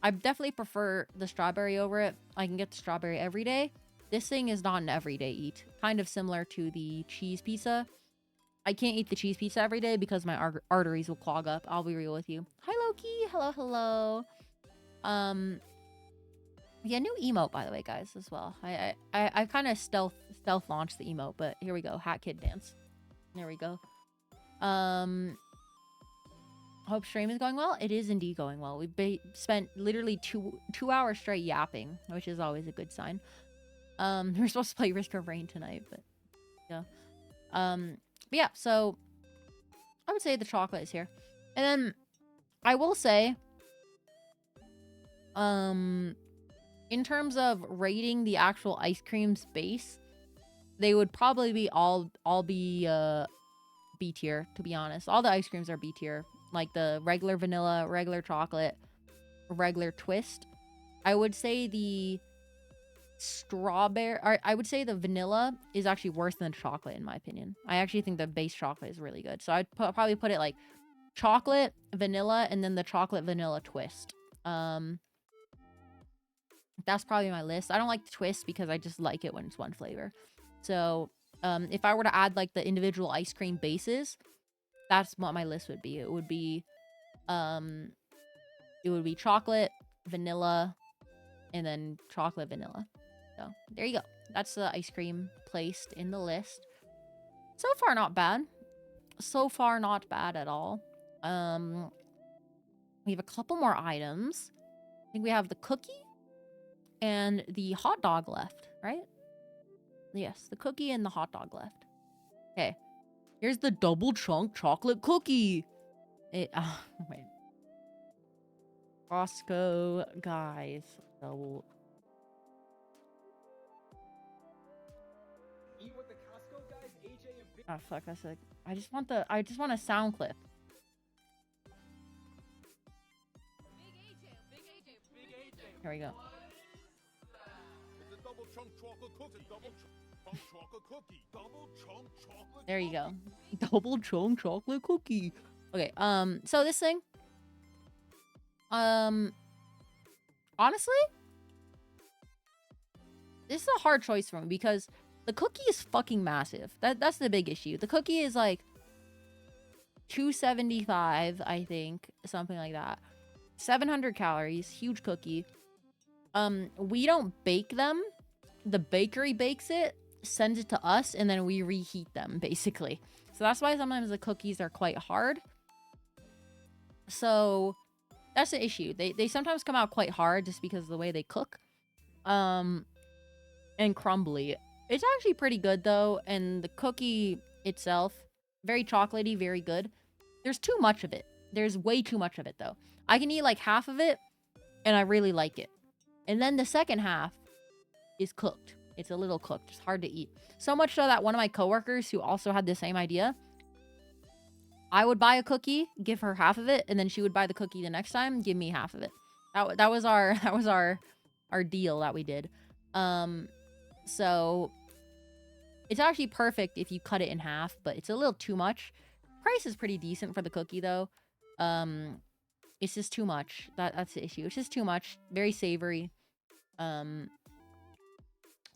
I definitely prefer the strawberry over it. I can get the strawberry every day. This thing is not an everyday eat. Kind of similar to the cheese pizza. I can't eat the cheese pizza every day because my arteries will clog up. I'll be real with you. Hi, Loki. Hello. Yeah, new emote, by the way, guys, as well. I kind of stealth launched the emote, but here we go. Hat Kid Dance. There we go. Hope stream is going well. It is indeed going well. We've spent literally two hours straight yapping, which is always a good sign. We're supposed to play Risk of Rain tonight, but yeah. But yeah, so I would say the chocolate is here. And then I will say, in terms of rating the actual ice cream's base, they would probably be all be B tier, to be honest. All the ice creams are B tier. Like the regular vanilla, regular chocolate, regular twist. I would say the strawberry, or I would say the vanilla is actually worse than chocolate in my opinion. I actually think the base chocolate is really good. So I'd probably put it like chocolate, vanilla, and then the chocolate vanilla twist. That's probably my list. I don't like the twist because I just like it when it's one flavor. So if I were to add like the individual ice cream bases, that's what my list would be. It would be chocolate, vanilla, and then chocolate vanilla. So there you go. That's the ice cream placed in the list. So far, not bad. So far, not bad at all. We have a couple more items. I think we have the cookie and the hot dog left, right? Yes, the cookie and the hot dog left. Okay. Here's the double chunk chocolate cookie. Wait. Costco, guys. Double. Eat with the Costco guys, AJ and Big. Oh fuck, that's like I just want a sound clip. Here we go. It's a double chunk chocolate cookie. Double chunk chocolate cookie. Double chunk chocolate. There you go. Double chunk chocolate cookie. Okay, so this thing. Honestly, this is a hard choice for me because the cookie is fucking massive. That's the big issue. The cookie is like 275, I think, something like that. 700 calories, huge cookie. We don't bake them. The bakery bakes it, sends it to us, and then we reheat them, basically. So that's why sometimes the cookies are quite hard. So that's the issue. They sometimes come out quite hard just because of the way they cook. And crumbly. It's actually pretty good though, and the cookie itself, very chocolatey, very good. There's too much of it. There's way too much of it though. I can eat like half of it, and I really like it. And then the second half is cooked. It's a little cooked. It's hard to eat. So much so that one of my coworkers who also had the same idea, I would buy a cookie, give her half of it, and then she would buy the cookie the next time, give me half of it. That was our deal that we did. So it's actually perfect if you cut it in half, but it's a little too much. Price is pretty decent for the cookie though. It's just too much. That's the issue. It's just too much. Very savory. Or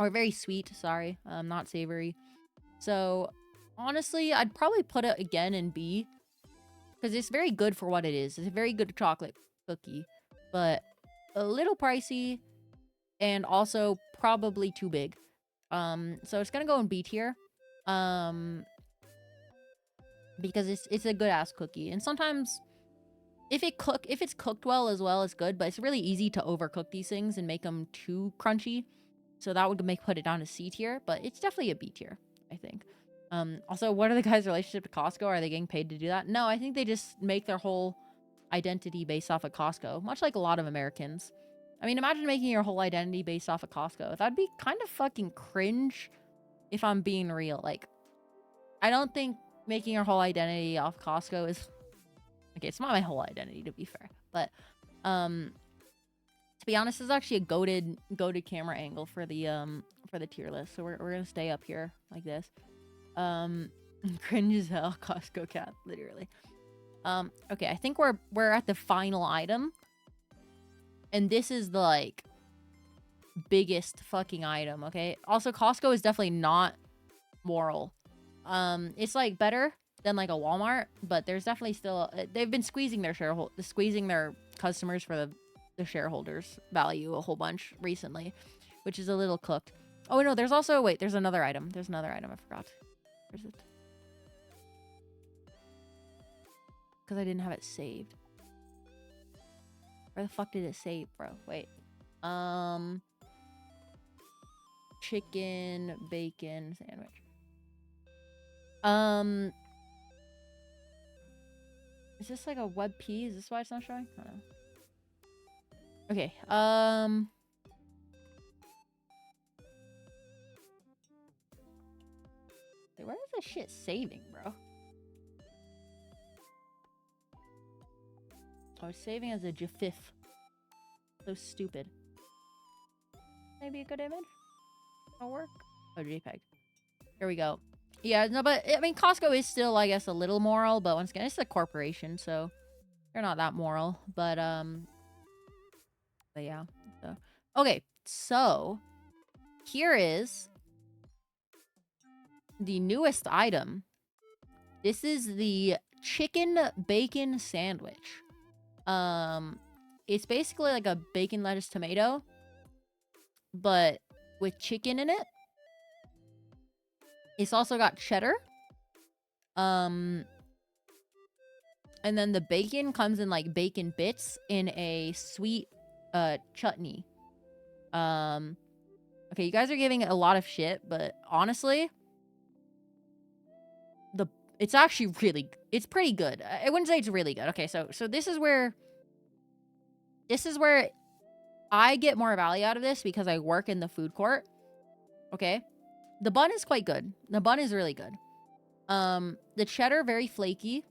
very sweet, sorry. Not savory. So honestly, I'd probably put it again in B. Because it's very good for what it is. It's a very good chocolate cookie. But a little pricey. And also probably too big. So it's gonna go in B tier. Because it's a good ass cookie. And sometimes if it's cooked well as well, it's good, but it's really easy to overcook these things and make them too crunchy. So that would put it down to C tier, but it's definitely a B tier, I think. Also, what are the guys' relationship to Costco? Are they getting paid to do that? No, I think they just make their whole identity based off of Costco, much like a lot of Americans. I mean, imagine making your whole identity based off of Costco. That'd be kind of fucking cringe if I'm being real. Like, I don't think making your whole identity off Costco is... Okay, it's not my whole identity, to be fair. But, to be honest, this is actually a goated camera angle for the tier list. So we're gonna stay up here like this. Cringe as hell, Costco cat, literally. Okay, I think we're at the final item. And this is the, like, biggest fucking item, okay? Also, Costco is definitely not moral. It's, like, better than, like, a Walmart, but there's definitely still... they've been squeezing their customers for the shareholders' value a whole bunch recently, which is a little cooked. Oh, no, there's also... Wait, there's another item. There's another item. I forgot. Where's it? Because I didn't have it saved. Where the fuck did it save, bro? Wait. Chicken, bacon, sandwich. Is this like a web P? Is this why it's not showing? I don't know. Okay, wait, where is this shit saving, bro? Oh, it's saving as a GIF. So stupid. Maybe a good image? That'll work. Oh, JPEG. Here we go. Yeah, no, but I mean, Costco is still, I guess, a little moral, but once again, it's a corporation, so they're not that moral. But yeah. So okay, so here is the newest item. This is the chicken bacon sandwich. It's basically like a bacon, lettuce, tomato, but with chicken in it. It's also got cheddar. And then the bacon comes in like bacon bits in a sweet chutney. Okay, you guys are giving it a lot of shit, but honestly, it's actually it's pretty good. I wouldn't say it's really good. Okay, so this is where I get more value out of this because I work in the food court. Okay. The bun is quite good. The bun is really good. The cheddar, very flaky.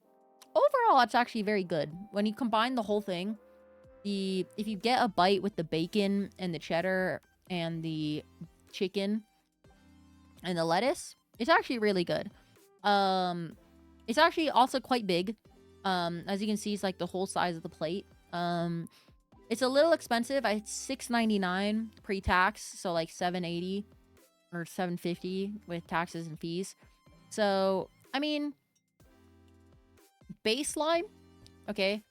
Overall, it's actually very good. When you combine the whole thing, if you get a bite with the bacon and the cheddar and the chicken and the lettuce, it's actually really good. It's actually also quite big. As you can see, it's like the whole size of the plate. It's a little expensive. It's $6.99 pre-tax, so like $7.80 or $7.50 with taxes and fees. So, I mean, baseline, okay,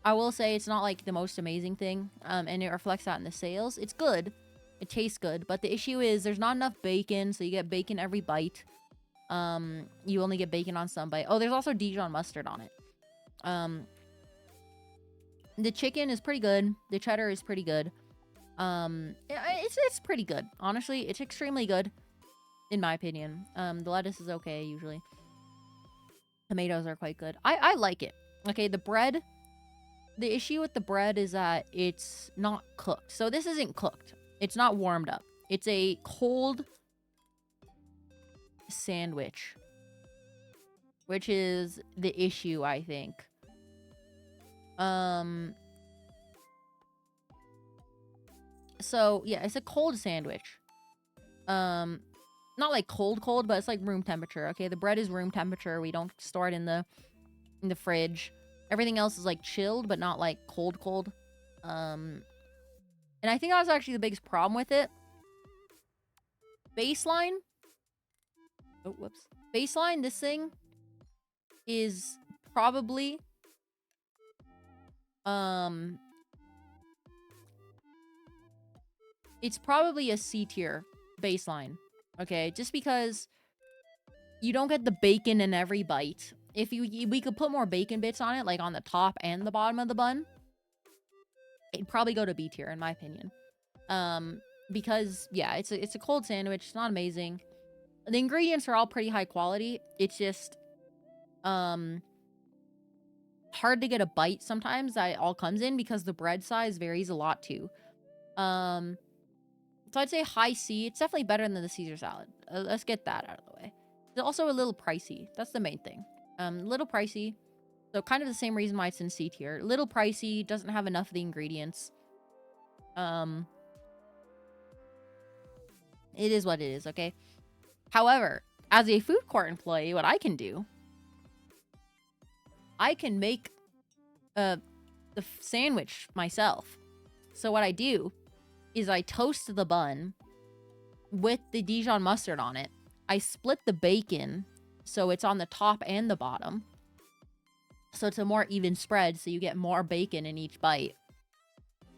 I will say it's not like the most amazing thing, and it reflects that in the sales. It's good. It tastes good, but the issue is there's not enough bacon, so you get bacon every bite. You only get bacon on some bite. Oh, there's also Dijon mustard on it. The chicken is pretty good. The cheddar is pretty good. It's pretty good. Honestly, it's extremely good, in my opinion. The lettuce is okay, usually. Tomatoes are quite good. I like it. Okay, the bread. The issue with the bread is that it's not cooked. So this isn't cooked. It's not warmed up. It's a cold sandwich, which is the issue, I think. So yeah, it's a cold sandwich. Not like cold, but it's like room temperature. Okay, the bread is room temperature. We don't store it in the fridge. Everything else is like chilled, but not like cold. And I think that was actually the biggest problem with it. Baseline. Oh, whoops. Baseline, this thing is probably it's probably a C tier baseline. Okay, just because you don't get the bacon in every bite. If we could put more bacon bits on it, like on the top and the bottom of the bun, it'd probably go to B tier in my opinion. Because yeah, it's a cold sandwich. It's not amazing. The ingredients are all pretty high quality. It's just hard to get a bite sometimes that it all comes in because the bread size varies a lot too. So I'd say high C. It's definitely better than the Caesar salad. Let's get that out of the way. It's also a little pricey. That's the main thing. Little pricey. So kind of the same reason why it's in C tier. Little pricey, doesn't have enough of the ingredients. It is what it is, okay? However, as a food court employee, what I can do, I can make the sandwich myself. So what I do is I toast the bun with the Dijon mustard on it. I split the bacon so it's on the top and the bottom. So it's a more even spread, so you get more bacon in each bite.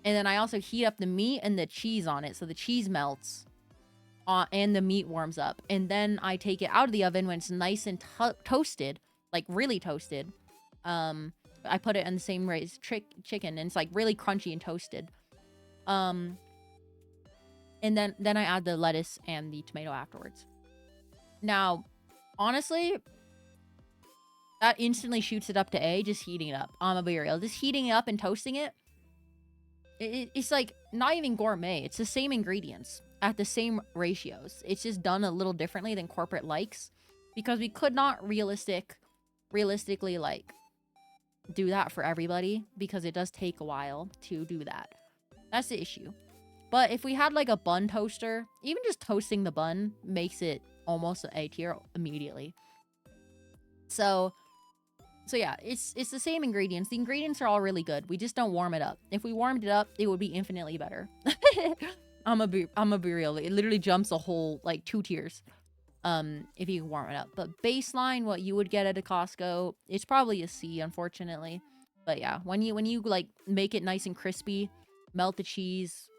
And then I also heat up the meat and the cheese on it, so the cheese melts and the meat warms up. And then I take it out of the oven when it's nice and toasted, like really toasted. I put it in the same way as chicken, and it's like really crunchy and toasted. And then I add the lettuce and the tomato afterwards. Now, honestly, that instantly shoots it up to A, just heating it up. I'm gonna be real. Just heating it up and toasting it, it's like not even gourmet. It's the same ingredients at the same ratios. It's just done a little differently than corporate likes, because we could not realistically like do that for everybody, because it does take a while to do that. That's the issue. But if we had like a bun toaster, even just toasting the bun makes it almost an A tier immediately. So yeah, it's the same ingredients. The ingredients are all really good. We just don't warm it up. If we warmed it up, it would be infinitely better. I'm a be real. It literally jumps a whole like 2 tiers. If you warm it up. But baseline, what you would get at a Costco, it's probably a C, unfortunately. But yeah, when you like make it nice and crispy, melt the cheese,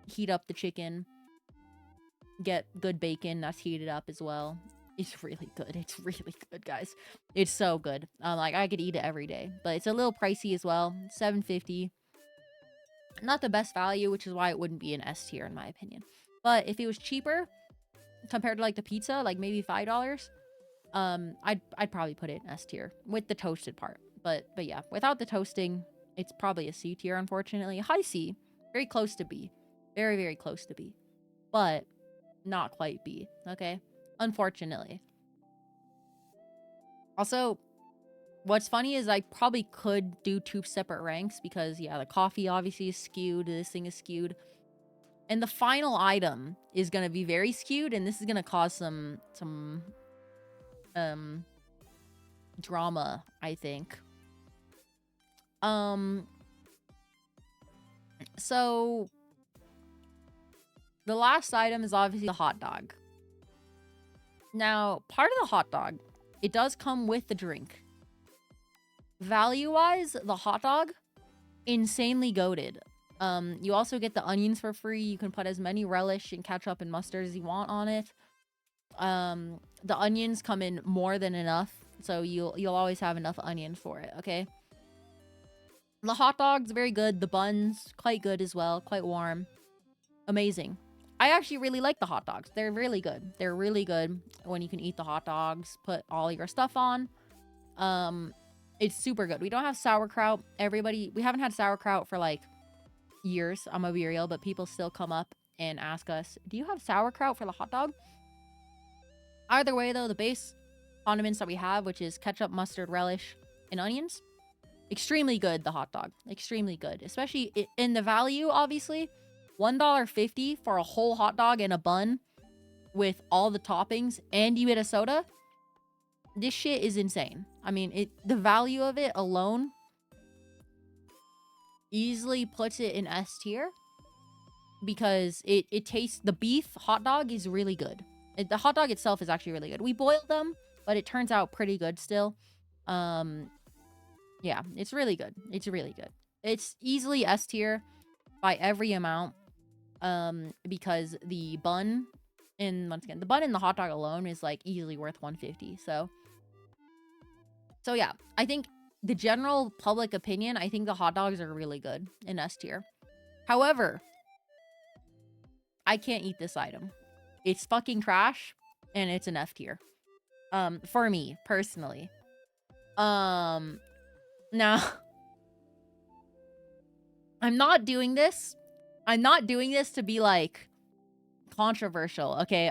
heat up the chicken, get good bacon that's heated up as well. It's really good. It's really good, guys. It's so good. Like I could eat it every day, but it's a little pricey as well. $7.50. Not the best value, which is why it wouldn't be an S tier in my opinion. But if it was cheaper compared to like the pizza, like maybe $5, I'd probably put it in S tier with the toasted part. But yeah, without the toasting, it's probably a C tier, unfortunately. High C, very close to B. Very, very close to B. But not quite B, okay? Unfortunately. Also, what's funny is I probably could do 2 separate ranks because, yeah, the coffee obviously is skewed. This thing is skewed. And the final item is going to be very skewed, and this is going to cause some drama, I think. So the last item is obviously the hot dog. Now, part of the hot dog, it does come with the drink. Value-wise, the hot dog, insanely goated. You also get the onions for free. You can put as many relish and ketchup and mustard as you want on it. The onions come in more than enough, so you'll always have enough onions for it, okay? The hot dog's very good. The bun's quite good as well. Quite warm. Amazing. I actually really like the hot dogs. They're really good. They're really good when you can eat the hot dogs, put all your stuff on. It's super good. We don't have sauerkraut. We haven't had sauerkraut for like years. I'm gonna be real, but people still come up and ask us, do you have sauerkraut for the hot dog? Either way though, the base condiments that we have, which is ketchup, mustard, relish, and onions, extremely good. The hot dog, extremely good, especially in the value, obviously. $1.50 for a whole hot dog and a bun with all the toppings, and you get a soda. This shit is insane. I mean, the value of it alone easily puts it in S tier because it tastes, the beef hot dog is really good. The hot dog itself is actually really good. We boiled them, but it turns out pretty good still. Yeah, it's really good. It's really good. It's easily S tier by every amount. Because the bun, and once again, the bun and the hot dog alone is like easily worth $1.50. So yeah, I think the general public opinion, I think the hot dogs are really good in S tier. However, I can't eat this item. It's fucking trash, and it's an F tier. For me personally. Now, I'm not doing this to be like controversial, okay?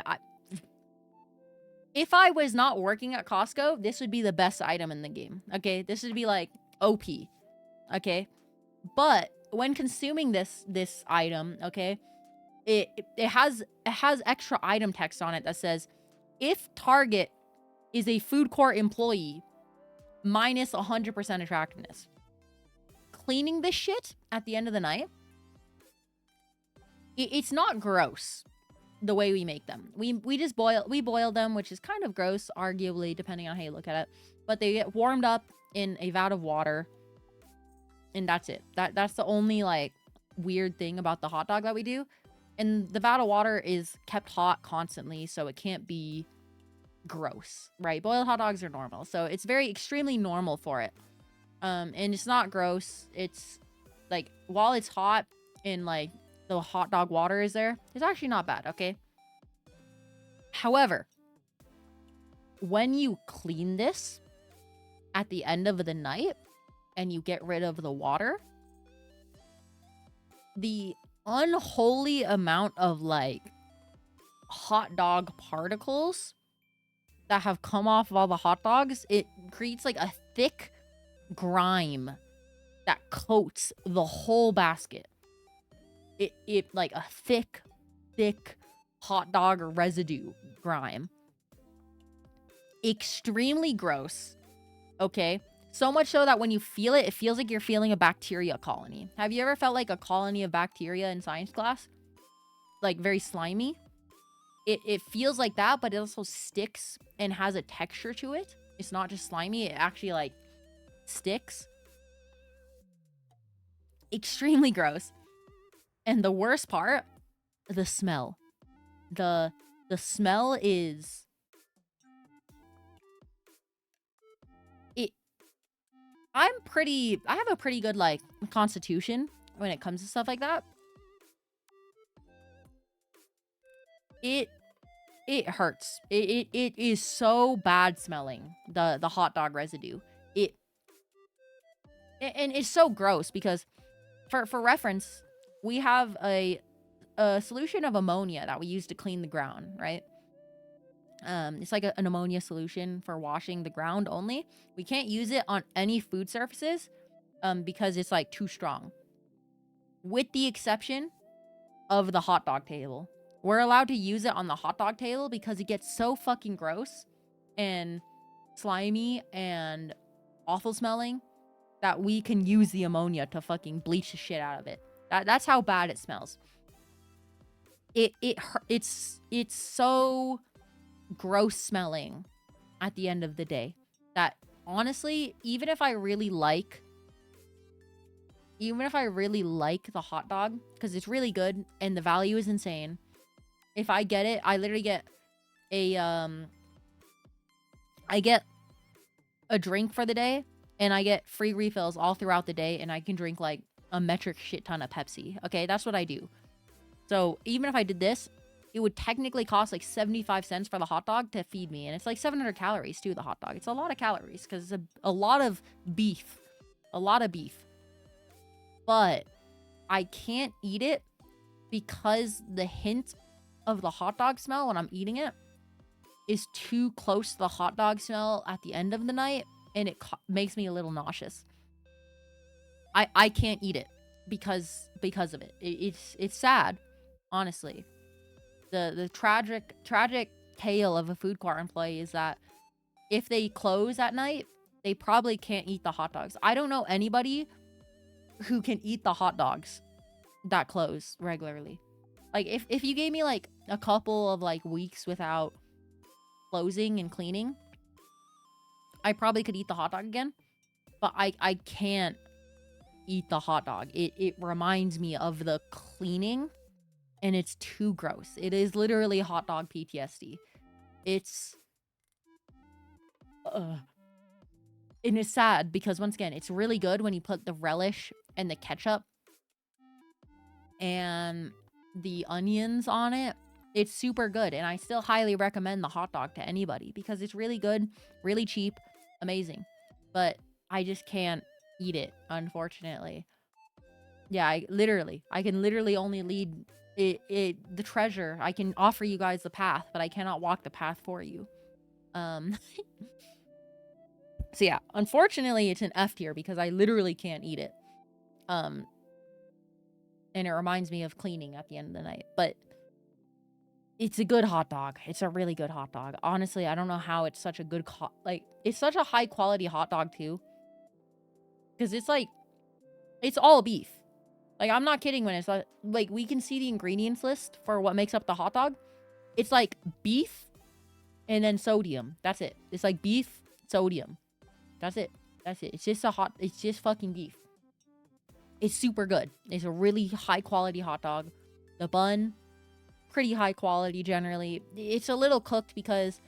If I was not working at Costco, this would be the best item in the game, okay? This would be like OP, okay? But when consuming this item, okay, it has extra item text on it that says, if Target is a food court employee, minus 100% attractiveness. Cleaning this shit at the end of the night, it's not gross the way we make them. We just boil them, which is kind of gross, arguably, depending on how you look at it. But they get warmed up in a vat of water, and that's it. That's the only like weird thing about the hot dog that we do. And the vat of water is kept hot constantly, so it can't be gross, right? Boiled hot dogs are normal, so it's very extremely normal for it. And it's not gross. It's like, while it's hot and like the hot dog water is there, it's actually not bad, okay? However, when you clean this at the end of the night and you get rid of the water, the unholy amount of like hot dog particles that have come off of all the hot dogs, it creates like a thick grime that coats the whole basket. it like a thick hot dog residue grime. Extremely gross. Okay? So much so that when you feel it, it feels like you're feeling a bacteria colony. Have you ever felt like a colony of bacteria in science class? Like very slimy? It feels like that, but it also sticks and has a texture to it. It's not just slimy, it actually like sticks. Extremely gross. And the worst part, the smell. The smell is I have a pretty good like constitution when it comes to stuff like that. It hurts. It is so bad smelling, the hot dog residue. And it's so gross because for reference, we have a solution of ammonia that we use to clean the ground, right? It's like an ammonia solution for washing the ground only. We can't use it on any food surfaces because it's like too strong. With the exception of the hot dog table. We're allowed to use it on the hot dog table because it gets so fucking gross and slimy and awful smelling that we can use the ammonia to fucking bleach the shit out of it. That's how bad it smells. It's so gross smelling at the end of the day that honestly, even if I really like the hot dog, because it's really good and the value is insane, if I get it, I literally get I get a drink for the day and I get free refills all throughout the day, and I can drink like a metric shit ton of Pepsi. Okay, that's what I do. So even if I did this, it would technically cost like 75 cents for the hot dog to feed me. And it's like 700 calories too, the hot dog. It's a lot of calories because it's a lot of beef. A lot of beef. But I can't eat it because the hint of the hot dog smell when I'm eating it is too close to the hot dog smell at the end of the night, and it makes me a little nauseous. I can't eat it because of it. It's sad, honestly. The tragic tale of a food court employee is that if they close at night, they probably can't eat the hot dogs. I don't know anybody who can eat the hot dogs that close regularly. Like if you gave me like a couple of like weeks without closing and cleaning, I probably could eat the hot dog again. But I can't eat the hot dog. It reminds me of the cleaning, and it's too gross. It is literally hot dog PTSD. It's and it's sad because once again, it's really good when you put the relish and the ketchup and the onions on it. It's super good, and I still highly recommend the hot dog to anybody because it's really good, really cheap, amazing. But I just can't eat it, unfortunately. Yeah, I can literally only lead the treasure. I can offer you guys the path, but I cannot walk the path for you. So yeah, unfortunately it's an F tier because I literally can't eat it. And it reminds me of cleaning at the end of the night, but it's a good hot dog. It's a really good hot dog. Honestly, I don't know how it's such a good it's such a high quality hot dog too. Cuz it's like it's all beef. Like, I'm not kidding when it's like we can see the ingredients list for what makes up the hot dog. It's like beef and then sodium. That's it. It's like beef, sodium. That's it. That's it. It's just fucking beef. It's super good. It's a really high quality hot dog. The bun, pretty high quality generally. It's a little cooked because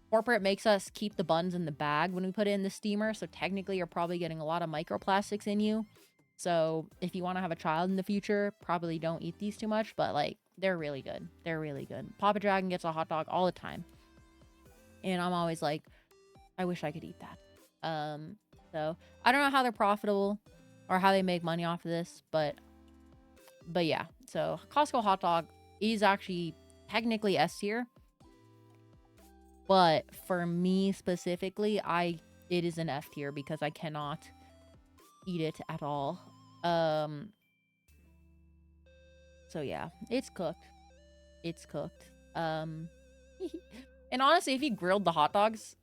corporate makes us keep the buns in the bag when we put it in the steamer. So technically you're probably getting a lot of microplastics in you. So if you want to have a child in the future, probably don't eat these too much, but like they're really good. They're really good. Papa Dragon gets a hot dog all the time. And I'm always like, I wish I could eat that. So I don't know how they're profitable or how they make money off of this, but yeah. So Costco hot dog is actually technically S tier. But for me specifically, it is an F tier because I cannot eat it at all. So yeah, it's cooked. It's cooked. And honestly, if you grilled the hot dogs,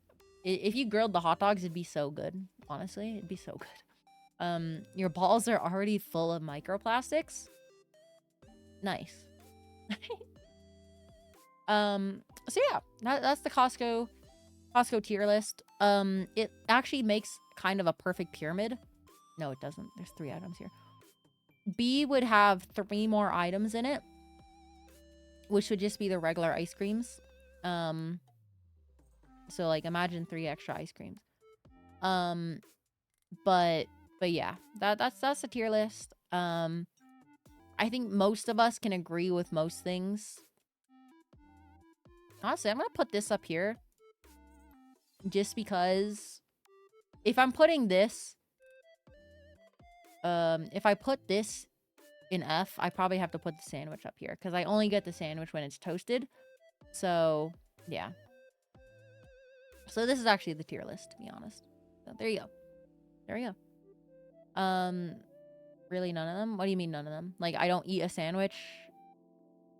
it'd be so good. Honestly, it'd be so good. Your balls are already full of microplastics. Nice. So yeah, that's the Costco tier list. It actually makes kind of a perfect pyramid. No, it doesn't. There's 3 items here. B would have 3 more items in it, which would just be the regular ice creams. So like imagine 3 extra ice creams. But yeah, that's the tier list. I think most of us can agree with most things. Honestly, I'm gonna put this up here just because if I'm putting this, if I put this in F, I probably have to put the sandwich up here because I only get the sandwich when it's toasted. So yeah. So this is actually the tier list, to be honest. So there you go. There we go. Really none of them? What do you mean none of them? Like I don't eat a sandwich?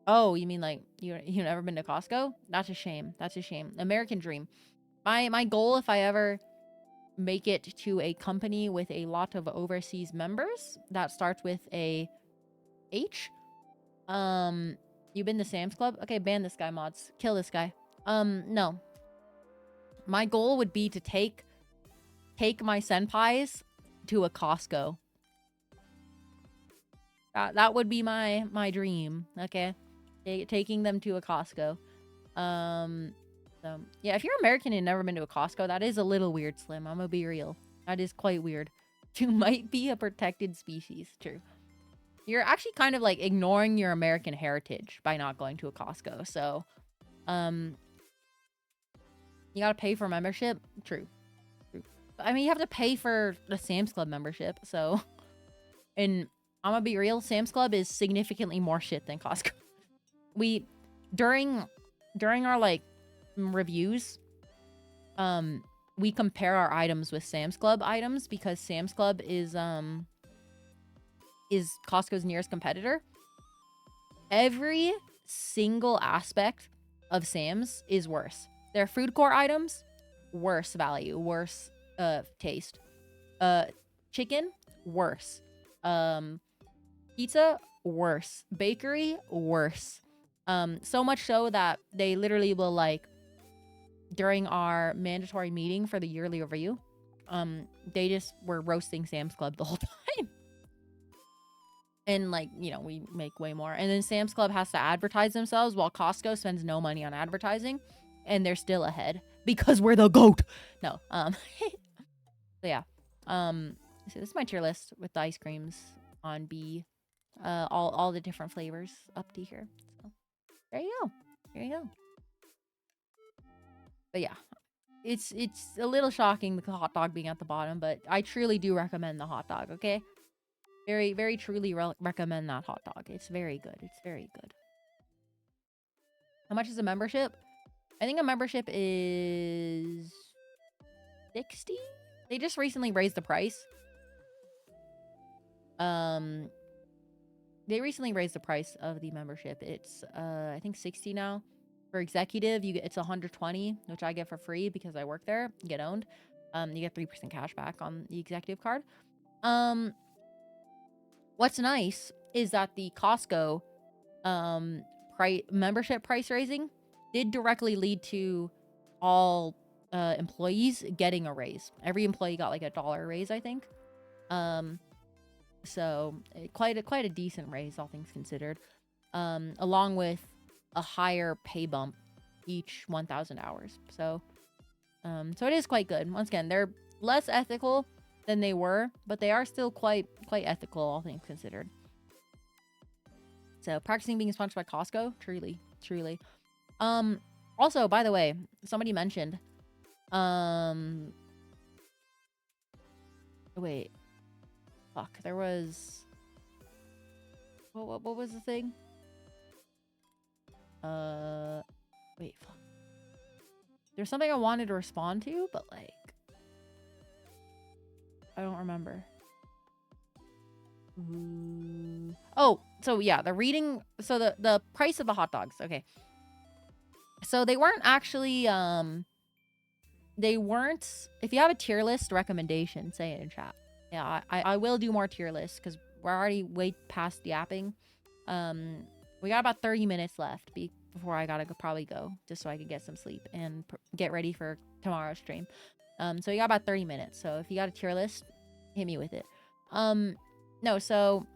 Oh, you mean like you never been to Costco? That's a shame. That's a shame. American dream. My goal, if I ever make it to a company with a lot of overseas members that starts with a H. You been to Sam's Club? Okay, ban this guy, mods. Kill this guy. No. My goal would be to take my senpais to a Costco. That would be my dream. Okay, taking them to a Costco. So yeah, if you're American and never been to a Costco, that is a little weird, Slim. I'm gonna be real. That is quite weird. You might be a protected species. True. You're actually kind of like ignoring your American heritage by not going to a Costco. So, you gotta pay for membership. True. True. I mean, you have to pay for the Sam's Club membership. So, and I'm gonna be real, Sam's Club is significantly more shit than Costco. We during our like reviews, we compare our items with Sam's Club items because Sam's Club is Costco's nearest competitor. Every single aspect of Sam's is worse. Their food court items, worse value, worse taste. Chicken, worse. Pizza, worse. Bakery, worse. So much so that they literally will like during our mandatory meeting for the yearly review, they just were roasting Sam's Club the whole time. And like, you know, we make way more. And then Sam's Club has to advertise themselves while Costco spends no money on advertising. And they're still ahead because we're the GOAT. No. So yeah. So this is my tier list with the ice creams on B. All the different flavors up to here. So there you go. There you go. But yeah. It's a little shocking the hot dog being at the bottom, but I truly do recommend the hot dog, okay? Very, very truly recommend that hot dog. It's very good. It's very good. How much is a membership? I think a membership is 60. They just recently raised the price. They recently raised the price of the membership. It's I think 60 now. For executive, it's 120, which I get for free because I work there. You get owned. You get 3% cash back on the executive card. What's nice is that the Costco membership price raising did directly lead to all employees getting a raise. Every employee got like $1 raise, I think. So quite a decent raise, all things considered. Along with a higher pay bump each 1,000 hours. So it is quite good. Once again, they're less ethical than they were, but they are still quite ethical, all things considered. So practicing being sponsored by Costco, truly. Also, by the way, somebody mentioned, wait, fuck, there was, what was the thing? Wait, fuck. There's something I wanted to respond to, but like, I don't remember. Ooh. Oh, So yeah, so the price of the hot dogs. Okay. So they weren't actually if you have a tier list recommendation, say it in chat. Yeah, I will do more tier lists because we're already way past yapping. We got about 30 minutes left before I gotta probably go, just so I can get some sleep and get ready for tomorrow's stream. So you got about 30 minutes. So if you got a tier list, hit me with it. No, so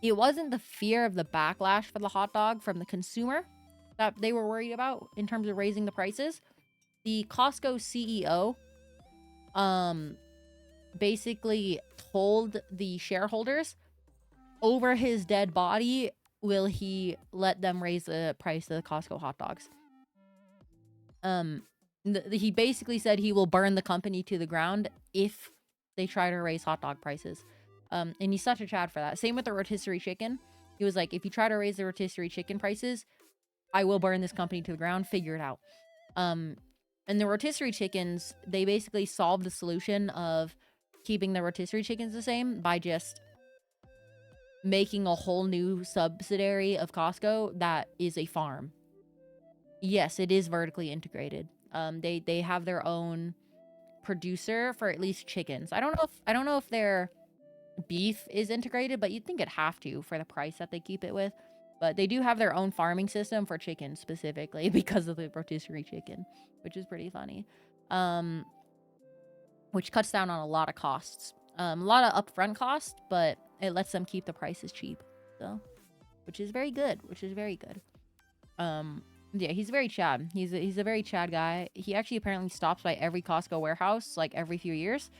it wasn't the fear of the backlash for the hot dog from the consumer that they were worried about in terms of raising the prices. The Costco CEO basically told the shareholders over his dead body will he let them raise the price of the Costco hot dogs. He basically said he will burn the company to the ground if they try to raise hot dog prices. And he's such a Chad for that. Same with the rotisserie chicken. He was like, if you try to raise the rotisserie chicken prices, I will burn this company to the ground. Figure it out. And the rotisserie chickens, they basically solved the solution of keeping the rotisserie chickens the same by just making a whole new subsidiary of Costco that is a farm. Yes, it is vertically integrated. They have their own producer for at least chickens. I don't know if their beef is integrated, but you'd think it'd have to for the price that they keep it with. But they do have their own farming system for chickens specifically because of the rotisserie chicken, which is pretty funny. Which cuts down on a lot of costs. A lot of upfront costs, but it lets them keep the prices cheap. So, which is very good. Yeah, he's very Chad. He's a very Chad guy. He actually apparently stops by every Costco warehouse like every few years.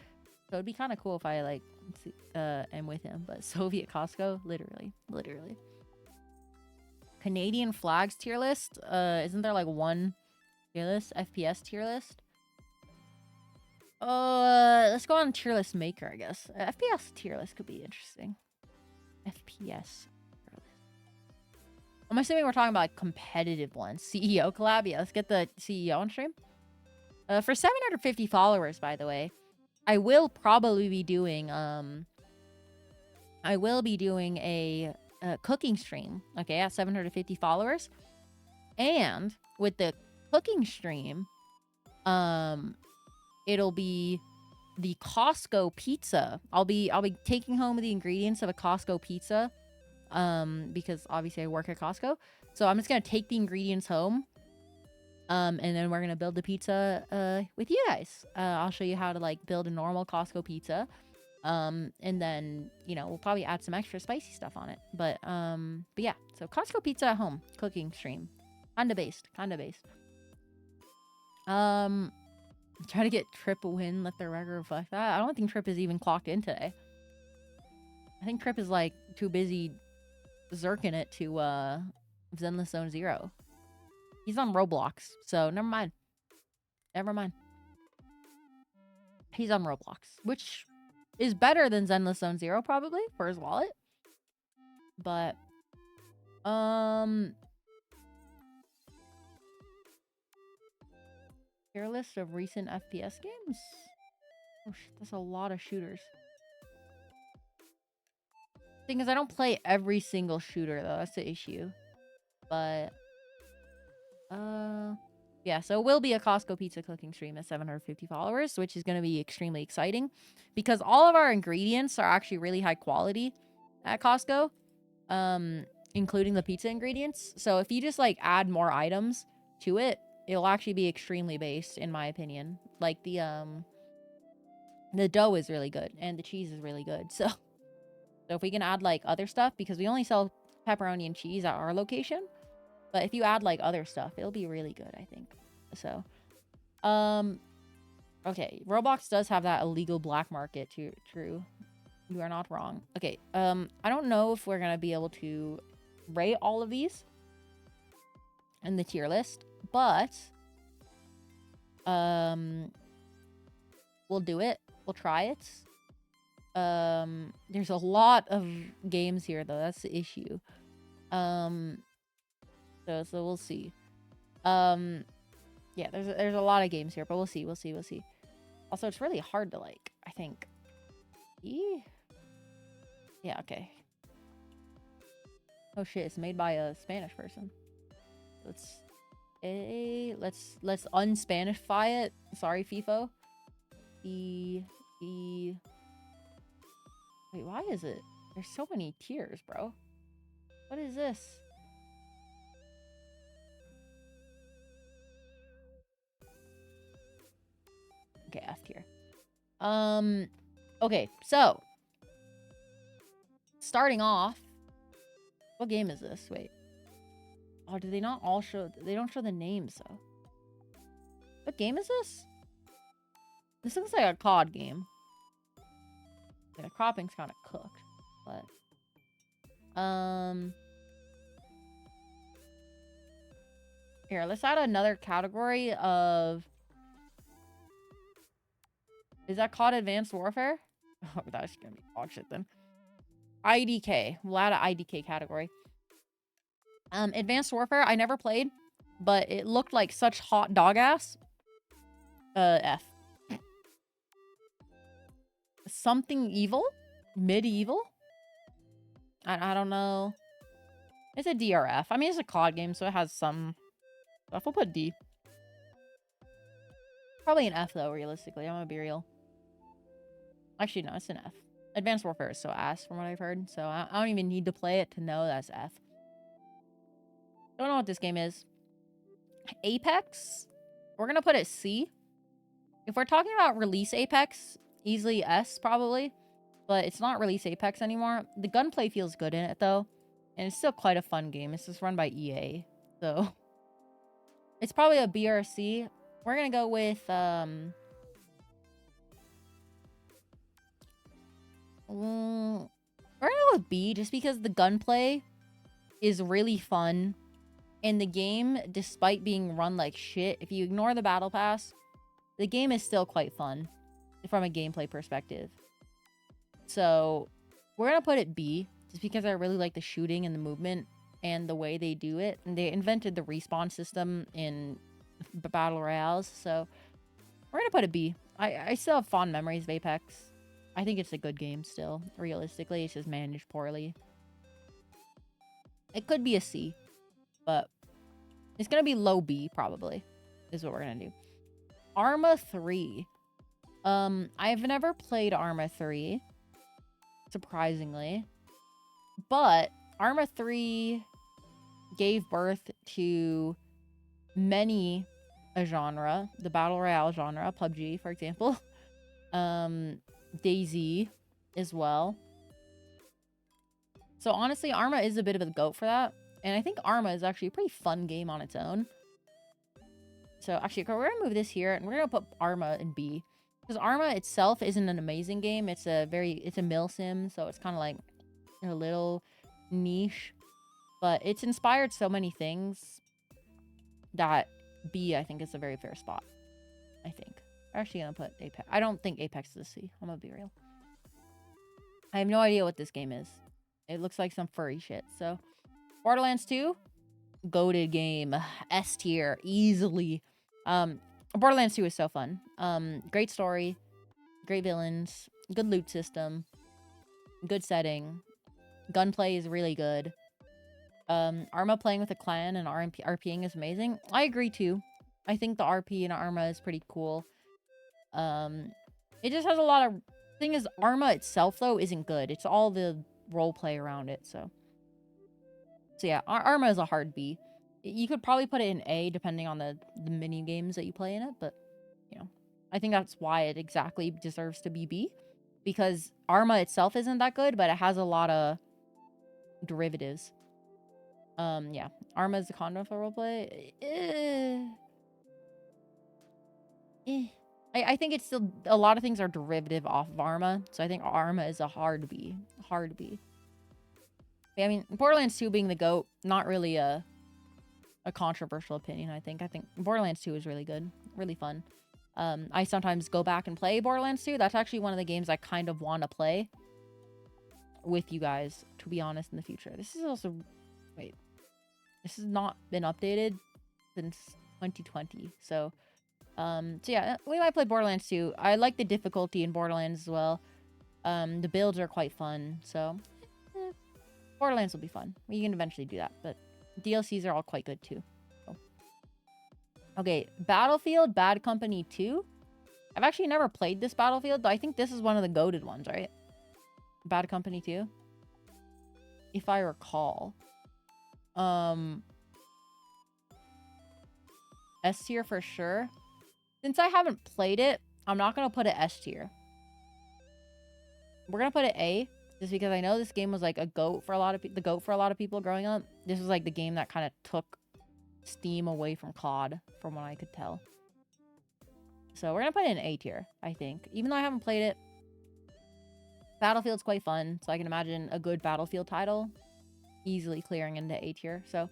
So it'd be kind of cool if I like am with him. But Soviet Costco, literally. Canadian flags tier list. Isn't there like one tier list? FPS tier list. Let's go on tier list maker, I guess. FPS tier list could be interesting. FPS. I'm assuming we're talking about like, competitive ones. CEO collab. Yeah, let's get the CEO on stream. For 750 followers, by the way, I will probably be doing a cooking stream. Okay, at 750 followers, and with the cooking stream, it'll be the Costco pizza. I'll be taking home the ingredients of a Costco pizza. Because obviously I work at Costco. So I'm just gonna take the ingredients home. And then we're gonna build the pizza with you guys. I'll show you how to like build a normal Costco pizza. And then, you know, we'll probably add some extra spicy stuff on it. But yeah, so Costco pizza at home cooking stream. Kinda based. Try to get Trip a win, let the record reflect that. I don't think Trip is even clocked in today. I think Trip is like too busy zerking it to Zenless Zone 0. He's on Roblox, so never mind. He's on Roblox, which is better than Zenless Zone 0 probably for his wallet. But tier list of recent FPS games. Oh shit, that's a lot of shooters. Thing is, I don't play every single shooter though. That's the issue. But yeah, so it will be a Costco pizza cooking stream at 750 followers, which is going to be extremely exciting because all of our ingredients are actually really high quality at Costco, including the pizza ingredients. So if you just like add more items to it, it'll actually be extremely based, in my opinion. Like the dough is really good and the cheese is really good. So if we can add like other stuff, because we only sell pepperoni and cheese at our location, but if you add like other stuff, it'll be really good, I think. So, okay, Roblox does have that illegal black market too. True, you are not wrong. Okay, I don't know if we're gonna be able to rate all of these in the tier list, but we'll do it. We'll try it. There's a lot of games here though. That's the issue. So we'll see. Yeah, there's a lot of games here, but we'll see. Also, it's really hard to like, I think. Yeah, okay. Oh shit, it's made by a Spanish person. Let's let's un-Spanishify it. Sorry, FIFO. Wait, why is it? There's so many tiers, bro. What is this? Okay, F tier. Okay, so starting off, what game is this? Wait. Oh, do they not all show? They don't show the names though. What game is this? This looks like a COD game. Yeah, the cropping's kind of cooked, but here, let's add another category of. Is that called Advanced Warfare? Oh, that's gonna be dog shit then. IDK. We'll add an IDK category. Advanced Warfare, I never played, but it looked like such hot dog ass. F. Something evil? Medieval? I don't know. It's a DRF. I mean, it's a COD game, so it has some stuff. We'll put D. Probably an F, though, realistically. I'm gonna be real. Actually, no, it's an F. Advanced Warfare is so ass, from what I've heard, so I don't even need to play it to know that's F. Don't know what this game is. Apex? We're gonna put it C. If we're talking about release Apex, easily S, probably. But it's not release Apex anymore. The gunplay feels good in it, though. And it's still quite a fun game. It's just run by EA. So, it's probably a B or a C. We're gonna go with, we're gonna go with B, just because the gunplay is really fun. And the game, despite being run like shit, if you ignore the battle pass, the game is still quite fun from a gameplay perspective. So, we're gonna put it B, just because I really like the shooting and the movement and the way they do it. And they invented the respawn system in Battle Royales, so we're gonna put it B. I still have fond memories of Apex. I think it's a good game still. Realistically, it's just managed poorly. It could be a C, but it's gonna be low B, probably, is what we're gonna do. Arma 3. I've never played Arma 3, surprisingly. But Arma 3 gave birth to many a genre. The Battle Royale genre, PUBG, for example. DayZ as well. So honestly, Arma is a bit of a goat for that. And I think Arma is actually a pretty fun game on its own. So actually, we're going to move this here, and we're going to put Arma in B. Because Arma itself isn't an amazing game. It's a mil sim, so it's kind of like a little niche. But it's inspired so many things that B, I think, is a very fair spot. I think. We're actually going to put Apex. I don't think Apex is a C. I'm going to be real. I have no idea what this game is. It looks like some furry shit. So, Borderlands 2, goated game. S tier, easily. Borderlands 2 is so fun. Great story, great villains, good loot system, good setting. Gunplay is really good. Arma playing with a clan and RPing is amazing. I agree too. I think the RP in Arma is pretty cool. It just has a lot of... Thing is, Arma itself, though, isn't good. It's all the roleplay around it, so yeah, Arma is a hard B. You could probably put it in A, depending on the mini games that you play in it, but, you know, I think that's why it exactly deserves to be B, because Arma itself isn't that good, but it has a lot of derivatives. Yeah, Arma is the condom for roleplay. I think it's still... A lot of things are derivative off of Arma, so I think Arma is a hard B. Hard B. I mean, Borderlands 2 being the GOAT, not really a controversial opinion, I think. I think Borderlands 2 is really good. Really fun. I sometimes go back and play Borderlands 2. That's actually one of the games I kind of want to play with you guys, to be honest, in the future. This is also... Wait. This has not been updated since 2020, so yeah, we might play Borderlands 2. I like the difficulty in Borderlands as well. The builds are quite fun, so Borderlands will be fun. We can eventually do that, but DLCs are all quite good too. So. Okay, Battlefield Bad Company 2. I've actually never played this Battlefield, but I think this is one of the goated ones, right? Bad Company 2. If I recall. S tier for sure. Since I haven't played it, I'm not going to put it S tier. We're going to put it A, just because I know this game was like a goat for a lot of people growing up. This was like the game that kind of took steam away from COD, from what I could tell. So we're going to put it in A tier, I think. Even though I haven't played it, Battlefield's quite fun, so I can imagine a good Battlefield title easily clearing into A tier. So,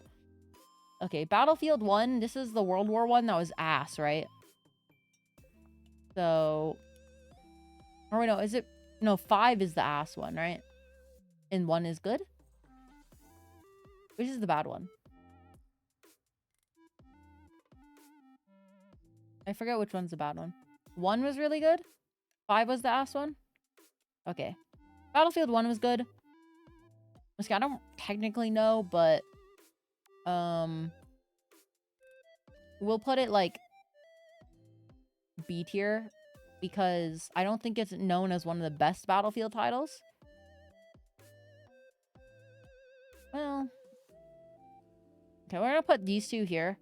okay, Battlefield 1, this is the World War one that was ass, right? So, or wait, no, is it? No, 5 is the ass one, right? And 1 is good? Which is the bad one? I forget which one's the bad one. 1 was really good? 5 was the ass one? Okay. Battlefield 1 was good. I don't technically know, but we'll put it like B tier because I don't think it's known as one of the best Battlefield titles. Well, okay, we're gonna put these two here.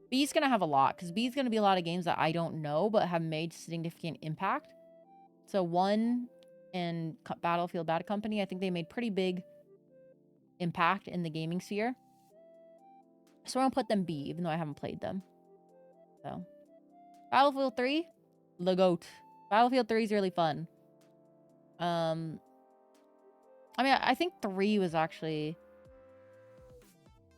B's gonna have a lot because B's gonna be a lot of games that I don't know but have made significant impact. So 1 and Battlefield Bad Company, I think they made pretty big impact in the gaming sphere. So I'm gonna put them B, even though I haven't played them. So Battlefield 3, the GOAT. Battlefield 3 is really fun. I mean, I think 3 was actually...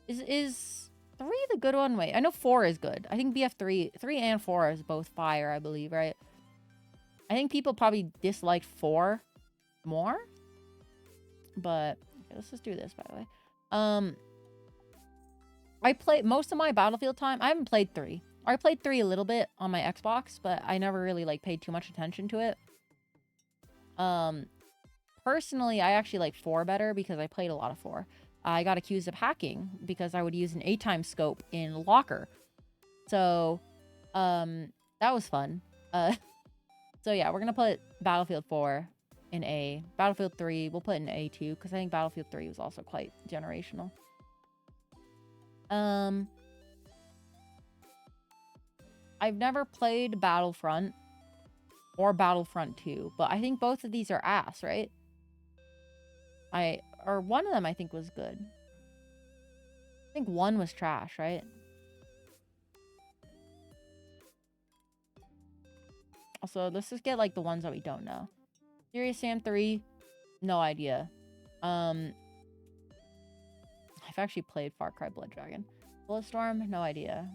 Is 3 the good one? Wait, I know 4 is good. I think BF3 and 4 is both fire, I believe, right? I think people probably disliked 4 more. But okay, let's just do this, by the way. I played most of my Battlefield time. I haven't played 3. Or I played 3 a little bit on my Xbox, but I never really like paid too much attention to it. Personally, I actually like 4 better because I played a lot of 4. I got accused of hacking because I would use an 8x scope in Locker. So, that was fun. So yeah, we're gonna put Battlefield 4 in A. Battlefield 3, we'll put in A too, because I think Battlefield 3 was also quite generational. I've never played Battlefront or Battlefront 2, but I think both of these are ass, right? Or one of them I think was good. I think 1 was trash, right? Also, let's just get like the ones that we don't know. Serious Sam 3, no idea. I've actually played Far Cry Blood Dragon. Bulletstorm, no idea.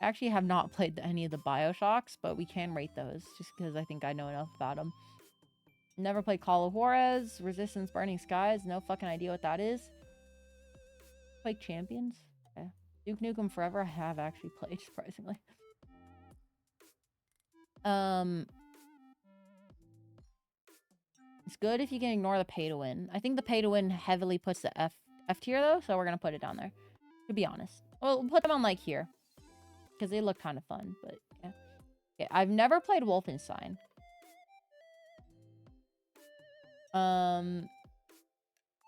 I actually have not played any of the Bioshocks, but we can rate those just because I think I know enough about them. Never played Call of Juarez, Resistance Burning Skies, no fucking idea what that is. Played Champions? Okay. Duke Nukem Forever, I have actually played, surprisingly. It's good if you can ignore the pay to win. I think the pay to win heavily puts the F tier though, so we're gonna put it down there. To be honest, well, we'll put them on like here because they look kind of fun. But yeah, okay. I've never played Wolfenstein. Oh,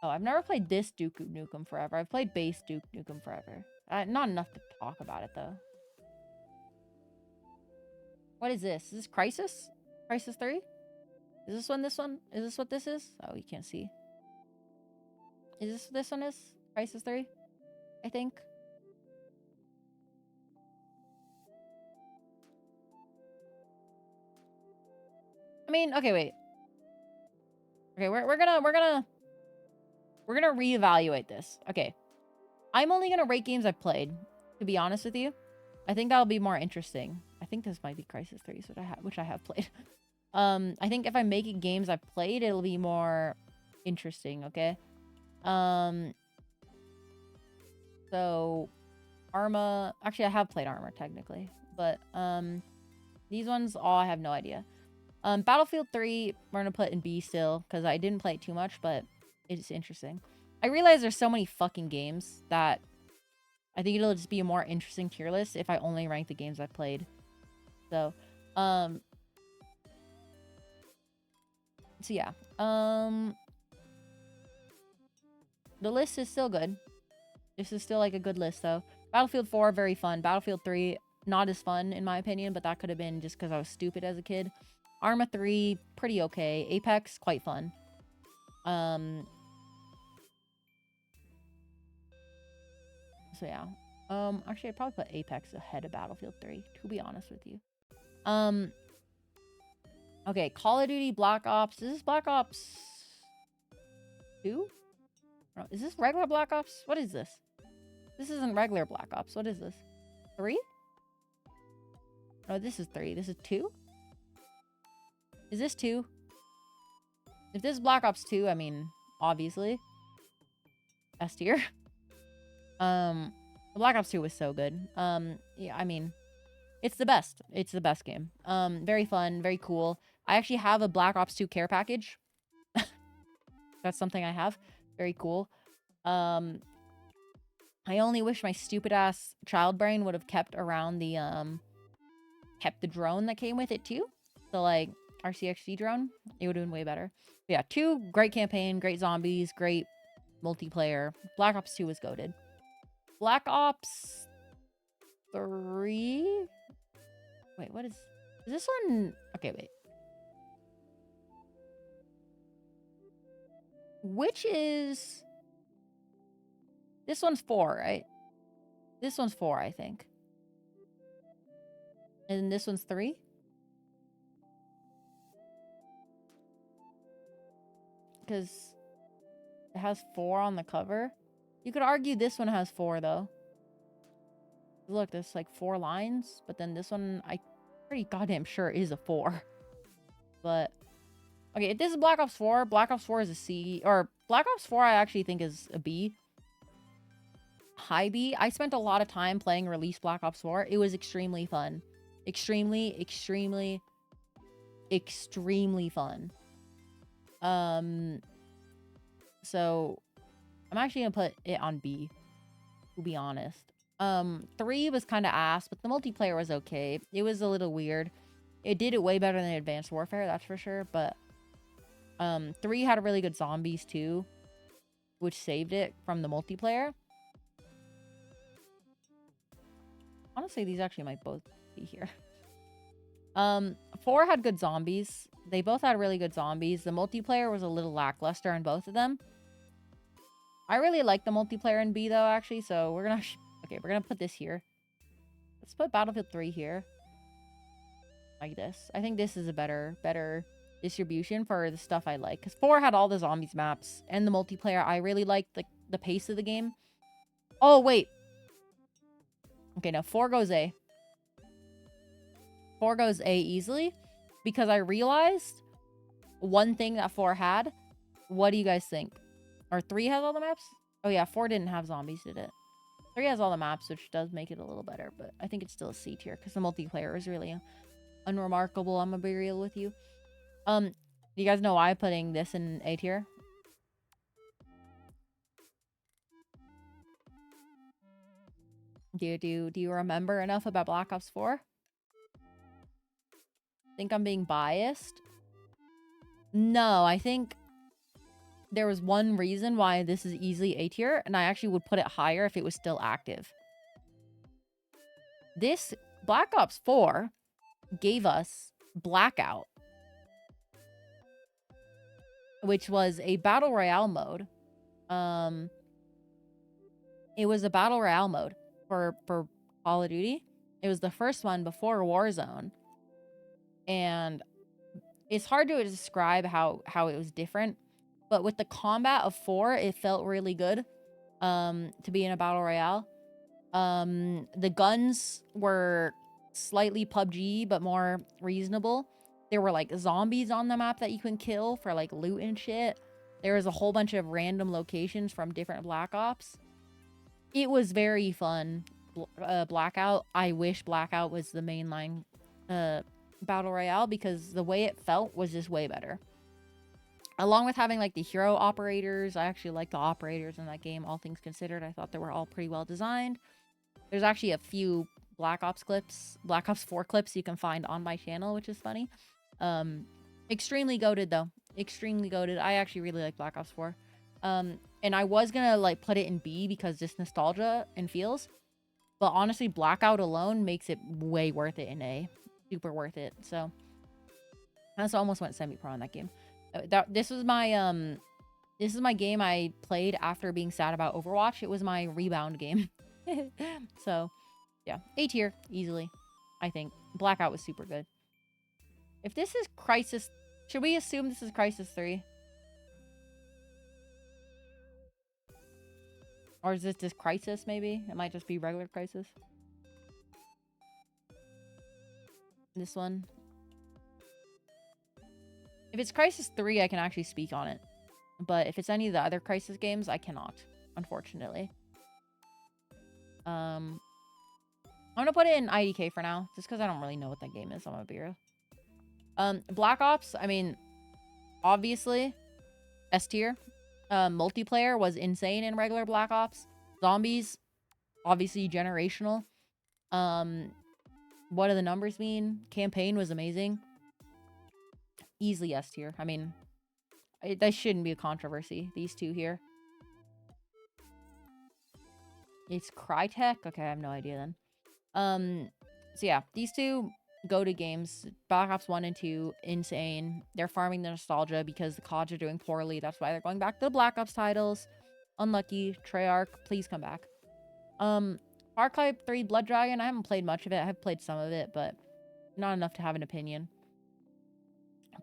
I've never played this Duke Nukem Forever. I've played base Duke Nukem Forever. Not enough to talk about it though. What is this? Is this Crisis? Crisis 3? Is this one this one? Is this what this is? Oh, you can't see. Is this one is? Crisis 3? I think. I mean, okay, wait. Okay, we're gonna reevaluate this. Okay. I'm only gonna rate games I've played, to be honest with you. I think that'll be more interesting. I think this might be Crisis 3, which I have played. I think if I'm making games I've played, it'll be more interesting, okay? So Arma, actually I have played Arma technically, but these ones all I have no idea. Battlefield 3 we're gonna put in B still because I didn't play it too much, but it's interesting. I realize there's so many fucking games that I think it'll just be a more interesting tier list if I only rank the games I've played. So, so yeah. The list is still good. This is still like a good list though. Battlefield 4, very fun. Battlefield 3, not as fun in my opinion, but that could have been just because I was stupid as a kid. Arma 3, pretty okay. Apex, quite fun. So yeah. Actually I'd probably put Apex ahead of Battlefield 3, to be honest with you. Okay, Call of Duty Black Ops. Is this Black Ops 2? No, is this regular Black Ops? What is this? This isn't regular Black Ops. What is this? 3? No, this is 3. This is 2? Is this 2? If this is Black Ops 2, I mean, obviously. S tier. Black Ops 2 was so good. Yeah, I mean, it's the best. It's the best game. Very fun, very cool. I actually have a Black Ops 2 care package. That's something I have. Very cool. I only wish my stupid ass child brain would have kept around the kept the drone that came with it too. So like RCXD drone, it would have been way better. But yeah, 2, great campaign, great zombies, great multiplayer. Black Ops 2 was goated. Black Ops 3? Wait, what is this one? Okay, wait. Which is... This one's 4, right? This one's 4, I think. And this one's 3? Because it has 4 on the cover. You could argue this one has 4, though. Look, there's like 4 lines. But then this one, I'm pretty goddamn sure is a 4. But... Okay, if this is Black Ops 4, Black Ops 4 is a C. Or Black Ops 4 I actually think is a B. High B. I spent a lot of time playing release Black Ops 4. It was extremely fun. Extremely, extremely, extremely fun. So I'm actually gonna put it on B, to be honest. 3 was kind of ass, but the multiplayer was okay. It was a little weird. It did it way better than Advanced Warfare, that's for sure. But 3 had a really good zombies too, which saved it from the multiplayer. Honestly, these actually might both be here. 4 had good zombies. They both had really good zombies. The multiplayer was a little lackluster in both of them. I really like the multiplayer in B though, actually. So we're gonna we're gonna put this here. Let's put Battlefield 3 here. Like this. I think this is a better distribution for the stuff I like. Because 4 had all the zombies maps and the multiplayer. I really liked the pace of the game. Oh, wait. Okay, now 4 goes A. 4 goes A easily. Because I realized one thing that 4 had. What do you guys think? Or 3 has all the maps? Oh yeah, 4 didn't have zombies, did it? 3 has all the maps, which does make it a little better. But I think it's still a C tier. Because the multiplayer is really unremarkable. I'm gonna be real with you. Do you guys know why I'm putting this in A tier? Do you remember enough about Black Ops 4? Think I'm being biased? No, I think there was one reason why this is easily A tier, and I actually would put it higher if it was still active. This Black Ops 4 gave us Blackout, which was a battle royale mode. It was a battle royale mode for Call of Duty. It was the first one before Warzone. And it's hard to describe how it was different. But with the combat of 4, it felt really good to be in a battle royale. The guns were slightly PUBG, but more reasonable. There were like zombies on the map that you can kill for like loot and shit. There was a whole bunch of random locations from different Black Ops. It was very fun. Blackout. I wish Blackout was the mainline battle royale because the way it felt was just way better. Along with having like the hero operators, I actually like the operators in that game, all things considered. I thought they were all pretty well designed. There's actually a few Black Ops 4 clips you can find on my channel, which is funny. Extremely goated though. Extremely goated. I actually really like Black Ops 4. And I was gonna like put it in B because just nostalgia and feels. But honestly, Blackout alone makes it way worth it in A. Super worth it. So that's almost went semi-pro on that game. This was my game I played after being sad about Overwatch. It was my rebound game. So, yeah. A tier, easily. I think. Blackout was super good. If this is Crisis... Should we assume this is Crisis 3? Or is this just Crisis, maybe? It might just be regular Crisis. This one. If it's Crisis 3, I can actually speak on it. But if it's any of the other Crisis games, I cannot, unfortunately. I'm gonna put it in IDK for now, just because I don't really know what that game is. I'm gonna be real. Black Ops, I mean, obviously, S tier. Multiplayer was insane in regular Black Ops. Zombies, obviously generational. What do the numbers mean? Campaign was amazing. Easily S tier. I mean, that shouldn't be a controversy. These two here. It's Crytek? Okay, I have no idea then. So yeah, these two go-to games. Black Ops 1 and 2, insane. They're farming the nostalgia because the CODs are doing poorly. That's why they're going back to the Black Ops titles. Unlucky. Treyarch, please come back. Far Cry 3 Blood Dragon, I haven't played much of it. I have played some of it, but not enough to have an opinion.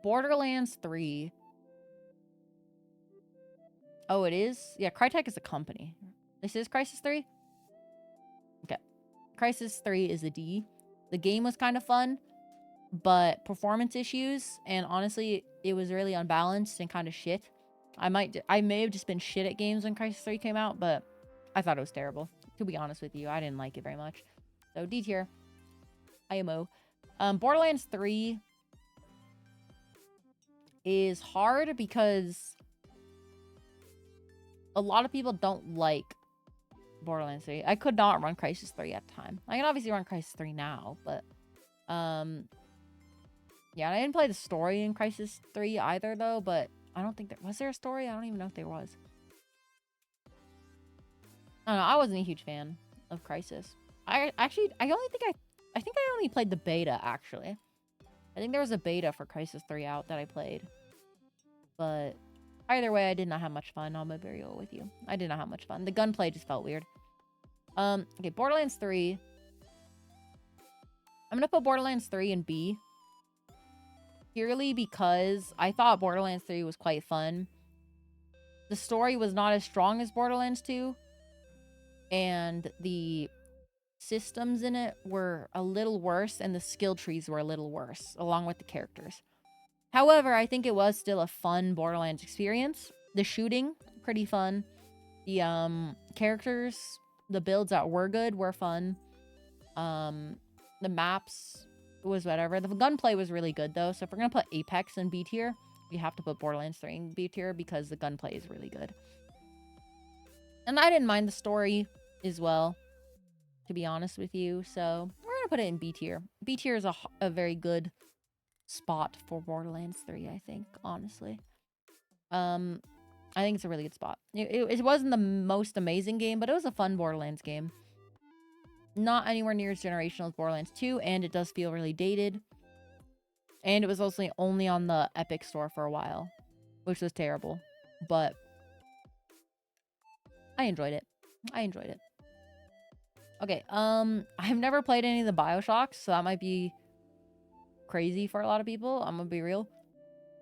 Borderlands 3. Oh, it is? Yeah, Crytek is a company. This is Crisis 3? Okay. Crisis 3 is a D. The game was kind of fun, but performance issues, and honestly, it was really unbalanced and kind of shit. I may have just been shit at games when Crisis 3 came out, but I thought it was terrible. To be honest with you, I didn't like it very much. So D tier. IMO. Borderlands 3 is hard because a lot of people don't like Borderlands 3. I could not run Crisis 3 at the time. I can obviously run Crisis 3 now, but yeah, and I didn't play the story in Crisis 3 either though, but I don't think was there a story? I don't even know if there was. I don't know, I wasn't a huge fan of Crisis. I think I only played the beta actually. I think there was a beta for Crisis 3 out that I played. But either way, I did not have much fun. I'll be real with you. I did not have much fun. The gunplay just felt weird. Okay, Borderlands 3. I'm gonna put Borderlands 3 in B. Purely because I thought Borderlands 3 was quite fun. The story was not as strong as Borderlands 2. And the systems in it were a little worse, and the skill trees were a little worse, along with the characters. However, I think it was still a fun Borderlands experience. The shooting, pretty fun. The characters, the builds that were good were fun. The maps was whatever. The gunplay was really good though. So if we're gonna put Apex in B tier, we have to put Borderlands 3 in B tier because the gunplay is really good. And I didn't mind the story as well, to be honest with you. So we're gonna put it in B tier. B tier is a very good spot for Borderlands 3, I think, honestly. I think it's a really good spot. It wasn't the most amazing game, but it was a fun Borderlands game. Not anywhere near as generational as Borderlands 2, and it does feel really dated. And it was also only on the Epic Store for a while, which was terrible. But I enjoyed it. Okay, I've never played any of the BioShocks, so that might be crazy for a lot of people. I'm gonna be real.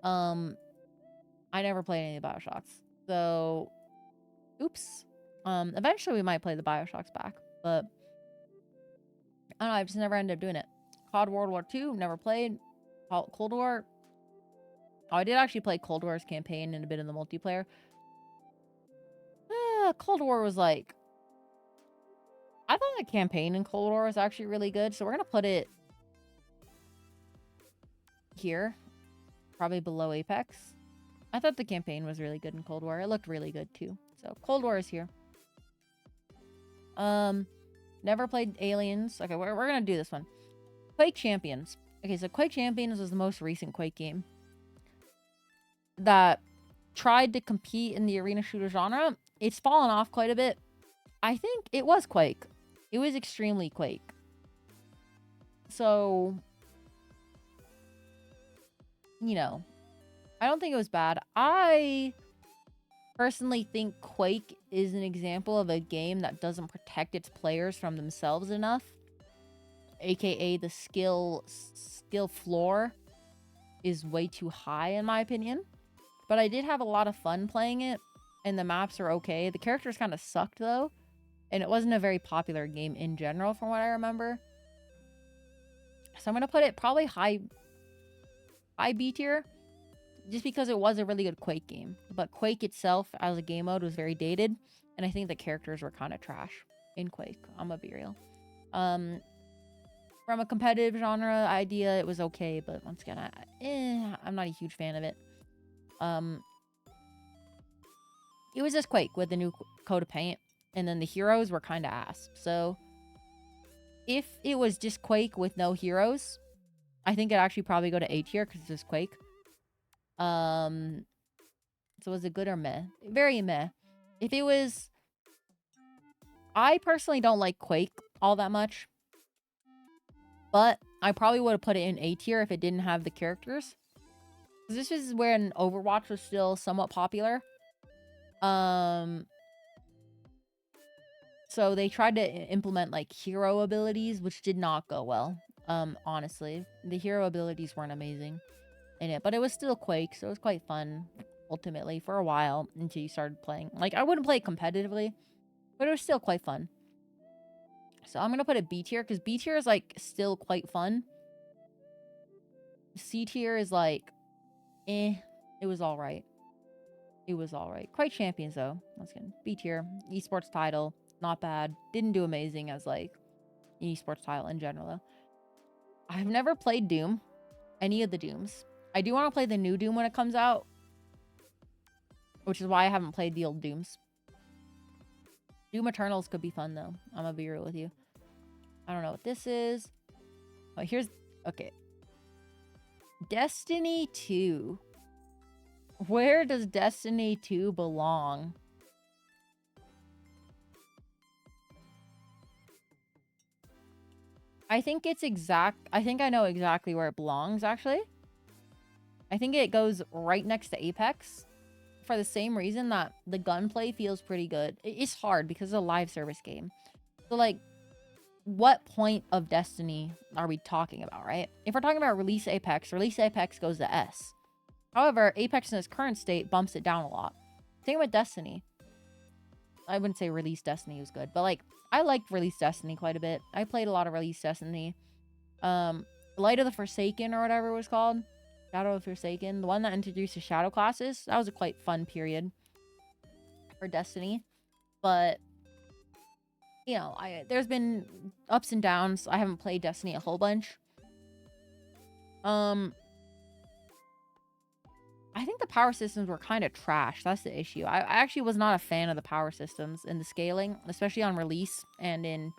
I never played any of the BioShocks. So, oops. Eventually we might play the BioShocks back, but I don't know, I just never ended up doing it. COD World War II, never played. Cold War. Oh, I did actually play Cold War's campaign and a bit of the multiplayer. Cold War was like... I thought the campaign in Cold War was actually really good, so we're gonna put it here. Probably below Apex. I thought the campaign was really good in Cold War. It looked really good too. So Cold War is here. Never played Aliens. Okay, we're gonna do this one. Quake Champions. Okay, so Quake Champions was the most recent Quake game that tried to compete in the arena shooter genre. It's fallen off quite a bit. I think it was Quake. It was extremely Quake. So, you know, I don't think it was bad. I personally think Quake is an example of a game that doesn't protect its players from themselves enough. AKA the skill floor is way too high in my opinion. But I did have a lot of fun playing it, and the maps are okay. The characters kind of sucked though, and it wasn't a very popular game in general from what I remember. So I'm gonna put it probably high B tier, just because it was a really good Quake game. But Quake itself as a game mode was very dated, and I think the characters were kind of trash in Quake. I'm gonna be real. From a competitive genre idea, it was okay, but once again, I'm not a huge fan of it. It was just Quake with the new coat of paint, and then the heroes were kind of ass. So if it was just Quake with no heroes, I think it'd actually probably go to A tier because it's just Quake. So was it good or meh? Very meh. If it was... I personally don't like Quake all that much, but I probably would have put it in A tier if it didn't have the characters. This is when Overwatch was still somewhat popular. So they tried to implement like hero abilities, which did not go well. Honestly, the hero abilities weren't amazing in it, but it was still Quake, so it was quite fun ultimately for a while until you started playing. Like, I wouldn't play it competitively, but it was still quite fun. So I'm gonna put it B tier because B tier is like still quite fun. C tier is like, it was all right. It was all right. Quite champions though. Once again, B tier, esports title, not bad. Didn't do amazing as like an esports title in general though. I've never played Doom, any of the Dooms. I do want to play the new Doom when it comes out, which is why I haven't played the old Dooms. Doom Eternals could be fun though. I'm gonna be real with you. I don't know what this is. Oh, here's... Okay. Destiny 2. Where does Destiny 2 belong? I think it's I think I know exactly where it belongs, actually. I think it goes right next to Apex. For the same reason that the gunplay feels pretty good. It's hard because it's a live service game. So, like, what point of Destiny are we talking about, right? If we're talking about release Apex goes to S. However, Apex in its current state bumps it down a lot. Same with Destiny. I wouldn't say release Destiny was good, but like, I liked release Destiny quite a bit. I played a lot of release Destiny. Light of the Forsaken or whatever it was called. Shadow of the Forsaken. The one that introduced the shadow classes. That was a quite fun period for Destiny. But, you know, there's been ups and downs. I haven't played Destiny a whole bunch. I think the power systems were kind of trash. That's the issue. I actually was not a fan of the power systems and the scaling, especially on release and in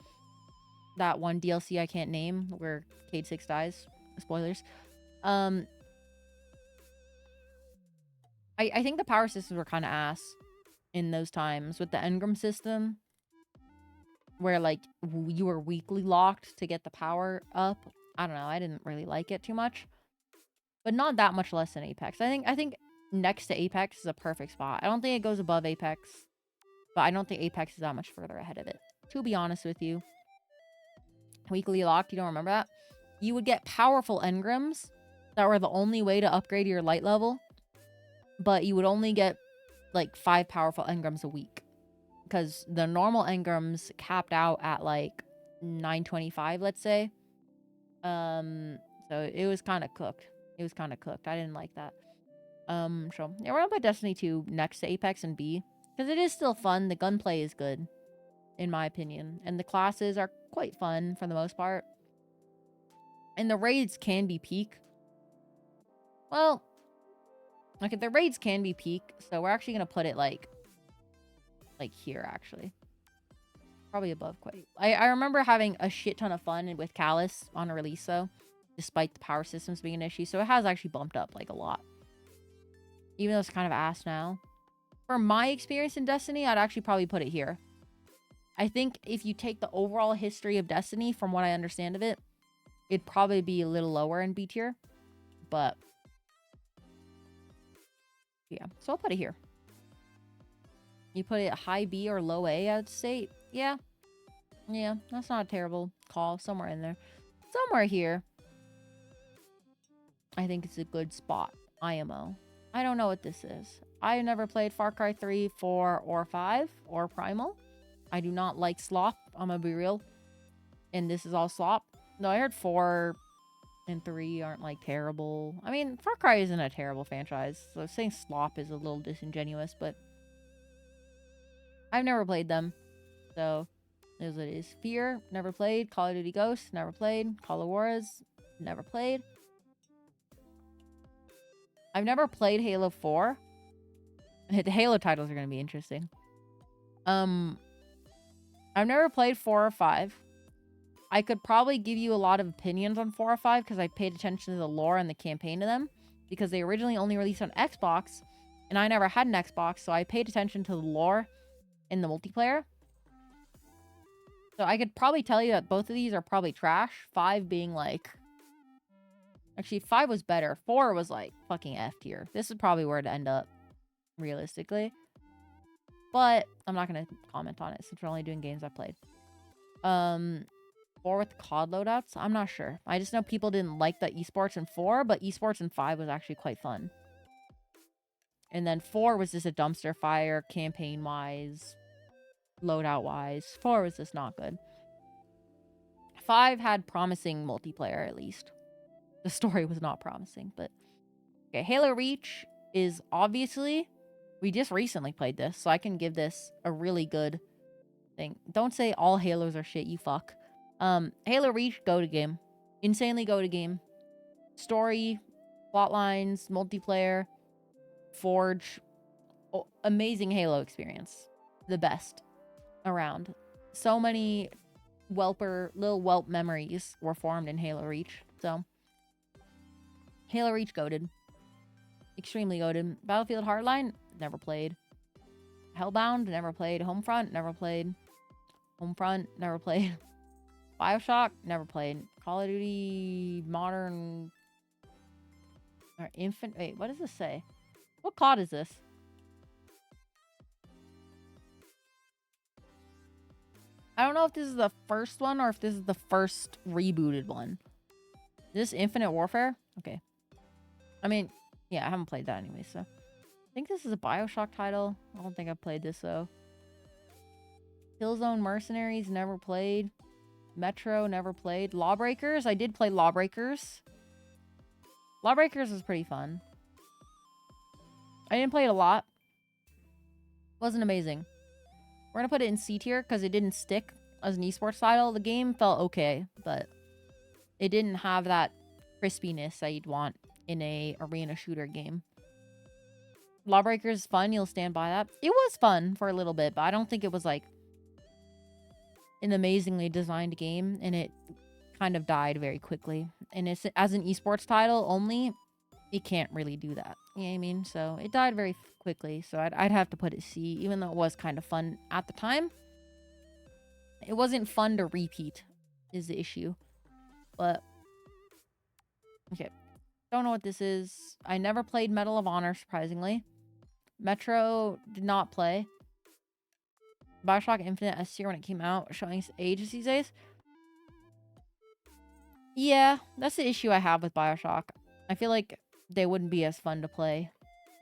that one DLC I can't name where Cade 6 dies. Spoilers. I think the power systems were kind of ass in those times with the engram system where like you were weakly locked to get the power up. I don't know. I didn't really like it too much. But not that much less than Apex. I think next to Apex is a perfect spot. I don't think it goes above Apex, but I don't think Apex is that much further ahead of it. To be honest with you. Weakly locked, you don't remember that? You would get powerful engrams that were the only way to upgrade your light level, but you would only get like 5 powerful engrams a week because the normal engrams capped out at like 925, let's say. So it was kind of cooked. It was kind of cooked. I didn't like that. So yeah, we're gonna put Destiny 2 next to Apex and B because it is still fun. The gunplay is good, in my opinion, and the classes are quite fun for the most part. And the raids can be peak. Well, Okay, the raids can be peak, so we're actually gonna put it like here actually. Probably above quite. I remember having a shit ton of fun with Callus on a release though, despite the power systems being an issue. So it has actually bumped up like a lot. Even though it's kind of ass now. For my experience in Destiny, I'd actually probably put it here. I think if you take the overall history of Destiny, from what I understand of it, it'd probably be a little lower in B tier. But yeah, so I'll put it here. You put it high B or low A, I'd say. Yeah. Yeah, that's not a terrible call. Somewhere in there. Somewhere here. I think it's a good spot. IMO. I don't know what this is. I never played Far Cry 3, 4, or 5, or Primal. I do not like slop. I'm gonna be real. And this is all slop. No, I heard 4 and 3 aren't like terrible. I mean, Far Cry isn't a terrible franchise. So saying slop is a little disingenuous, but I've never played them. So, it is what it is. Fear, never played. Call of Duty Ghosts, never played. Call of Juarez, never played. I've never played Halo 4. The Halo titles are going to be interesting. I've never played 4 or 5. I could probably give you a lot of opinions on 4 or 5 because I paid attention to the lore and the campaign of them. Because they originally only released on Xbox, and I never had an Xbox, so I paid attention to the lore in the multiplayer. So I could probably tell you that both of these are probably trash. 5 being like... Actually, 5 was better. 4 was like fucking F tier. This is probably where to end up, realistically. But I'm not going to comment on it since we're only doing games I played. 4 with COD loadouts? I'm not sure. I just know people didn't like the esports in 4, but esports in 5 was actually quite fun. And then 4 was just a dumpster fire, campaign-wise, loadout-wise. 4 was just not good. 5 had promising multiplayer, at least. The story was not promising, but... Okay, Halo Reach is obviously... We just recently played this, so I can give this a really good thing. Don't say all Halos are shit, you fuck. Halo Reach, go to game. Insanely go to game. Story, plot lines, multiplayer, Forge. Oh, amazing Halo experience. The best around. So many little whelp memories were formed in Halo Reach. So, Halo Reach goated. Extremely goated. Battlefield Hardline, never played. Hellbound, never played. Homefront, never played. Homefront, never played. Bioshock, never played. Call of Duty Modern... Or Infant... Wait, what does this say? What COD is this? I don't know if this is the first one or if this is the first rebooted one. Is this Infinite Warfare? Okay. I mean, yeah, I haven't played that anyway, so... I think this is a Bioshock title. I don't think I've played this, though. Killzone Mercenaries, never played. Metro, never played. Lawbreakers, I did play Lawbreakers. Lawbreakers was pretty fun. I didn't play it a lot. Wasn't amazing. We're gonna put it in C tier because it didn't stick as an esports title. The game felt okay, but it didn't have that crispiness that you'd want in a arena shooter game. Lawbreakers is fun. You'll stand by that. It was fun for a little bit, but I don't think it was like an amazingly designed game, and it kind of died very quickly. And it's as an esports title only, it can't really do that. You know what I mean? So it died very quickly. So I'd have to put it C, even though it was kind of fun at the time. It wasn't fun to repeat, is the issue. But okay, don't know what this is. I never played Medal of Honor, surprisingly. Metro did not play. Bioshock Infinite S tier when it came out, showing ages these days. Yeah, that's the issue I have with Bioshock. I feel like they wouldn't be as fun to play.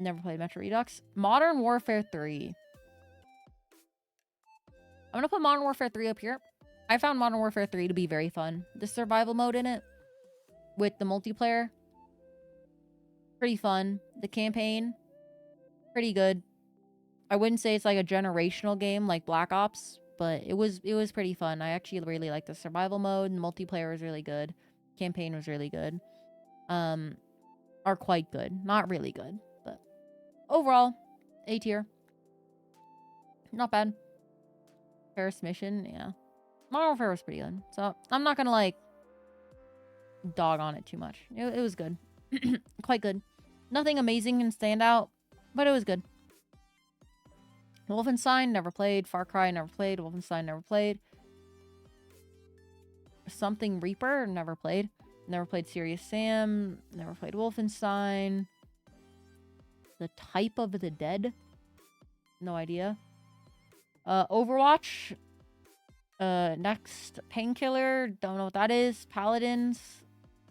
Never played Metro Redux. Modern Warfare 3. I'm gonna put Modern Warfare 3 up here. I found Modern Warfare 3 to be very fun. The survival mode in it, with the multiplayer, pretty fun. The campaign, pretty good. I wouldn't say it's like a generational game like Black Ops, but it was pretty fun. I actually really liked the survival mode. The multiplayer was really good. Campaign was really good. Are quite good. Not really good, but overall, A tier. Not bad. Paris mission, yeah. Modern Warfare was pretty good. So I'm not gonna like dog on it too much. It was good. Quite good. Nothing amazing and stand out, but it was good. Wolfenstein, never played. Far Cry, never played. Wolfenstein, never played. Something Reaper, never played. Never played Serious Sam. Never played Wolfenstein. The Type of the Dead. No idea. Overwatch. Next, Painkiller. Don't know what that is. Paladins.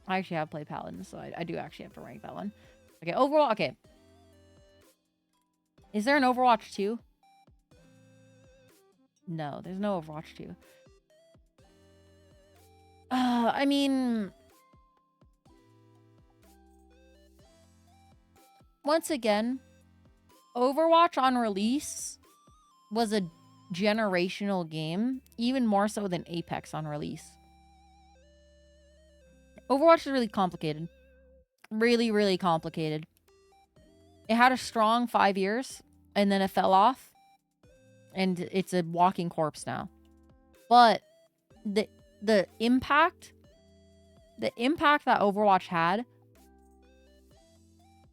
I actually have played Paladins, so I do actually have to rank that one. Okay, overall, okay. Is there an Overwatch 2? No, there's no Overwatch 2. I mean... Once again, Overwatch on release was a generational game, even more so than Apex on release. Overwatch is really complicated. Really, really complicated. It had a strong 5 years, and then it fell off. And it's a walking corpse now. But the impact that Overwatch had,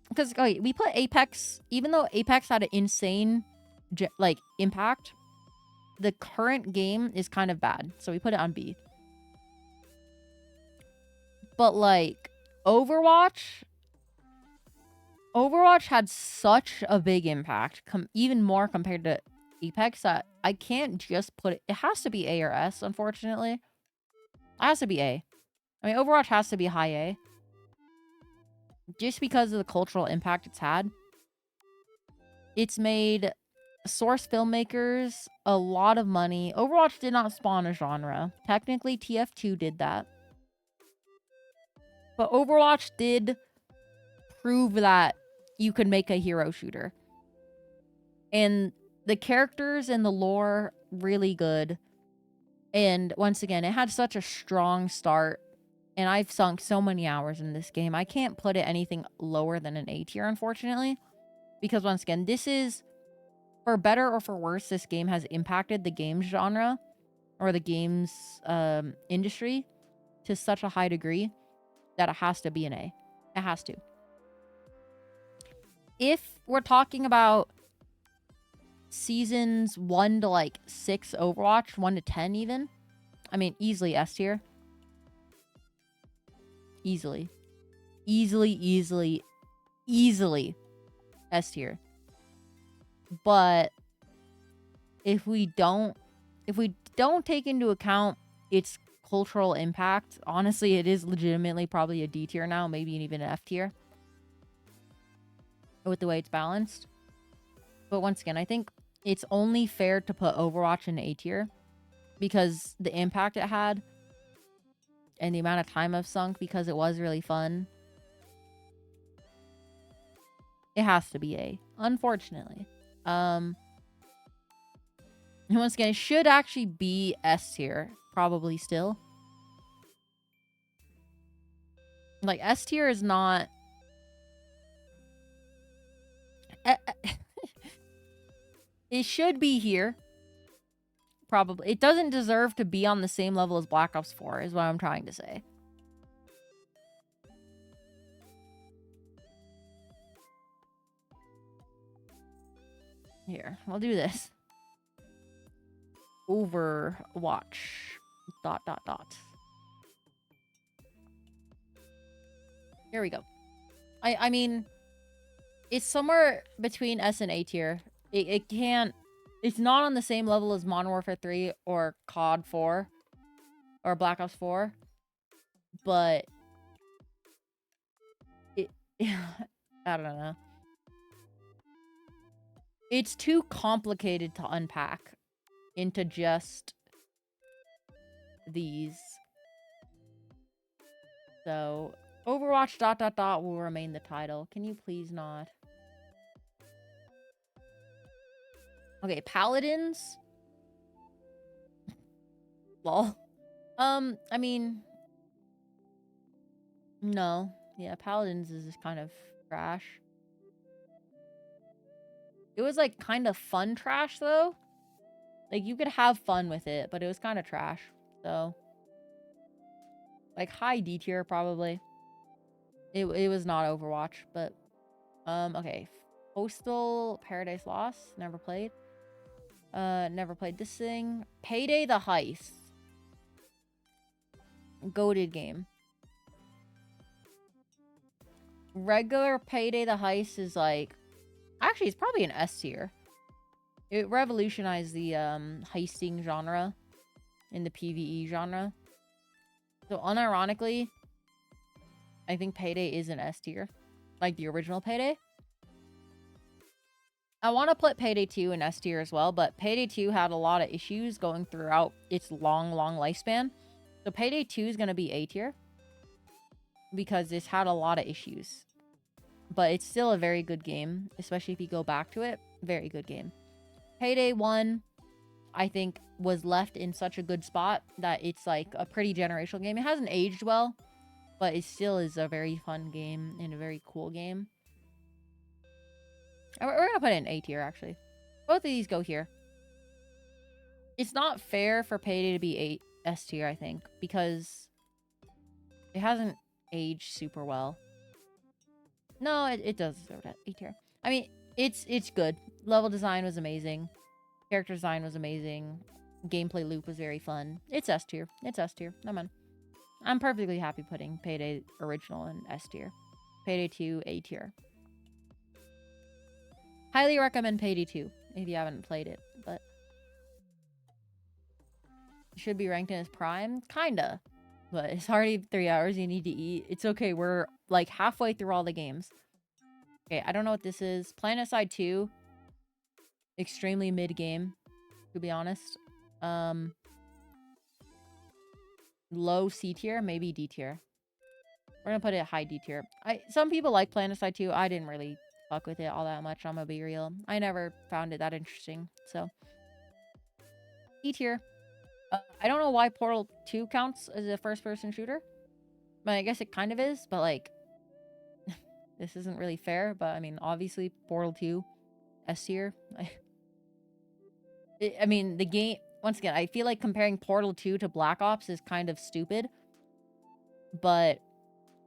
because okay, we put Apex, even though Apex had an insane like impact, the current game is kind of bad, so we put it on B. But like Overwatch had such a big impact, even more compared to Apex, that I can't just put it. It has to be A or S, unfortunately. It has to be A. I mean, Overwatch has to be high A. Just because of the cultural impact it's had. It's made source filmmakers a lot of money. Overwatch did not spawn a genre. Technically, TF2 did that. But Overwatch did prove that you could make a hero shooter. And the characters and the lore, really good. And once again, it had such a strong start. And I've sunk so many hours in this game. I can't put it anything lower than an A tier, unfortunately. Because once again, this is, for better or for worse, this game has impacted the games genre. Or the games industry to such a high degree that it has to be an A. It has to. If we're talking about seasons 1 to like 6 Overwatch, 1 to 10 even, I mean, easily S tier. Easily S tier. But if we don't take into account its cultural impact, honestly, it is legitimately probably a D tier now, maybe even an F tier. With the way it's balanced. But once again, I think it's only fair to put Overwatch in A tier because the impact it had and the amount of time I've sunk, because it was really fun. It has to be A, unfortunately. And once again, it should actually be S tier, probably still. Like, S tier is not... It should be here. Probably. It doesn't deserve to be on the same level as Black Ops 4, is what I'm trying to say. Here, I'll do this. Overwatch. ... Here we go. I mean, it's somewhere between S and A tier. It can't... It's not on the same level as Modern Warfare 3 or COD 4 or Black Ops 4, but it... I don't know. It's too complicated to unpack into just these. So, Overwatch ... will remain the title. Can you please not? Okay, Paladins. Lol. I mean... No. Yeah, Paladins is just kind of trash. It was like kind of fun trash though. Like you could have fun with it, but it was kind of trash. So like high D tier probably. It was not Overwatch, but okay. Postal Paradise Lost, never played. Never played this thing. Payday the Heist. Goated game. Regular Payday the Heist is like, actually it's probably an S tier. It revolutionized the heisting genre in the PvE genre. So unironically, I think Payday is an S tier. Like the original Payday. I want to put Payday 2 in S tier as well, but Payday 2 had a lot of issues going throughout its long lifespan. So Payday 2 is going to be A tier because it's had a lot of issues. But it's still a very good game, especially if you go back to it. Very good game. Payday 1, I think, was left in such a good spot that it's like a pretty generational game. It hasn't aged well, but it still is a very fun game and a very cool game. We're going to put it in A tier, actually. Both of these go here. It's not fair for Payday to be S tier, I think, because it hasn't aged super well. No, it does deserve that A tier. I mean, it's good. Level design was amazing. Character design was amazing. Gameplay loop was very fun. It's S tier. It's S tier. I'm perfectly happy putting Payday original in S tier. Payday 2, A tier. Highly recommend Payday 2 if you haven't played it, but it should be ranked in its prime. Kinda. But it's already 3 hours. You need to eat. It's okay. We're like halfway through all the games. Okay, I don't know what this is. Planetside 2. Extremely mid-game, to be honest. Low C tier, maybe D tier. We're gonna put it high D tier. Some people like Planetside 2. I didn't really fuck with it all that much, I'm gonna be real. I never found it that interesting, so D tier. I don't know why Portal 2 counts as a first-person shooter. But I guess it kind of is, but like this isn't really fair, but I mean, obviously Portal 2 S tier. I mean, the game, once again, I feel like comparing Portal 2 to Black Ops is kind of stupid. But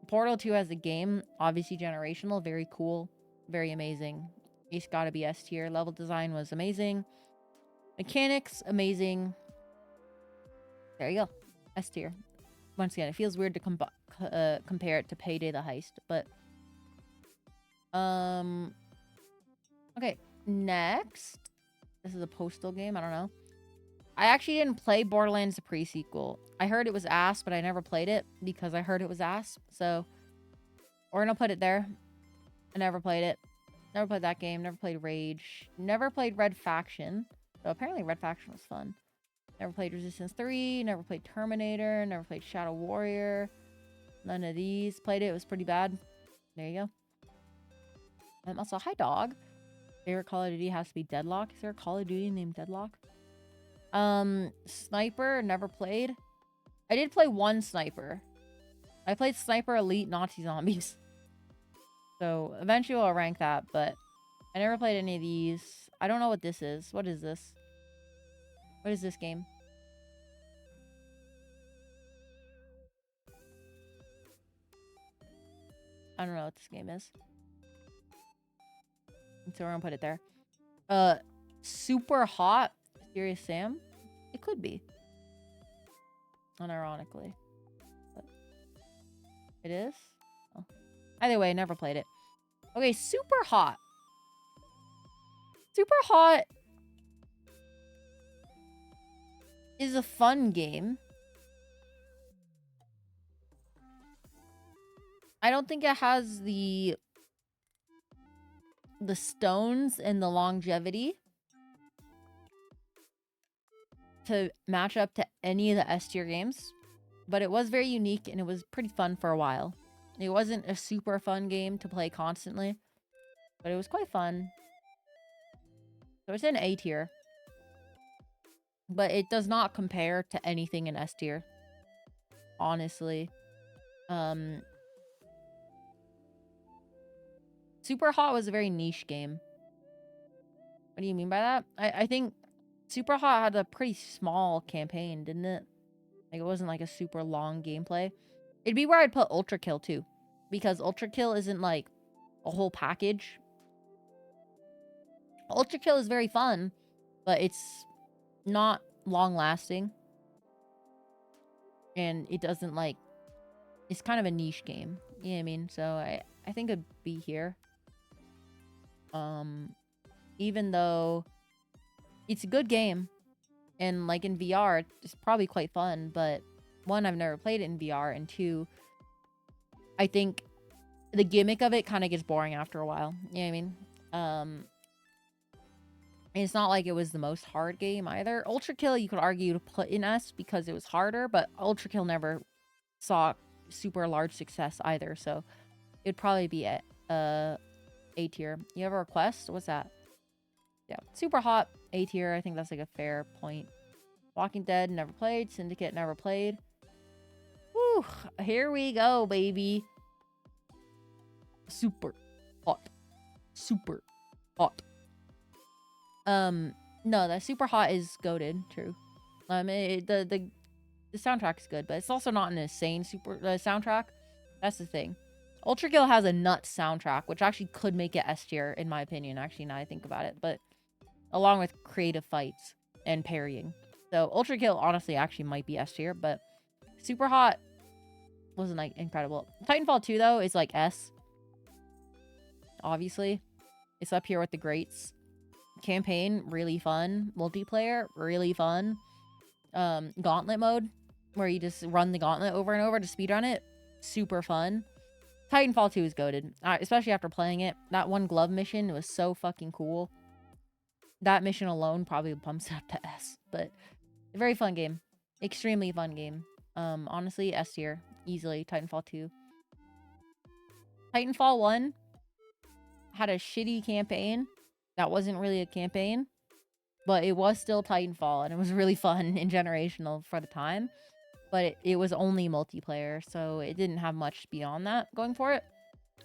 Portal 2 as a game, obviously generational, very cool, very amazing. It's gotta be S tier. Level design was amazing. Mechanics, amazing. There you go. S tier. Once again, it feels weird to compare it to Payday the Heist, but... Okay, next. This is a Postal game, I don't know. I actually didn't play Borderlands the pre-sequel. I heard it was ass, but I never played it because I heard it was ass. So, we're gonna put it there. I never played it. Never played that game. Never played Rage. Never played Red Faction. So apparently Red Faction was fun. Never played Resistance 3. Never played Terminator. Never played Shadow Warrior. None of these. Played it. It was pretty bad. There you go. Also, hi dog. Favorite Call of Duty has to be Deadlock. Is there a Call of Duty named Deadlock? Sniper, never played. I did play one Sniper. I played Sniper Elite Nazi Zombies. So, eventually I'll rank that, but I never played any of these. I don't know what this is. What is this? What is this game? I don't know what this game is. So we're gonna put it there. Super Hot Serious Sam? It could be. Unironically. But it is? Oh. Either way, I never played it. Okay, Super Hot. Super Hot is a fun game. I don't think it has the stones and the longevity to match up to any of the S tier games, but it was very unique and it was pretty fun for a while. It wasn't a super fun game to play constantly, but it was quite fun. So it's in A tier, but it does not compare to anything in S tier, honestly. Super Hot was a very niche game. What do you mean by that? I think Super Hot had a pretty small campaign, didn't it? Like, it wasn't like a super long gameplay. It'd be where I'd put Ultra Kill too, because Ultra Kill isn't like a whole package. Ultra Kill is very fun, but it's not long lasting. And it doesn't like, it's kind of a niche game. You know what I mean? So I think it'd be here. Even though it's a good game and like in VR, it's probably quite fun, but one, I've never played it in VR, and two, I think the gimmick of it kind of gets boring after a while. You know what I mean? And it's not like it was the most hard game either. Ultra Kill, you could argue to put in S because it was harder, but Ultra Kill never saw super large success either, so it'd probably be at A tier. You have a request? What's that? Yeah, Super Hot, A tier. I think that's like a fair point. Walking Dead, never played. Syndicate, never played. Whew, here we go, baby. Super hot. Super hot. No, that Super Hot is goated, true. The soundtrack is good, but it's also not an insane soundtrack. That's the thing. Ultra Kill has a nuts soundtrack, which actually could make it S tier, in my opinion, actually, now I think about it. But along with creative fights and parrying. So Ultra Kill, honestly, actually might be S tier, but Super Hot wasn't, like, incredible. Titanfall 2, though, is, like, S. Obviously. It's up here with the greats. Campaign, really fun. Multiplayer, really fun. Gauntlet mode, where you just run the gauntlet over and over to speedrun it. Super fun. Titanfall 2 is goated, especially after playing it. That one glove mission was so fucking cool. That mission alone probably bumps it up to S, but a very fun game. Extremely fun game. Honestly, S tier. Easily. Titanfall 2. Titanfall 1 had a shitty campaign. That wasn't really a campaign, but it was still Titanfall, and it was really fun and generational for the time. But it was only multiplayer, so it didn't have much beyond that going for it.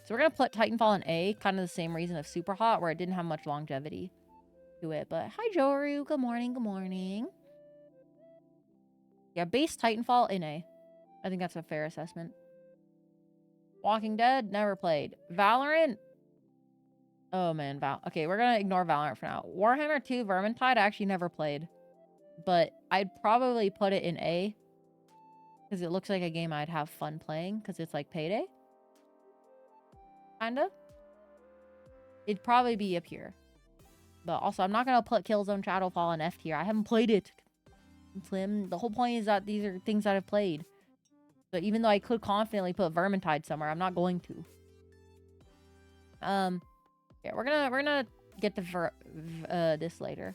So we're going to put Titanfall in A, kind of the same reason of Super Hot, where it didn't have much longevity to it. But hi, Joru. Good morning. Good morning. Yeah, base Titanfall in A. I think that's a fair assessment. Walking Dead, never played. Valorant. Oh, man. Okay, we're going to ignore Valorant for now. Warhammer 2 Vermintide, I actually never played. But I'd probably put it in A. Because it looks like a game I'd have fun playing. Because it's like Payday. Kinda. It'd probably be up here. But also, I'm not going to put Killzone Shadowfall in F tier. I haven't played it. Slim. The whole point is that these are things that I've played. But even though I could confidently put Vermintide somewhere, I'm not going to. Yeah, we're gonna get to this later.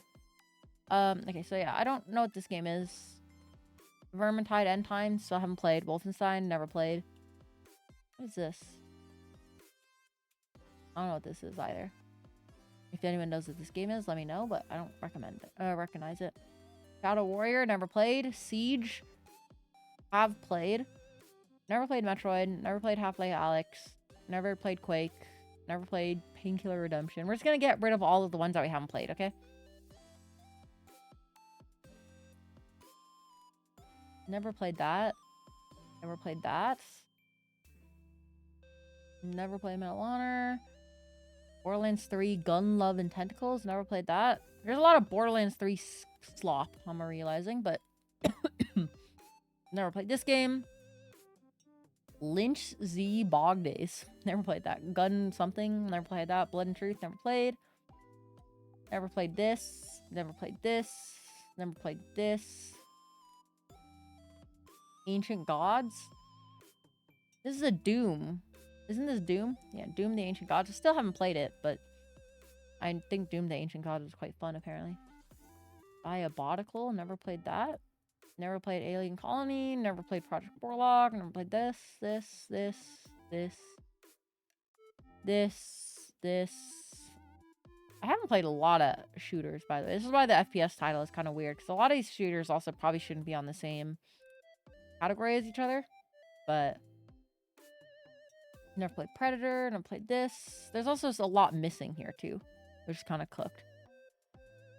Okay, so yeah, I don't know what this game is. Vermintide End Times, still haven't played. Wolfenstein, never played. What is this? I don't know what this is either. If anyone knows what this game is, let me know, but I don't recognize it. Shadow Warrior, never played. Siege, have played. Never played Metroid, never played Half-Life Alyx, never played Quake, never played Painkiller Redemption. We're just gonna get rid of all of the ones that we haven't played, okay? Never played that. Never played that. Never played Medal of Honor. Borderlands 3, Gun, Love, and Tentacles. Never played that. There's a lot of Borderlands 3 slop, I'm realizing, but never played this game. Lynch Z Bog Days. Never played that. Gun something. Never played that. Blood and Truth. Never played. Never played this. Never played this. Never played this. Ancient Gods. This is a Doom. Isn't this Doom? Yeah, Doom the Ancient Gods. I still haven't played it, but I think Doom the Ancient Gods was quite fun, apparently. Diabolical. Never played that. Never played Alien Colony. Never played Project Warlock. Never played this. I haven't played a lot of shooters, by the way. This is why the FPS title is kind of weird, because a lot of these shooters also probably shouldn't be on the same category as each other. But never played Predator. Never played this. There's also a lot missing here, too, which is kind of cooked.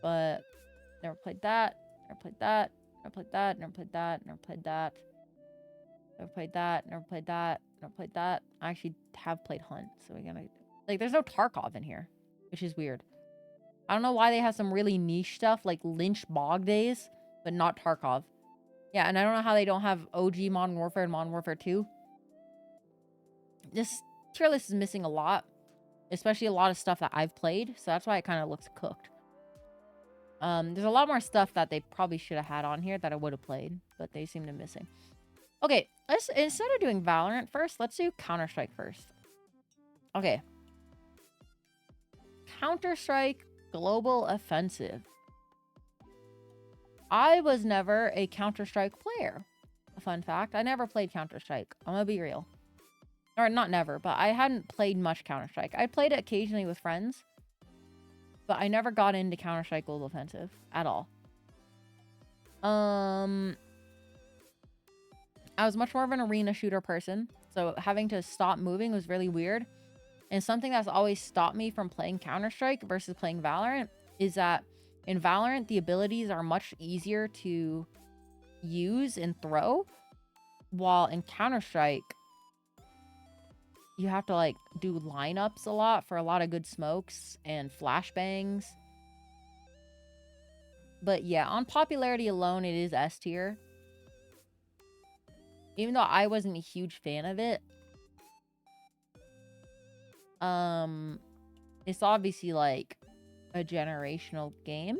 but never played that. Never played that. Never played that. Never played that. Never played that. Never played that. Never played that. Never played that. I actually have played Hunt, so we're gonna like. There's no Tarkov in here, which is weird. I don't know why they have some really niche stuff like Lynch Bog Days, but not Tarkov. Yeah, and I don't know how they don't have OG Modern Warfare and Modern Warfare 2. This tier list is missing a lot, especially a lot of stuff that I've played, so that's why it kind of looks cooked. There's a lot more stuff that they probably should have had on here that I would have played, but they seem to be missing. Okay, let's instead of doing Valorant first, let's do Counter-Strike first. Okay. Counter-Strike Global Offensive. I was never a Counter-Strike player. A fun fact, I never played Counter-Strike. I'm gonna be real. Or not never, but I hadn't played much Counter-Strike. I played it occasionally with friends, but I never got into Counter-Strike Global Offensive at all. I was much more of an arena shooter person, so having to stop moving was really weird. And something that's always stopped me from playing Counter-Strike versus playing Valorant is that in Valorant, the abilities are much easier to use and throw, while in Counter-Strike, you have to like do lineups a lot for a lot of good smokes and flashbangs. But yeah, on popularity alone, it is S tier. Even though I wasn't a huge fan of it. It's obviously like a generational game.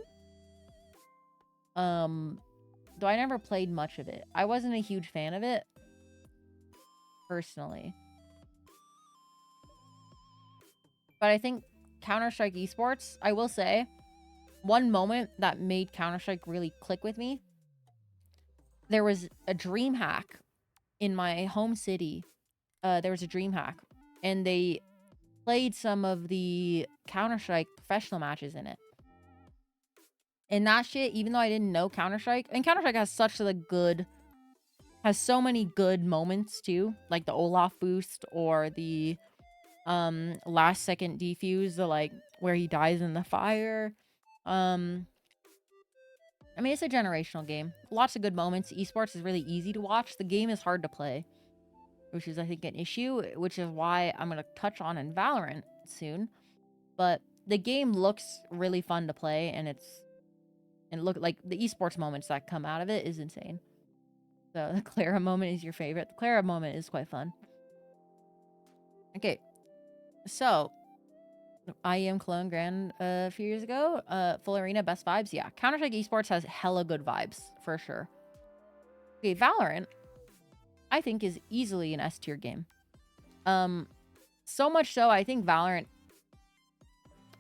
Though I never played much of it. I wasn't a huge fan of it. Personally. But I think Counter-Strike Esports, I will say, one moment that made Counter-Strike really click with me, there was a dream hack in my home city. There was a dream hack, and they played some of the Counter-Strike professional matches in it. And that shit, even though I didn't know Counter-Strike, and Counter-Strike has so many good moments too, like the Olaf boost or the last second defuse, the like where he dies in the fire. I mean, it's a generational game. Lots of good moments. Esports is really easy to watch. The game is hard to play, which is, I think, an issue, which is why I'm going to touch on in Valorant soon. But the game looks really fun to play, and look like the esports moments that come out of it is insane. So the Clara moment is your favorite. The Clara moment is quite fun. Okay. So, I am Cologne Grand a few years ago. Full arena, best vibes. Yeah, Counter-Strike Esports has hella good vibes, for sure. Okay, Valorant, I think, is easily an S tier game. So much so, I think Valorant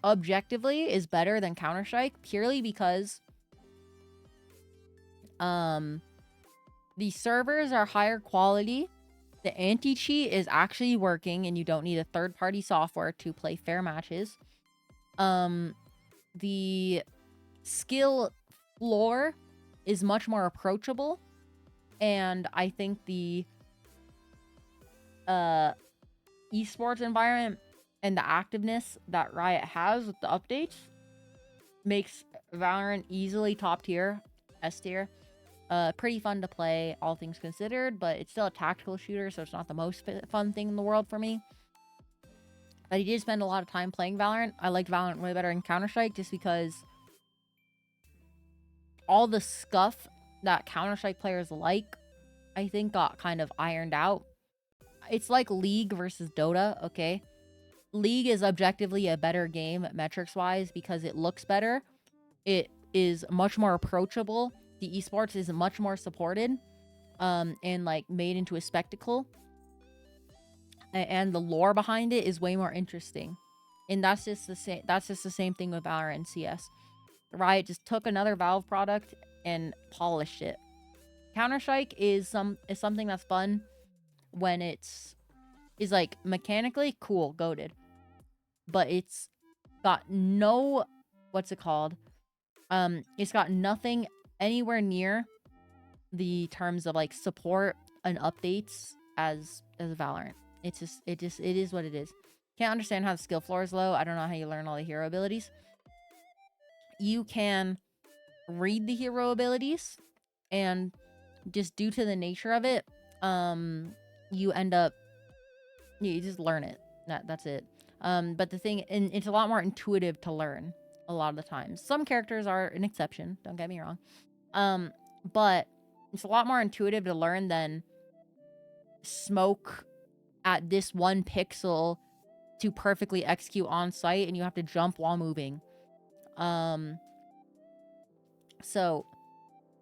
objectively is better than Counter-Strike, purely because the servers are higher quality. The anti-cheat is actually working, and you don't need a third-party software to play fair matches. The skill floor is much more approachable, and I think the esports environment and the activeness that Riot has with the updates makes Valorant easily top tier, S tier. Pretty fun to play, all things considered, but it's still a tactical shooter, so it's not the most fun thing in the world for me. But I did spend a lot of time playing Valorant. I liked Valorant way better than Counter-Strike, just because all the scuff that Counter-Strike players like, I think, got kind of ironed out. It's like League versus Dota, okay? League is objectively a better game, metrics-wise, because it looks better. It is much more approachable. The esports is much more supported, and like made into a spectacle. And the lore behind it is way more interesting. And that's just the same. That's just the same thing with Valorant and CS. Riot just took another Valve product and polished it. Counter-Strike is something that's fun when is like mechanically cool, goated, but it's got no, what's it called? It's got nothing anywhere near the terms of like support and updates as Valorant. It is what it is. Can't understand how the skill floor is low. I don't know how you learn all the hero abilities. you can read the hero abilities, and just due to the nature of it, you end up, you just learn it. That's it. But the thing, and it's a lot more intuitive to learn a lot of the times. Some characters are an exception, don't get me wrong. But it's a lot more intuitive to learn than smoke at this one pixel to perfectly execute on site, and you have to jump while moving. So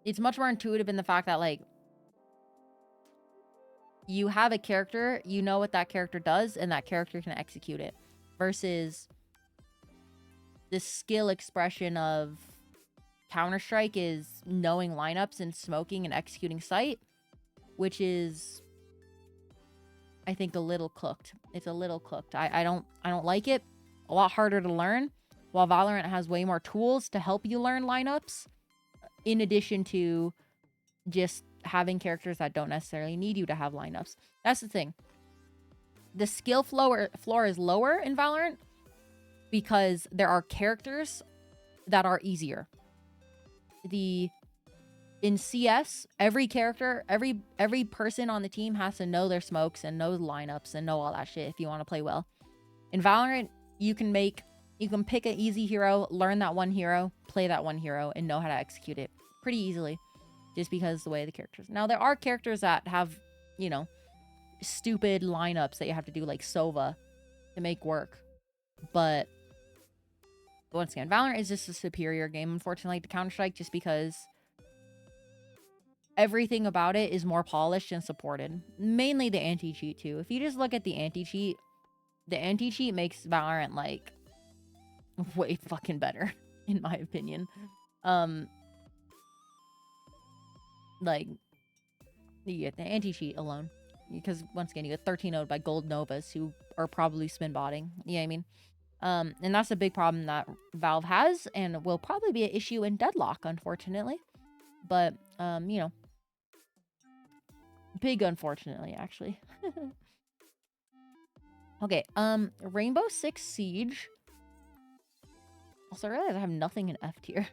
it's much more intuitive in the fact that, like, you have a character, you know what that character does, and that character can execute it. Versus the skill expression of Counter-Strike is knowing lineups and smoking and executing sight, which is, I think, a little cooked. It's a little cooked. I don't like it. A lot harder to learn. While Valorant has way more tools to help you learn lineups, in addition to just having characters that don't necessarily need you to have lineups. That's the thing. The skill floor is lower in Valorant because there are characters that are easier. In CS, every character, every person on the team has to know their smokes and know the lineups and know all that shit if you want to play well. In Valorant, you can pick an easy hero, learn that one hero, play that one hero, and know how to execute it pretty easily, just because of the way the characters. Now, there are characters that have, you know, stupid lineups that you have to do, like Sova, to make work. But once again, Valorant is just a superior game, unfortunately, to Counter-Strike, just because everything about it is more polished and supported. Mainly the anti-cheat, too. If you just look at the anti-cheat makes Valorant, like, way fucking better, in my opinion. Like, you get the anti-cheat alone. Because, once again, you get 13-0'd by Gold Novas, who are probably spin botting. You know what I mean? And that's a big problem that Valve has, and will probably be an issue in Deadlock, unfortunately. But, you know, big unfortunately, actually. Okay, Rainbow Six Siege. Also, I realize I have nothing in F tier.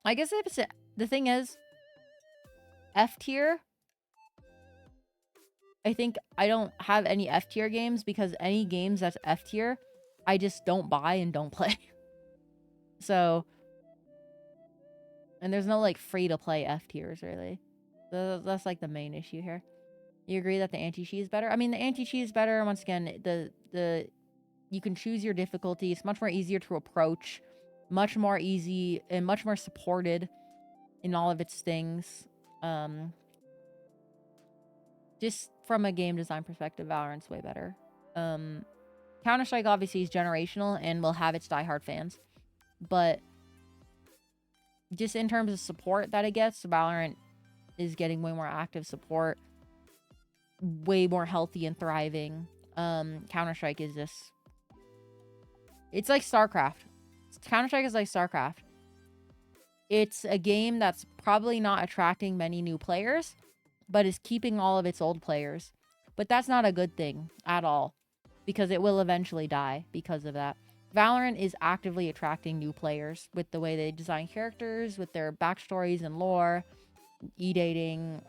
I guess if it's the thing is, F tier, I think I don't have any F tier games, because any games that's F tier, I just don't buy and don't play. So, and there's no, like, free to play F tiers, really. So that's, like, the main issue here. You agree that the anti-cheat is better? I mean, the anti-cheat is better. Once again, you can choose your difficulty. It's much more easier to approach, much more easy, and much more supported in all of its things. Just from a game design perspective, Valorant's way better. Counter-Strike obviously is generational and will have its diehard fans, but just in terms of support that it gets, Valorant is getting way more active support, way more healthy and thriving. Counter-Strike is just, it's like StarCraft. Counter-Strike is like StarCraft. It's a game that's probably not attracting many new players, but is keeping all of its old players. But that's not a good thing at all, because it will eventually die because of that. Valorant is actively attracting new players with the way they design characters, with their backstories and lore, e-dating.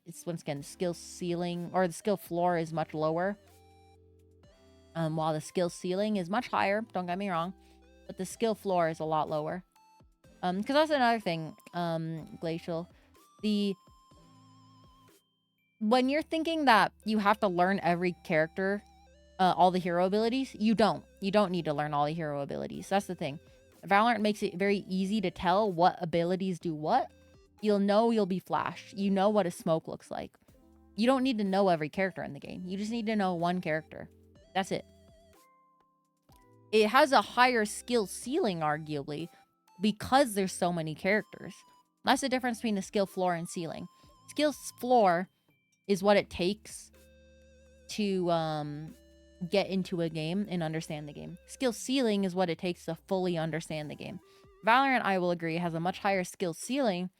It's, once again, the skill ceiling, or the skill floor is much lower, while the skill ceiling is much higher, don't get me wrong, but the skill floor is a lot lower. Because that's another thing, Glacial. When you're thinking that you have to learn every character, all the hero abilities, you don't. You don't need to learn all the hero abilities. That's the thing. Valorant makes it very easy to tell what abilities do what. You'll know you'll be flashed. You know what a smoke looks like. You don't need to know every character in the game. You just need to know one character. That's it. It has a higher skill ceiling, arguably, because there's so many characters. That's the difference between the skill floor and ceiling. Skill floor is what it takes to get into a game and understand the game. Skill ceiling is what it takes to fully understand the game. Valorant, I will agree, has a much higher skill ceiling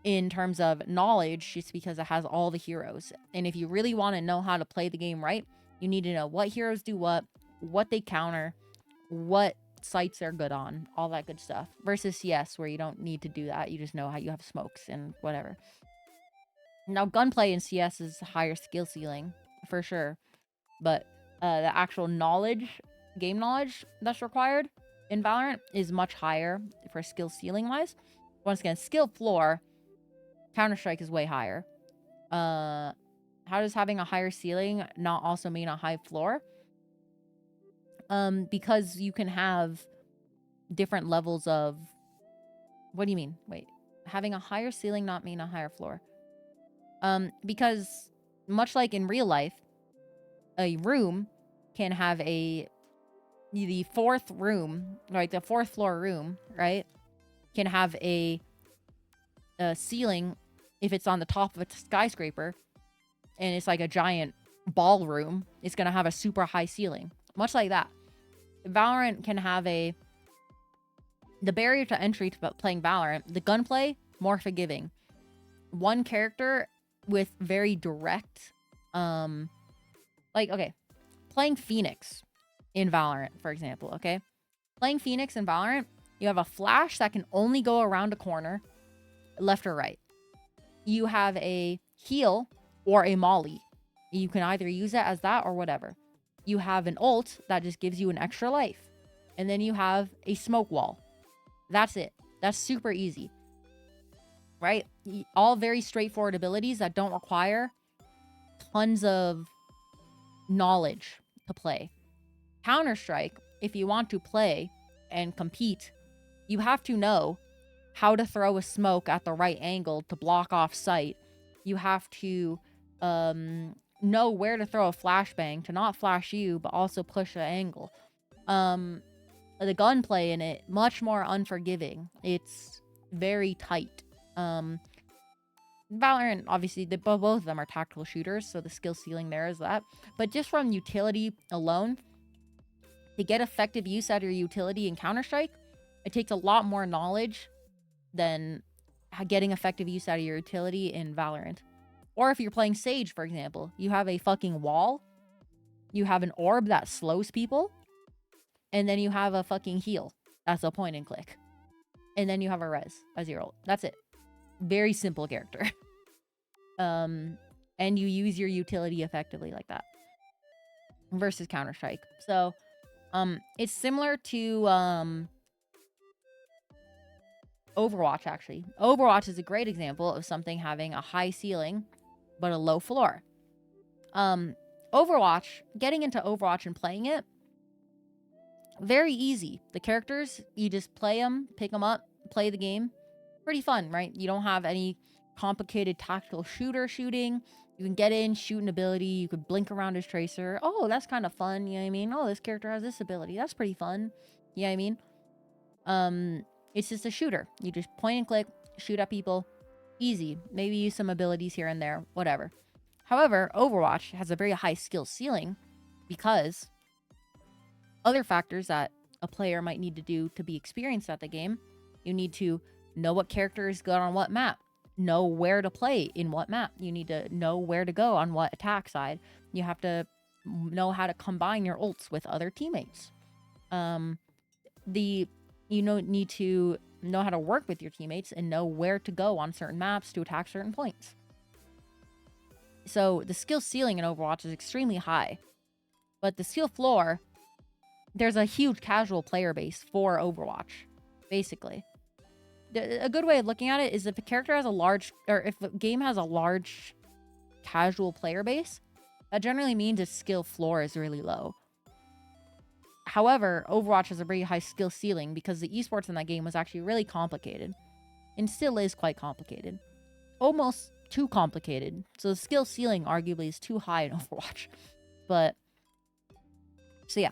in terms of knowledge, just because it has all the heroes. And if you really want to know how to play the game right, you need to know what heroes do what they counter, what sites they're good on, all that good stuff. Versus CS, where you don't need to do that. You just know how you have smokes and whatever. Now, gunplay in CS is higher skill ceiling, for sure. But the actual knowledge, game knowledge that's required in Valorant is much higher for skill ceiling-wise. Once again, skill floor, Counter-Strike is way higher. How does having a higher ceiling not also mean a high floor? Because you can have different levels of... What do you mean? Wait. Having a higher ceiling not mean a higher floor? Because much like in real life, a room can have the fourth room, like the fourth floor room, right? Can have a ceiling if it's on the top of a skyscraper and it's like a giant ballroom. It's going to have a super high ceiling. Much like that. Valorant can have the barrier to entry to playing Valorant, the gunplay, more forgiving. One character with very direct, like, okay, playing Phoenix in Valorant, for example, okay? Playing Phoenix in Valorant, you have a flash that can only go around a corner, left or right. You have a heal or a molly. You can either use it as that or whatever. You have an ult that just gives you an extra life. And then you have a smoke wall. That's it. That's super easy. Right? All very straightforward abilities that don't require tons of knowledge to play. Counter-Strike, if you want to play and compete, you have to know how to throw a smoke at the right angle to block off sight. You have to know where to throw a flashbang to not flash you, but also push the angle. The gunplay in it, much more unforgiving. It's very tight. Valorant, obviously, both of them are tactical shooters, so the skill ceiling there is that. But just from utility alone, to get effective use out of your utility in Counter-Strike, it takes a lot more knowledge than getting effective use out of your utility in Valorant. Or if you're playing Sage, for example, you have a fucking wall, you have an orb that slows people, and then you have a fucking heal. That's a point and click. And then you have a res as your ult. That's it. Very simple character. And you use your utility effectively like that. Versus Counter-Strike. So, it's similar to Overwatch, actually. Overwatch is a great example of something having a high ceiling, but a low floor. Overwatch, getting into Overwatch and playing it, very easy. The characters, you just play them, pick them up, play the game. Pretty fun, right? You don't have any complicated tactical shooting. You can get in, shoot an ability. You could blink around as Tracer. Oh, that's kind of fun. You know what I mean? Oh, this character has this ability. That's pretty fun. You know what I mean? It's just a shooter. You just point and click, shoot at people. Easy. Maybe use some abilities here and there. Whatever. However, Overwatch has a very high skill ceiling because other factors that a player might need to do to be experienced at the game. You need to know what character is good on what map. Know where to play in what map. You need to know where to go on what attack side. You have to know how to combine your ults with other teammates. You need to know how to work with your teammates and know where to go on certain maps to attack certain points. So the skill ceiling in Overwatch is extremely high. But the skill floor, there's a huge casual player base for Overwatch, basically. A good way of looking at it is if a character has if a game has a large casual player base, that generally means its skill floor is really low. However, Overwatch has a very high skill ceiling because the esports in that game was actually really complicated. And still is quite complicated. Almost too complicated. So the skill ceiling arguably is too high in Overwatch. So yeah.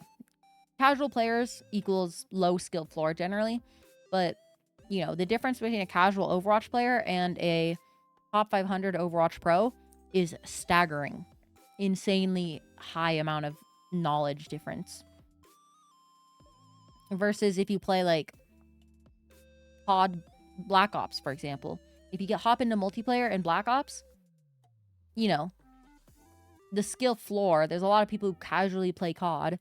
Casual players equals low skill floor generally. But, the difference between a casual Overwatch player and a top 500 Overwatch pro is staggering. Insanely high amount of knowledge difference. Versus if you play like COD Black Ops, for example. If you hop into multiplayer in Black Ops, the skill floor, there's a lot of people who casually play COD,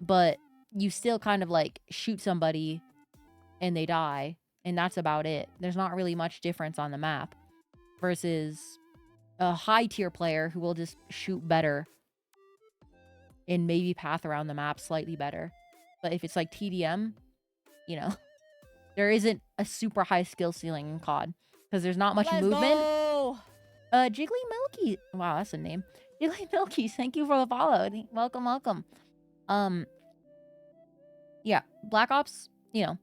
but you still kind of like shoot somebody and they die, and that's about it. There's not really much difference on the map versus a high tier player who will just shoot better and maybe path around the map slightly better. But if it's like TDM, you know, there isn't a super high skill ceiling in COD because there's not much Let's movement. go! Jiggly Milky. Wow, that's a name. Jiggly Milky, thank you for the follow. Welcome, welcome. Yeah, Black Ops, you know,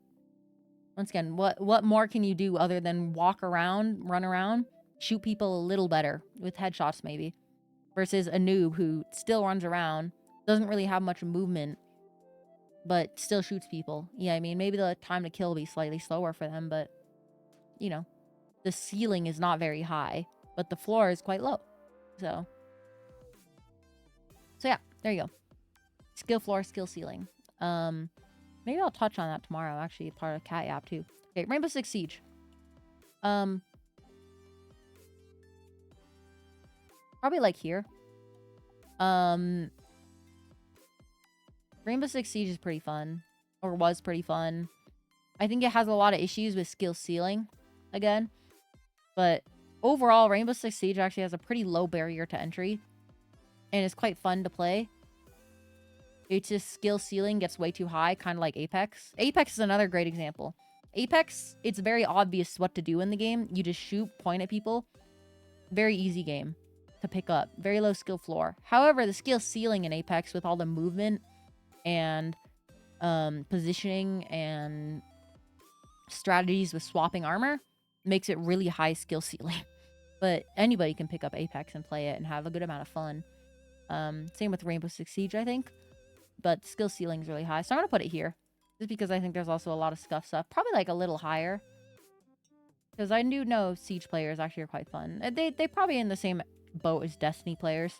once again, what more can you do other than walk around, run around, shoot people a little better with headshots maybe, versus a noob who still runs around, doesn't really have much movement, but still shoots people. Yeah, I mean, maybe the time to kill will be slightly slower for them, but, you know, the ceiling is not very high, but the floor is quite low. So yeah, there you go. Skill floor, skill ceiling. Maybe I'll touch on that tomorrow, actually, part of Cat Yap too. Okay, Rainbow Six Siege. Probably like here. Rainbow Six Siege is pretty fun. Or was pretty fun. I think it has a lot of issues with skill ceiling, again. But overall, Rainbow Six Siege actually has a pretty low barrier to entry. And it's quite fun to play. It's just skill ceiling gets way too high, kind of like Apex. Apex is another great example. Apex, it's very obvious what to do in the game. You just shoot, point at people. Very easy game to pick up. Very low skill floor. However, the skill ceiling in Apex with all the movement and positioning and strategies with swapping armor makes it really high skill ceiling. But anybody can pick up Apex and play it and have a good amount of fun. Same with Rainbow Six Siege, I think. But skill ceiling is really high. So I'm going to put it here. Just because I think there's also a lot of scuff stuff. Probably like a little higher. Because I do know Siege players actually are quite fun. They probably in the same boat as Destiny players.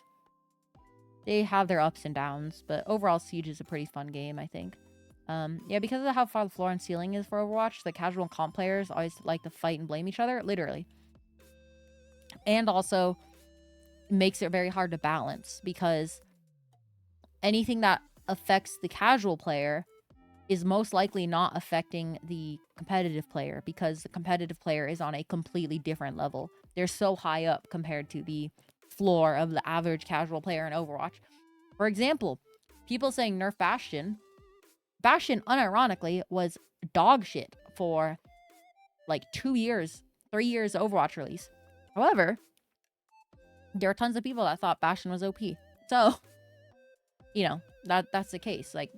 They have their ups and downs. But overall, Siege is a pretty fun game, I think. Yeah, because of how far the floor and ceiling is for Overwatch, the casual comp players always like to fight and blame each other. Literally. And also makes it very hard to balance. Because anything that affects the casual player is most likely not affecting the competitive player because the competitive player is on a completely different level. They're so high up compared to the floor of the average casual player in Overwatch. For example, people saying nerf Bastion. Bastion, unironically, was dog shit for like 2 years, 3 years Overwatch release. However, there are tons of people that thought Bastion was OP. So, you know, that's the case. Like,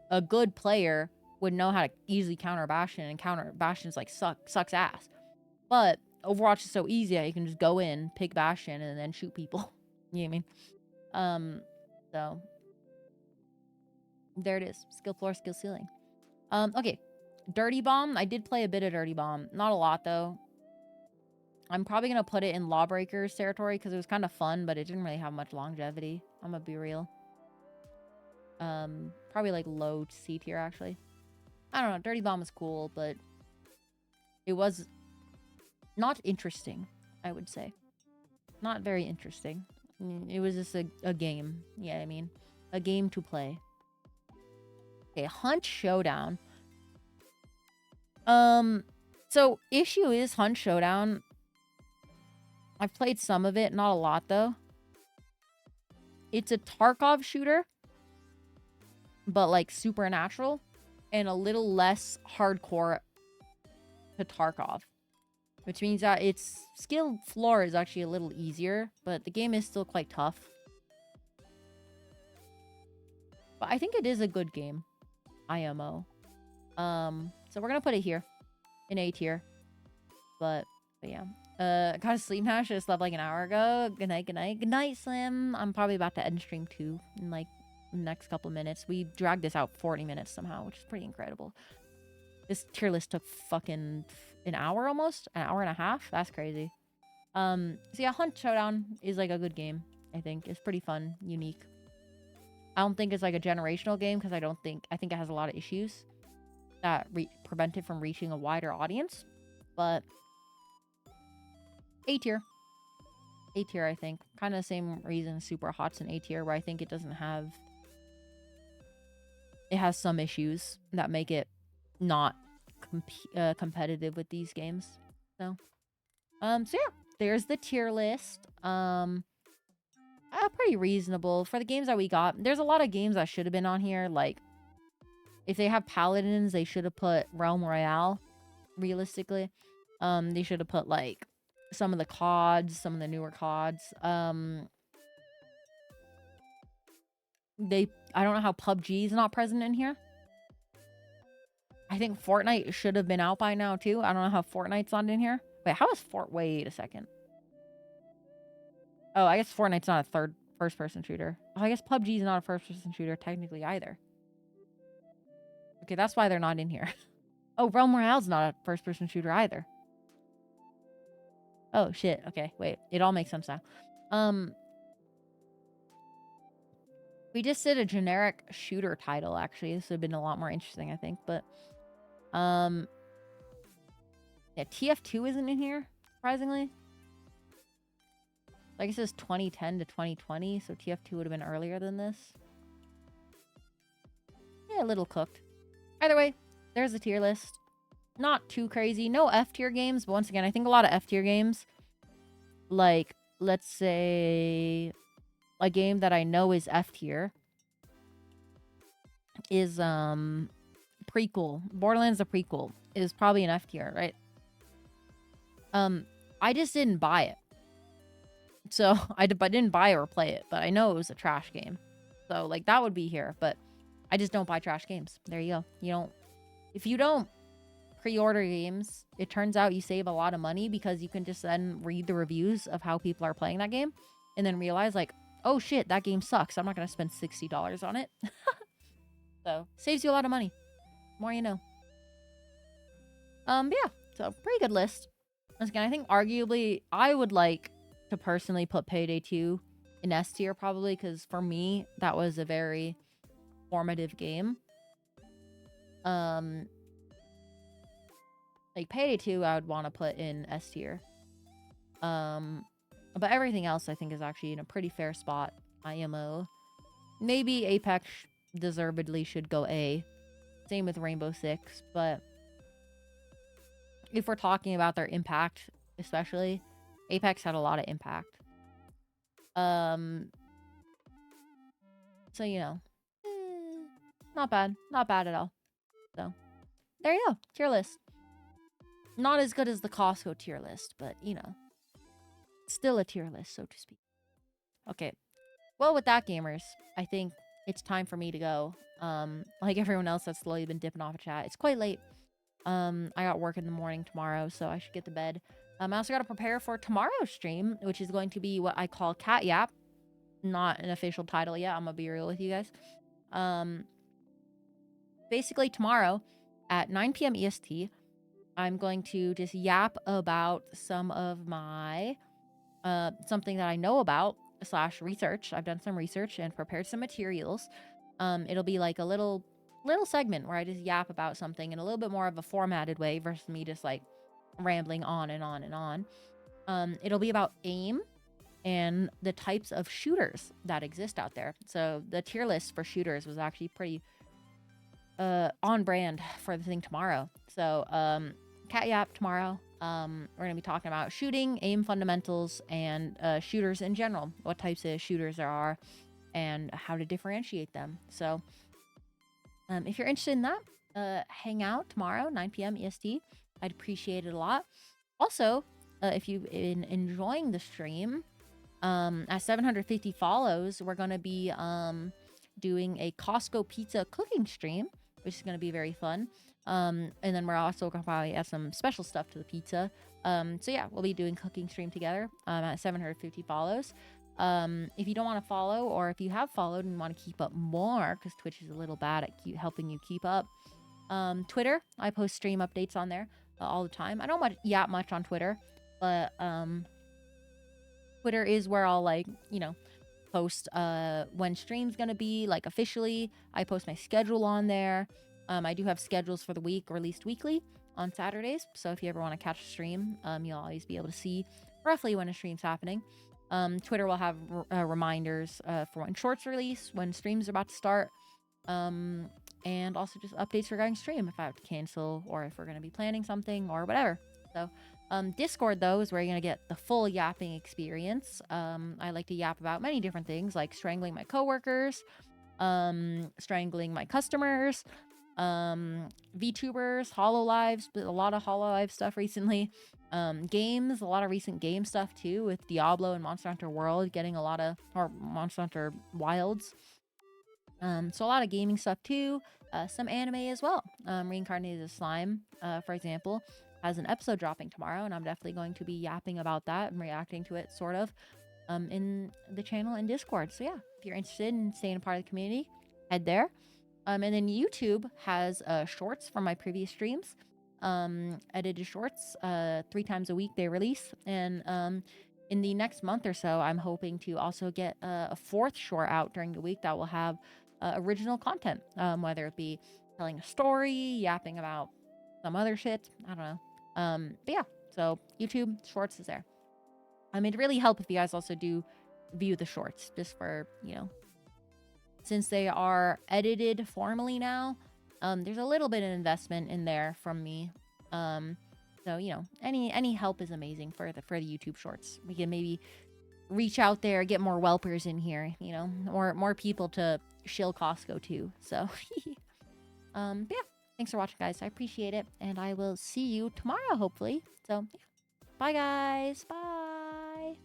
a good player would know how to easily counter Bastion, and counter Bastion's like sucks ass. But Overwatch is so easy that you can just go in, pick Bastion, and then shoot people. You know what I mean? So there it is. Skill floor, skill ceiling. Okay. Dirty Bomb. I did play a bit of Dirty Bomb. Not a lot though. I'm probably gonna put it in Lawbreakers territory because it was kind of fun, but it didn't really have much longevity. I'm gonna be real. Probably like low C tier actually. I don't know. Dirty Bomb was cool, but it was not interesting, I would say. Not very interesting. It was just a game. Yeah, I mean, a game to play. Okay, Hunt Showdown. So issue is Hunt Showdown. I've played some of it, not a lot though. It's a Tarkov shooter, but like supernatural and a little less hardcore to Tarkov, which means that its skill floor is actually a little easier, but the game is still quite tough. But I think it is a good game. IMO. So we're gonna put it here in A tier. But yeah. Got to sleep now. Should have slept like an hour ago. Good night, good night. Good night, Slim. I'm probably about to end stream too in like the next couple minutes. We dragged this out 40 minutes somehow, which is pretty incredible. This tier list took fucking an hour almost? An hour and a half? That's crazy. So yeah, Hunt Showdown is like a good game, I think. It's pretty fun, unique. I don't think it's like a generational game because I think it has a lot of issues that prevent it from reaching a wider audience. But A tier. A tier, I think. Kind of the same reason Super Hot's an A tier, where I think it doesn't have it has some issues that make it not competitive with these games. So yeah, there's the tier list. Pretty reasonable for the games that we got. There's a lot of games that should have been on here. Like, if they have Paladins, they should have put Realm Royale. Realistically, they should have put like some of the CODs, some of the newer CODs. I don't know how PUBG is not present in here. I think Fortnite should have been out by now too. I don't know how Fortnite's not in here. Wait, how is wait a second. Oh, I guess Fortnite's not a first-person shooter. Oh, I guess PUBG is not a first-person shooter technically either. Okay, that's why they're not in here. Oh, Realm Royale's not a first-person shooter either. Oh, shit. Okay, wait. It all makes sense now. We just did a generic shooter title, actually. This would have been a lot more interesting, I think. But, yeah, TF2 isn't in here, surprisingly. I guess it's 2010 to 2020, so TF2 would have been earlier than this. Yeah, a little cooked. Either way, there's the tier list. Not too crazy. No F-tier games, but once again, I think a lot of F-tier games, like, let's say a game that I know is F-tier is, prequel. Borderlands the prequel is probably an F-tier, right? I just didn't buy it. So, I didn't buy or play it, but I know it was a trash game. So, like, that would be here, but I just don't buy trash games. There you go. If you don't pre-order games, it turns out you save a lot of money because you can just then read the reviews of how people are playing that game and then realize, like, oh shit, that game sucks. I'm not going to spend $60 on it. So, saves you a lot of money. More you know. Yeah, so pretty good list. Once again, I think arguably I would like to personally put Payday 2 in S tier probably, because for me, that was a very formative game. Like Payday 2, I would want to put in S tier. But everything else I think is actually in a pretty fair spot. IMO. Maybe Apex deservedly should go A. Same with Rainbow Six, but if we're talking about their impact, especially, Apex had a lot of impact. So, you know, not bad. Not bad at all. So, there you go. Tier list. Not as good as the Costco tier list, but, you know, still a tier list, so to speak. Okay. Well, with that, gamers, I think it's time for me to go. Like everyone else that's slowly been dipping off a chat. It's quite late. I got work in the morning tomorrow, so I should get to bed. I also got to prepare for tomorrow's stream, which is going to be what I call Cat Yap. Not an official title yet. I'm gonna be real with you guys. Basically tomorrow at 9 p.m. EST, I'm going to just yap about some of my something that I know about / research. I've done some research and prepared some materials. It'll be like a little segment where I just yap about something in a little bit more of a formatted way versus me just like rambling on and on and on. It'll be about aim and the types of shooters that exist out there. So the tier list for shooters was actually pretty on brand for the thing tomorrow. So Cat Yap tomorrow. We're going to be talking about shooting, aim fundamentals, and shooters in general. What types of shooters there are and how to differentiate them. So if you're interested in that, hang out tomorrow, 9 p.m. EST. I'd appreciate it a lot. Also, if you've been enjoying the stream, at 750 follows, we're going to be doing a Costco pizza cooking stream, which is going to be very fun. And then we're also going to probably add some special stuff to the pizza. So yeah, we'll be doing cooking stream together at 750 follows. If you don't want to follow, or if you have followed and want to keep up more, because Twitch is a little bad at helping you keep up, Twitter, I post stream updates on there all the time. I don't yap much on Twitter, but Twitter is where I'll, like, you know, post when stream's gonna be, like, officially. I post my schedule on there. I do have schedules for the week released weekly on Saturdays, so if you ever want to catch a stream, you'll always be able to see roughly when a stream's happening. Twitter will have reminders for when shorts release, when streams are about to start. and also just updates regarding stream if I have to cancel or if we're going to be planning something or whatever. So Discord, though, is where you're going to get the full yapping experience. I like to yap about many different things, like strangling my coworkers, strangling my customers, VTubers, HoloLives, but a lot of HoloLive stuff recently. Games, a lot of recent game stuff too, with Diablo and Monster Hunter World getting a lot of, or Monster Hunter Wilds. So a lot of gaming stuff too. Some anime as well. Reincarnated Slime, for example, has an episode dropping tomorrow, and I'm definitely going to be yapping about that and reacting to it, sort of, in the channel and Discord. So yeah, if you're interested in staying a part of the community, head there. And then YouTube has shorts from my previous streams, edited shorts. 3 times a week they release, and in the next month or so, I'm hoping to also get a 4th short out during the week that will have original content, whether it be telling a story, yapping about some other shit. I don't know. But yeah, so YouTube shorts is there. It'd really help if you guys also do view the shorts, just for, you know, since they are edited formally now. There's a little bit of investment in there from me. So, you know, any help is amazing for the YouTube shorts. We can maybe reach out there, get more whelpers in here, you know, more people to shill Costco to. So, but yeah, thanks for watching, guys. I appreciate it, and I will see you tomorrow, hopefully. So, yeah. Bye, guys. Bye.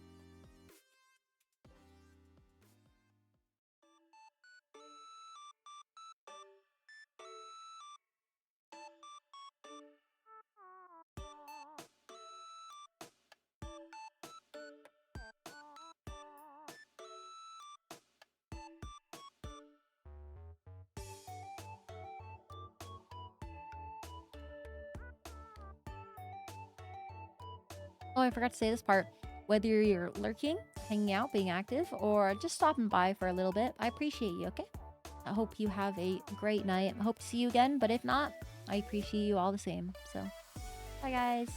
Oh, I forgot to say this part. Whether you're lurking, hanging out, being active, or just stopping by for a little bit, I appreciate you, okay? I hope you have a great night. I hope to see you again, but if not, I appreciate you all the same. So, bye, guys.